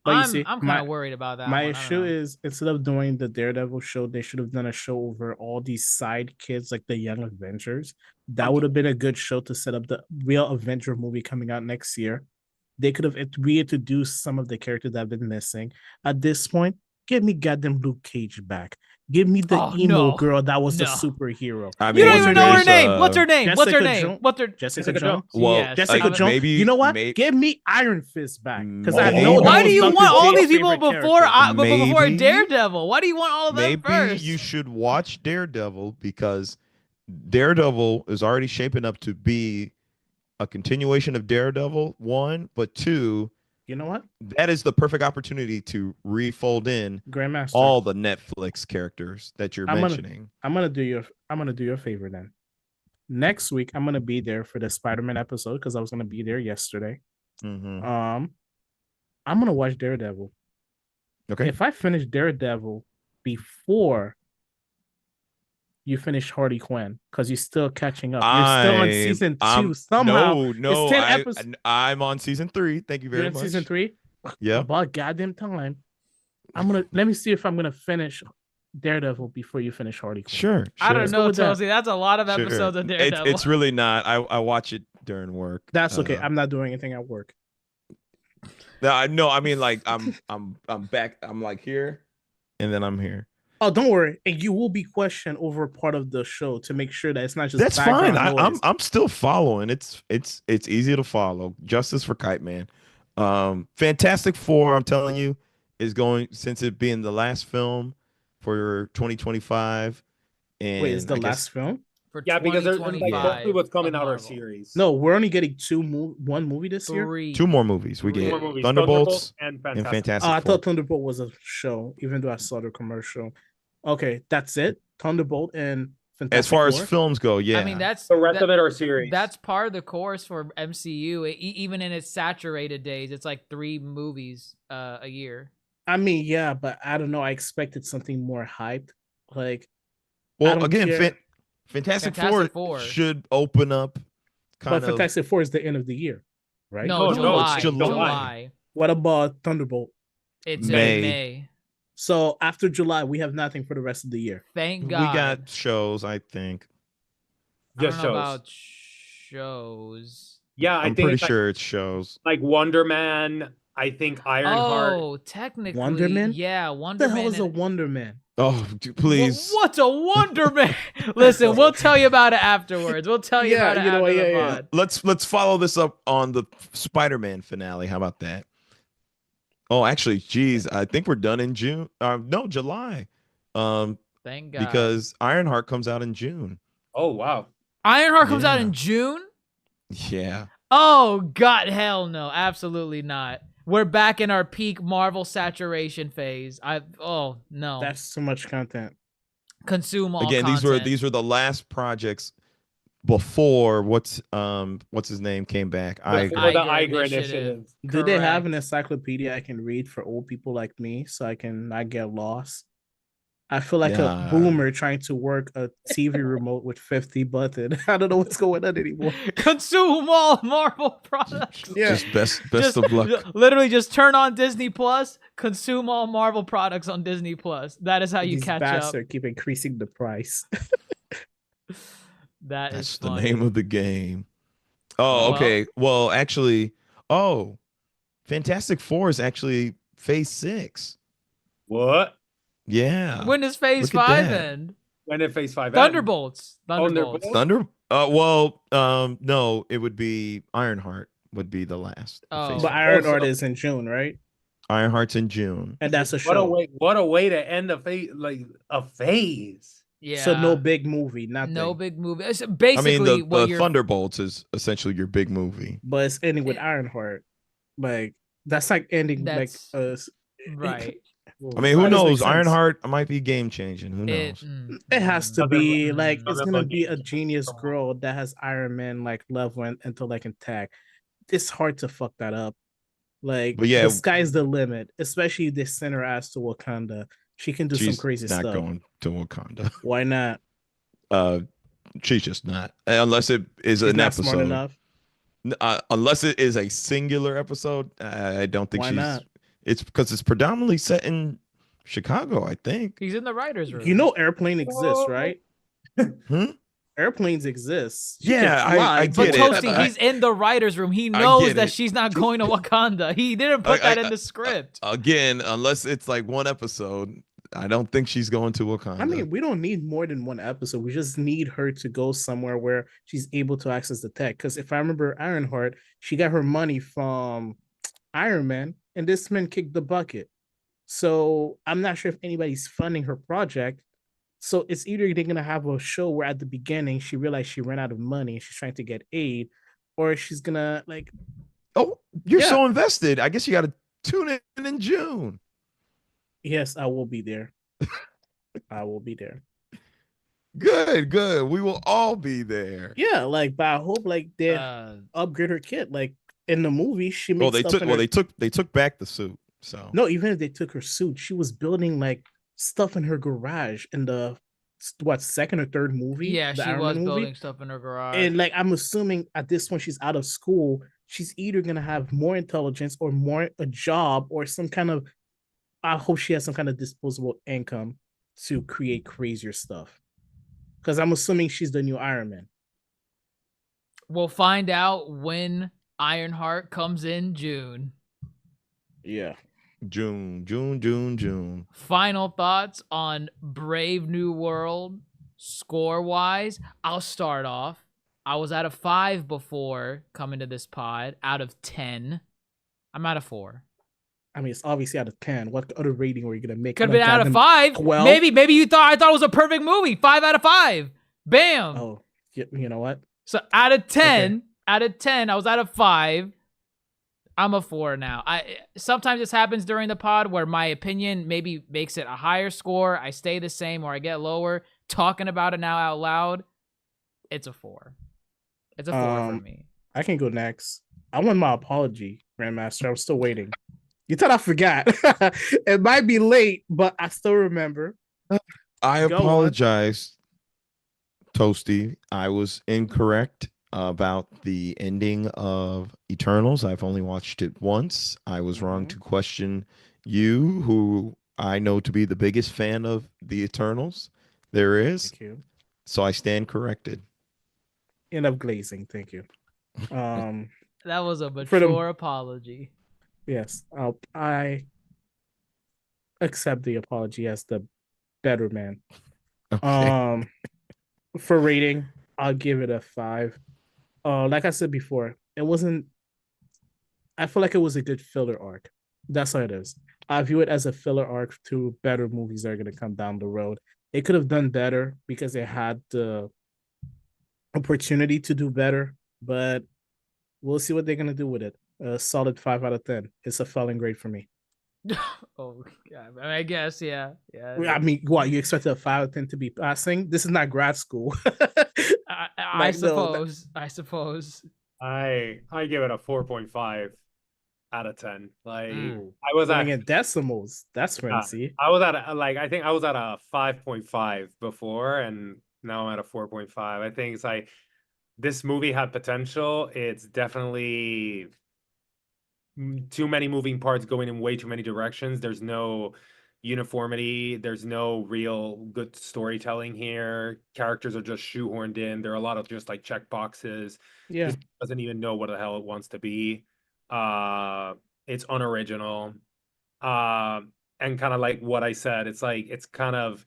But I'm kind of worried about that. My issue is, instead of doing the Daredevil show, they should have done a show over all these side kids, like the Young Avengers. That would have been a good show to set up the real Avenger movie coming out next year. They could have reintroduced some of the characters that have been missing. At this point, give me goddamn Luke Cage back. Give me the emo girl that was the superhero. I mean, you don't even know her name. What's her name? Jessica Jones? Well, yes. Jessica Jones. Maybe, you know what? Give me Iron Fist back. Because I know. Why do you want all these people before Daredevil? Why do you want all of them first? Maybe you should watch Daredevil, because Daredevil is already shaping up to be a continuation of Daredevil 1, but 2, you know what? That is the perfect opportunity to refold in Grandmaster all the Netflix characters that you're mentioning. I'm gonna do you a favor then. Next week, I'm gonna be there for the Spider-Man episode because I was gonna be there yesterday. Mm-hmm. I'm gonna watch Daredevil. Okay. If I finish Daredevil before you finish Harley Quinn, because you're still catching up. You're still on season 2 somehow. No, it's 10 episodes. I'm on season 3. Thank you very much. Season 3? Yeah. About goddamn time. Let me see if I'm gonna finish Daredevil before you finish Harley Quinn. Sure. I don't know, Tozy. That's a lot of episodes of Daredevil. It's really not. I watch it during work. That's okay. I'm not doing anything at work. No, I mean, like I'm back. I'm like here, and then I'm here. Oh, don't worry. And you will be questioned over part of the show to make sure that it's not just that's fine. I'm still following. It's easy to follow. Justice for Kite Man. Fantastic Four, I'm telling you, is going, since it being the last film for 2025. And Wait, is the I guess last film? For Yeah, because there's like 2025 hopefully what's coming of out are Marvel. series. No, we're only getting one movie this year. 3. 2 more movies. We Three get More movies, Thunderbolts and and Fantastic. Fantastic I Four. thought Thunderbolt was a show, even though I saw the commercial. Okay, that's it. Thunderbolt and Fantastic As far as Four? films go, yeah. I mean, that's The rest of it are series. That's part of the course for MCU. Even in its saturated days, it's like 3 movies a year. I mean, yeah, but I don't know. I expected something more hyped. Like, well, again, care. Fantastic Fantastic Four Four. should open up But Fantastic Four is the end of the year, right? No, No, it's July. July. What about Thunderbolt? It's May. in May. So after July, we have nothing for the rest of the year. Thank God. We got shows, I think. I don't Just know shows. about shows. Yeah, I I'm think pretty it's sure it's shows. like Wonder Man. I think Ironheart. Oh, technically, Wonder Man? Yeah, What Wonder the hell Man. is a Wonder Man? Oh, please. What's a Wonder Man? Listen, we'll tell you about it afterwards. We'll tell you Yeah, about it you know after what, the yeah. pod. Let's follow this up on the Spider-Man finale. How about that? Oh, actually, geez, I think we're done in June. No, July. Thank God. Because Ironheart comes out in June. Oh wow. Ironheart comes out Yeah. in June? Yeah. Oh, God, hell no. Absolutely not. We're back in our peak Marvel saturation phase. Oh, no. That's too much content. Consume all Again, content. these were the last projects before what's his name came back. Before the Iger Iger Initiative. Initiative. Do they have an Correct. encyclopedia I can read for old people like me so I can not get lost? I feel like Nah. a boomer trying to work a TV remote with 50 buttons. I don't know what's going on anymore. Consume all Marvel products. Yeah. Just best of luck. Literally, just turn on Disney Plus. Consume all Marvel products on Disney Plus. That is how you These catch bastards up. keep increasing the price. That That's is the funny. name of the game. Oh, Well- okay. Well, actually, Fantastic Four is actually Phase 6. What? Yeah. When does Phase Look at 5 that. end? When did Phase 5 end? Thunderbolts. Thunderbolts. Thunder. No, it would be Ironheart would be the last. Oh. Phase But 5. Ironheart is in June, right? Ironheart's in June. And that's a What a show. way! What a way to end a phase, like a phase. Yeah. So no big movie, nothing. No big movie. It's I basically, mean, what the you're. Thunderbolts is essentially your big movie. But it's ending with Ironheart. Like that's like ending That's- like Right. I mean, who That doesn't make knows? sense. Ironheart might be game changing. Who knows? It has to be like it's doesn't gonna look be a easy. genius girl that has Iron Man like level and intellect intact. It's hard to fuck that up. Like, But yeah, the sky's the limit. Especially if they send her ass to Wakanda. She can do some she's crazy not stuff. going to Wakanda. Why not? She's just not, unless it is She's an not smart episode. enough. Unless it is a singular episode, I don't think Why she's. not? It's because it's predominantly set in Chicago, I think. He's in the writer's room. You know, airplane exists, right? Hmm? Airplanes exist. She Yeah, can fly, I But get it. Toasty, he's in the writer's room. He knows get that it. she's not going to Wakanda. He didn't put that in the script. Again, unless it's like one episode, I don't think she's going to Wakanda. I mean, we don't need more than one episode. We just need her to go somewhere where she's able to access the tech. Because if I remember Ironheart, she got her money from Iron Man, and this man kicked the bucket. So I'm not sure if anybody's funding her project. So it's either they're gonna have a show where at the beginning she realized she ran out of money and she's trying to get aid, or she's gonna like. oh, you're Yeah. so invested. I guess you got to tune in June. Yes, I will be there. I will be there. Good. We will all be there. Yeah, like, but I hope like they Uh, upgrade her kit. Like in the movie, she made Well, they stuff took. in Well, her... they took back the suit. So No, even if they took her suit, she was building like stuff in her garage in the second or third movie. yeah, the she Iron was Man movie. building stuff in her garage. And like I'm assuming at this point she's out of school, she's either gonna have more intelligence or more a job or some kind of. I hope she has some kind of disposable income to create crazier stuff. Because I'm assuming she's the new Iron Man. We'll find out when Ironheart comes in June. Yeah. June. Final thoughts on Brave New World score-wise. I'll start off. I was at a 5 before coming to this pod out of 10. I'm at a 4. I mean, it's obviously out of 10. What other rating were you gonna make? Could have been out of 5. 12? Maybe you thought I thought it was a perfect movie. 5 out of 5. Bam. Oh, you know what? So out of 10, I was out of 5. I'm a 4 now. Sometimes this happens during the pod where my opinion maybe makes it a higher score. I stay the same or I get lower. Talking about it now out loud, it's a 4. It's a 4 for me. I can go next. I want my apology, Grandmaster. I'm still waiting. You thought I forgot. It might be late, but I still remember. I apologize, Toasty. I was incorrect about the ending of Eternals. I've only watched it once. I was wrong to question you, who I know to be the biggest fan of the Eternals there is. Thank you. So I stand corrected. End up glazing. Thank you. That was a mature apology. Yes, I accept the apology as the better man. Okay. For rating, I'll give it a 5. Like I said before, it wasn't. I feel like it was a good filler arc. That's how it is. I view it as a filler arc to better movies that are going to come down the road. It could have done better because it had the opportunity to do better, but we'll see what they're going to do with it. A solid 5 out of 10. It's a failing grade for me. Oh, God. I guess, yeah. I mean, what, you expected a 5 out of 10 to be passing? This is not grad school. I suppose. I give it a 4.5 out of 10. Like I was at decimals. That's fancy. I was at I think I was at a 5.5 before, and now I'm at a 4.5. I think it's like this movie had potential. It's definitely too many moving parts going in way too many directions. There's no uniformity. There's no real good storytelling here. Characters are just shoehorned in. There are a lot of just like check boxes. Yeah. This doesn't even know what the hell it wants to be. It's unoriginal. And kind of like what I said, it's like it's kind of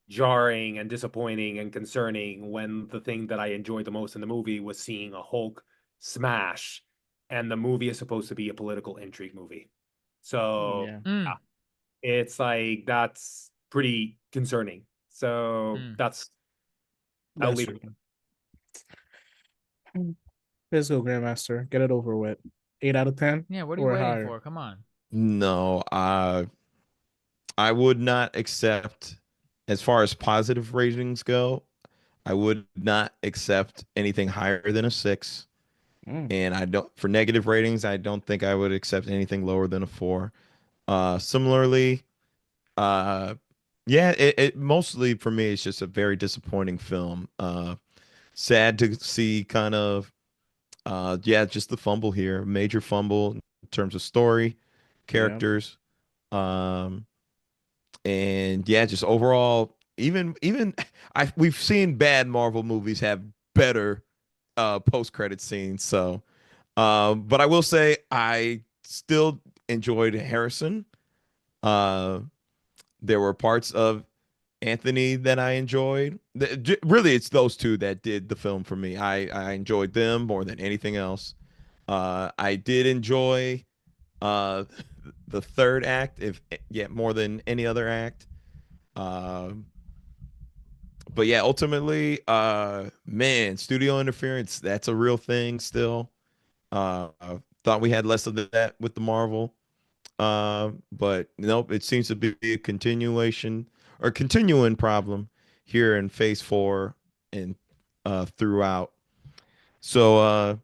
jarring and disappointing and concerning when the thing that I enjoyed the most in the movie was seeing a Hulk smash, and the movie is supposed to be a political intrigue movie. So it's like that's pretty concerning. So that's I'll leave it. Let's go, Grandmaster. Get it over with. 8 out of 10? Yeah, what are you waiting for? Come on. No, I would not accept, as far as positive ratings go, I would not accept anything higher than a 6. And I don't, for negative ratings, I don't think I would accept anything lower than a 4. Similarly, it mostly for me, it's just a very disappointing film. Sad to see kind of, just the fumble here, major fumble in terms of story, characters, and just overall, even we've seen bad Marvel movies have better post-credit scenes. So, but I will say I still enjoyed Harrison. There were parts of Anthony that I enjoyed. Really, it's those two that did the film for me. I enjoyed them more than anything else. I did enjoy the third act, more than any other act. But yeah, ultimately, studio interference, that's a real thing still. I thought we had less of that with the Marvel. But nope, it seems to be a continuing problem here in Phase 4 and throughout. So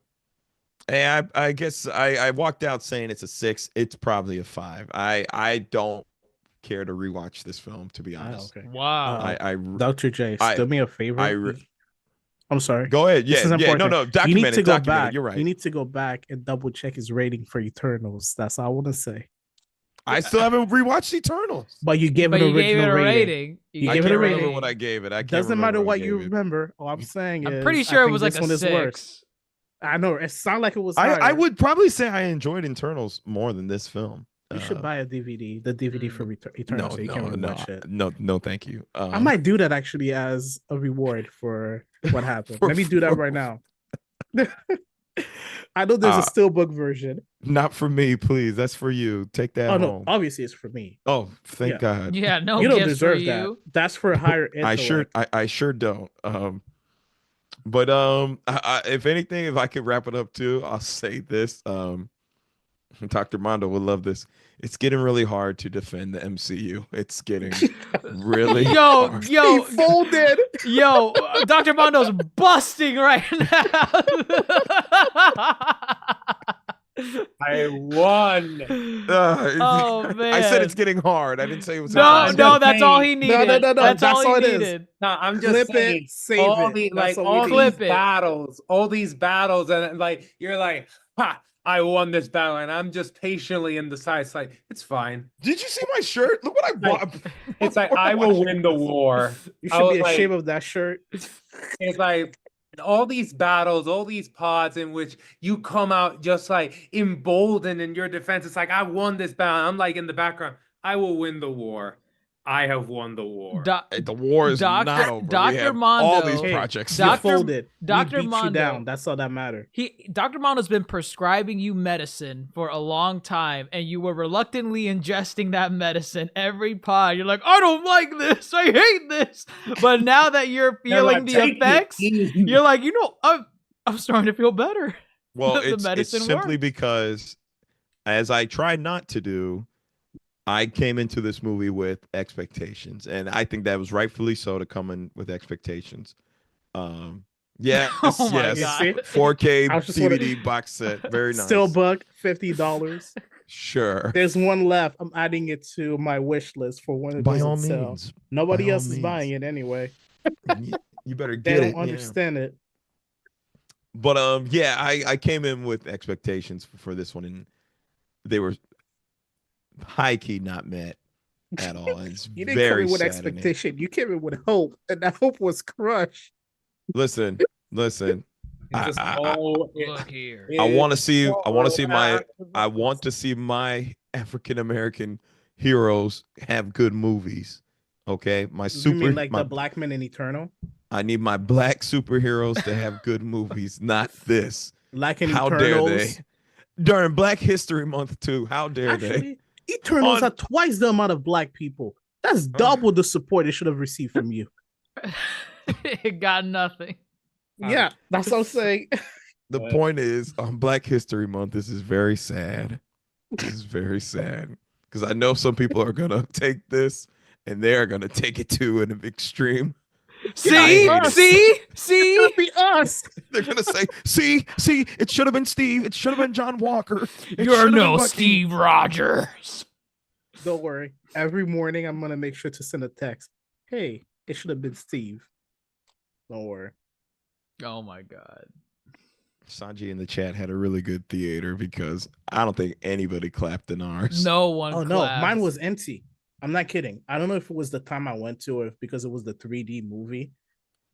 I guess I walked out saying it's a 6. It's probably a 5. I don't care to rewatch this film, to be honest. Okay. Wow. Dr. J, do me a favor. I'm sorry. Go ahead. Yeah. No. You need to go back. You're right. You need to go back and double check his rating for Eternals. That's all I want to say. I still haven't rewatched Eternals. But you gave it an original rating. You gave it a rating. I can't remember what I gave it. Doesn't matter what you remember. All I'm saying is, I'm pretty sure it was like a 6. I know it sounded like it was. I would probably say I enjoyed Eternals more than this film. You should buy a DVD, the DVD for Eternals, so you can rewatch it. No, thank you. I might do that actually as a reward for what happened. Let me do that right now. I know there's a steelbook version. Not for me, please. That's for you. Take that home. No, obviously it's for me. Oh, thank God. Yeah, no, you don't gifts deserve for that. you. That's for higher intellect. I sure don't. But if anything, if I could wrap it up too, I'll say this. Dr. Mondo will love this. It's getting really hard to defend the MCU. It's getting really hard. Yo, he folded. Yo, Dr. Mondo's busting right now. I won. Oh man! I said it's getting hard. I didn't say it was. No, that's all he needed. No. That's all he needed. No, I'm just Clip saying. it, save all it. The, That's like all all we these need. battles, and like you're like, ha! I won this battle, and I'm just patiently in the side. It's like it's fine. Did you see my shirt? Look what I bought. It's like I will win the war. You should be ashamed of that shirt. It's like all these battles, all these pods in which you come out just like emboldened in your defense. It's like I won this battle. I'm like in the background. I will win the war. I have won the war. The war is not over. Dr. Mondo, all these projects. Folded. Dr. Mondo, Mondo, you down. That's all that matters. Dr. Mondo's been prescribing you medicine for a long time, and you were reluctantly ingesting that medicine every pod. You're like, I don't like this. I hate this. But now that you're feeling the effects, you're like, I'm starting to feel better. Well, it's simply because, as I tried not to do, I came into this movie with expectations, and I think that was rightfully so to come in with expectations. Yes, Oh my yes, God. 4K DVD box set, very nice. Steelbook, $50. Sure. There's one left. I'm adding it to my wish list for when it doesn't sell. Nobody else is buying it anyway. You better get it. They don't understand it. But yeah, I came in with expectations for this one, and they were high key not met at all. It's you didn't very come in with saddening. expectation. You came in with hope, and that hope was crushed. Listen. Look here. I want to see my African American heroes have good movies. Okay, You mean like the black men in Eternal? I need my black superheroes to have good movies, not this. Like in How Eternals? dare they? During Black History Month too. How dare they? Eternals are twice the amount of black people. That's double the support it should have received from you. It got nothing. Yeah, that's what I'm saying. The point is, on Black History Month, this is very sad. This is very sad because I know some people are gonna take this and they're gonna take it to an extreme. See, It's gonna be us. They're gonna say, see, it should have been Steve. It should have been John Walker. You're no Steve Rogers. Don't worry. Every morning, I'm gonna make sure to send a text. Hey, it should have been Steve. Don't worry. Oh my God. Sanji in the chat had a really good theater because I don't think anybody clapped in ours. No one. Oh no, mine was empty. I'm not kidding. I don't know if it was the time I went to or if because it was the 3D movie.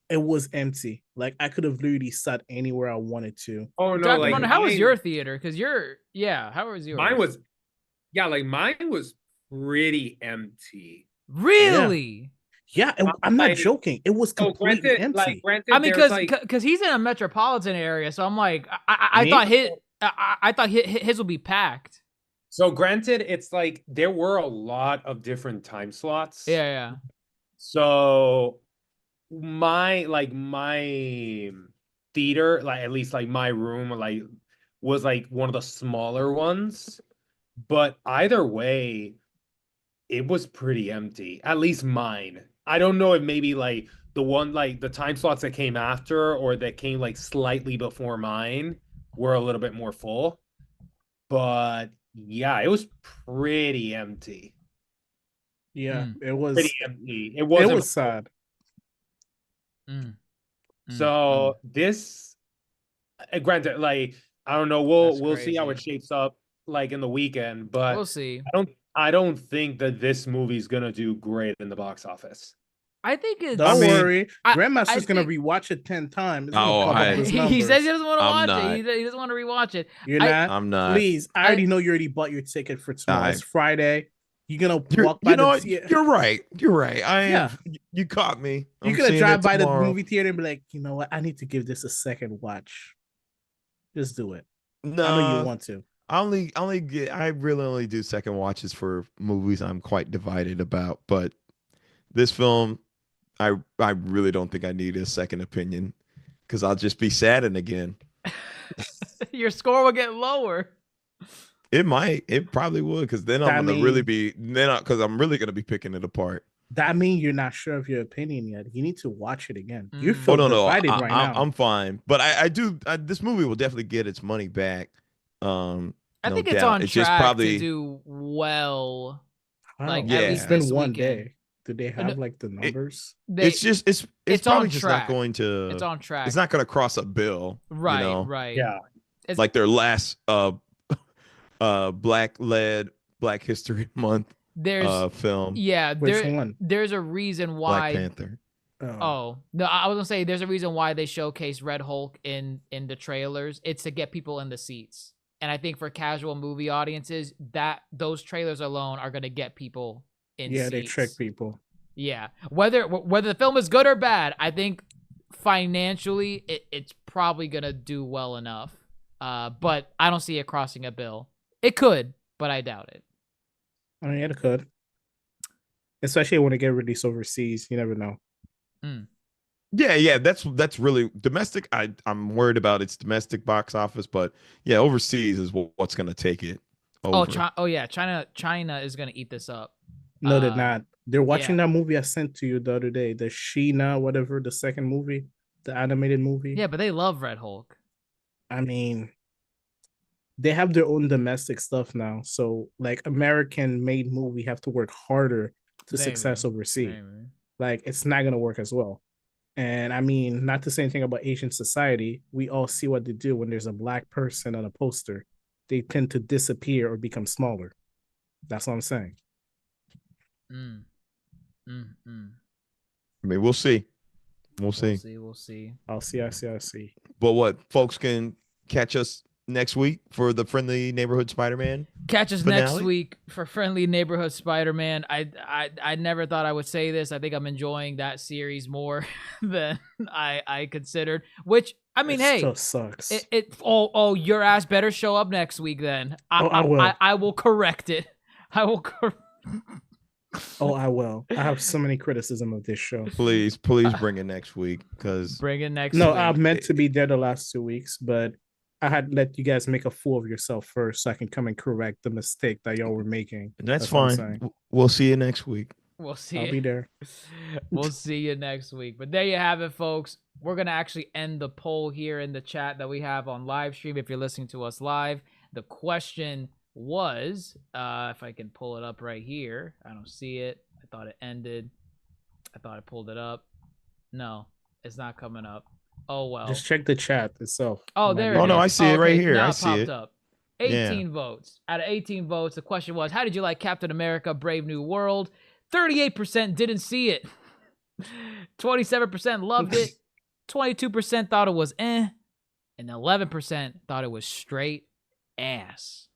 It was empty. Like I could have literally sat anywhere I wanted to. Oh no! Dr. Like, Mondo, how was your theater? Because how was yours? Mine was pretty empty. Really? Yeah, I'm not joking. It was completely empty. I mean, because he's in a metropolitan area, so I'm like, I thought his would be packed. So granted, it's like there were a lot of different time slots. Yeah. So my theater, like at least like my room, like was like one of the smaller ones. But either way, it was pretty empty. At least mine. I don't know if maybe like the one like the time slots that came after or that came like slightly before mine were a little bit more full. But yeah, it was pretty empty. Yeah, it was pretty empty. It was sad. So this, granted, like I don't know, we'll see how it shapes up like in the weekend, but we'll see. I don't think that this movie's gonna do great in the box office. I think it's. Don't worry, Grandmaster's gonna rewatch it 10 times. He says he doesn't want to watch it. He doesn't want to rewatch it. You're not. I'm not. Please, I already know you already bought your ticket for tomorrow. It's Friday. You're gonna walk by You're right. I am. You caught me. You're gonna drive by the movie theater and be like, you know what? I need to give this a second watch. Just do it. No, I know you want to. I really only do second watches for movies I'm quite divided about. But this film, I really don't think I need a second opinion because I'll just be saddened again. Your score will get lower. It might. It probably would because then I'm gonna really be because I'm really gonna be picking it apart. That means you're not sure of your opinion yet. You need to watch it again. You Mm. feel divided right now. I'm fine, but I do. This movie will definitely get its money back. I think it's on track to do well. Like at least been this one weekend. day. Do they have like the numbers? It's probably just track. not going to. It's on track. It's not going to cross a bill. Right. You know? Right. Yeah. It's like their last Black History Month film. Yeah. Which one? There's a reason why. Black Panther. Oh no! I was gonna say there's a reason why they showcase Red Hulk in the trailers. It's to get people in the seats, and I think for casual movie audiences, that those trailers alone are gonna get people in. Yeah, seats. they trick people. Yeah, whether the film is good or bad, I think financially it's probably gonna do well enough. But I don't see it crossing a bill. It could, but I doubt it. I mean, it could, especially when it get released overseas. You never know. Yeah, that's really domestic. I'm worried about its domestic box office, but yeah, overseas is what's gonna take it over. China is gonna eat this up. No, they're not. They're watching that movie I sent to you the other day, the Sheena, whatever, the second movie, the animated movie. Yeah, but they love Red Hulk. I mean, they have their own domestic stuff now. So, like, American-made movie have to work harder to success overseas. Like, it's not going to work as well. And, I mean, not to say anything about Asian society, we all see what they do when there's a black person on a poster. They tend to disappear or become smaller. That's what I'm saying. I mean, we'll see. We'll see. I'll see. But what, folks can catch us next week for the Friendly Neighborhood Spider-Man? Catch us next week for Friendly Neighborhood Spider-Man. I never thought I would say this. I think I'm enjoying that series more than I considered. Which, I mean, hey, still sucks. Your ass better show up next week then. I will. I will correct it. I will I will. I have so many criticism of this show. Please bring it next week because bring it next week. No, I meant to be there the last 2 weeks, but I had let you guys make a fool of yourself first so I can come and correct the mistake that y'all were making. That's fine. We'll see you next week. We'll see. I'll be there. We'll see you next week. But there you have it, folks. We're going to actually end the poll here in the chat that we have on live stream. If you're listening to us live, the question was, if I can pull it up right here. I don't see it. I thought it ended. I thought I pulled it up. No, it's not coming up. Oh, well. Just check the chat itself. Oh, there it is. Oh, no, I see it right here. Now I see it. Up. 18 votes. Out of 18 votes, the question was, how did you like Captain America Brave New World? 38% didn't see it. 27% loved it. 22% thought it was eh. And 11% thought it was straight ass.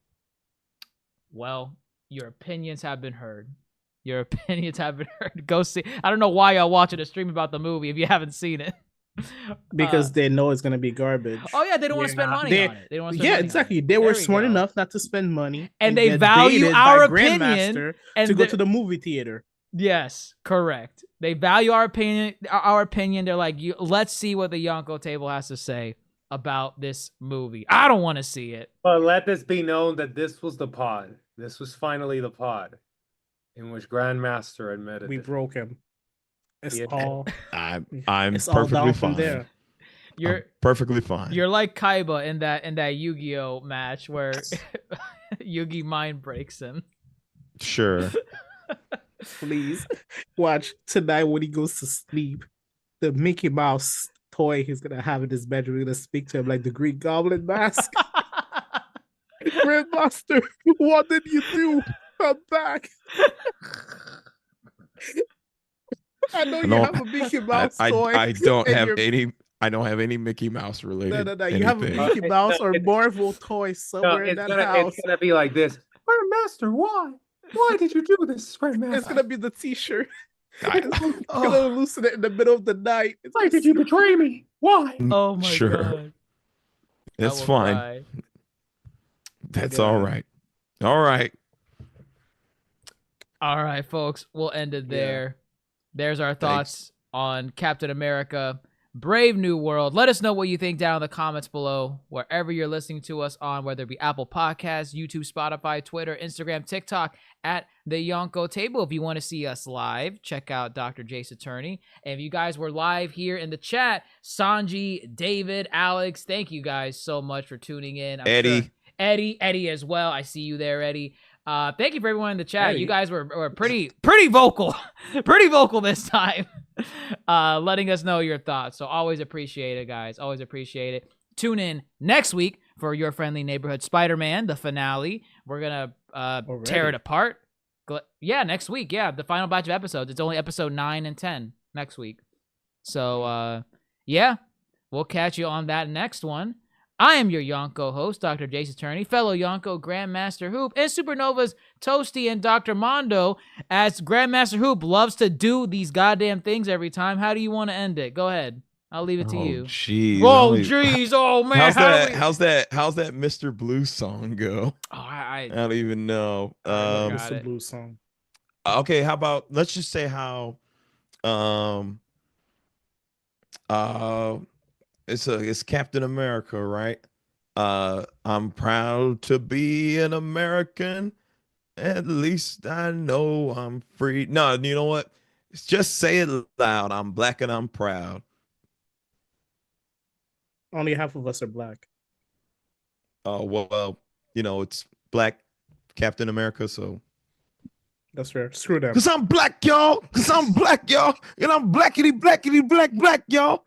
Well, your opinions have been heard. Your opinions have been heard. Go see. I don't know why y'all watching a stream about the movie if you haven't seen it. Because they know it's gonna be garbage. Oh yeah, they don't want to spend money on it. They don't want to spend money exactly. On it. They were smart enough not to spend money, and they value our opinion and to go to the movie theater. Yes, correct. They value our opinion. Our opinion. They're like, let's see what the Yonko table has to say about this movie. I don't want to see it. But let this be known that this was the pod. This was finally the pod in which Grandmaster admitted we broke him. It's all. I'm it's perfectly all fine. There. I'm perfectly fine. You're like Kaiba in that Yu-Gi-Oh match where Yugi mind breaks him. Sure. Please watch tonight when he goes to sleep. The Mickey Mouse toy he's gonna have in his bedroom. We're gonna speak to him like the Green Goblin mask. Grandmaster, what did you do? I'm back. I know you have a Mickey Mouse toy. I don't have any Mickey Mouse related. No. You have a Mickey Mouse or Marvel toy somewhere in that house. It's gonna be like this. Grandmaster, why? Why did you do this, Grandmaster? It's gonna be the T-shirt. It's gonna hallucinate in the middle of the night. Why did you betray me? Why? Oh my god. That's will fine. cry. That's Yeah. all right. All right. All right, folks. We'll end it there. There's our thoughts on Captain America, Brave New World. Let us know what you think down in the comments below, wherever you're listening to us on, whether it be Apple Podcasts, YouTube, Spotify, Twitter, Instagram, TikTok, at the Yonko Table. If you want to see us live, check out Dr. Jace Attorney. And if you guys were live here in the chat, Sanji, David, Alex, thank you guys so much for tuning in. Eddie. Sure Eddie as well. I see you there, Eddie. Thank you for everyone in the chat. Eddie. You guys were pretty vocal, pretty vocal this time, letting us know your thoughts. So always appreciate it, guys. Always appreciate it. Tune in next week for Your Friendly Neighborhood Spider-Man, the finale. We're gonna tear it apart. Yeah, next week. Yeah, the final batch of episodes. It's only episode 9 and 10 next week. So yeah, we'll catch you on that next one. I am your Yonko host, Dr. Jace Attorney, fellow Yonko Grandmaster Hoop, and Supernova's Toasty and Dr. Mondo, as Grandmaster Hoop loves to do these goddamn things every time. How do you want to end it? Go ahead. I'll leave it to you. Jeez. Oh, jeez. Oh, man. How's that Mr. Blue song go? Oh, I don't even know. It's a blue song. Okay, how about let's just say how it's Captain America, right? I'm proud to be an American. At least I know I'm free. No, you know what? Just say it loud. I'm black and I'm proud. Only half of us are black. Oh, well, it's black Captain America, so. That's fair. Screw them. Because I'm black, y'all. Because I'm black, y'all. And I'm blackity, black, y'all.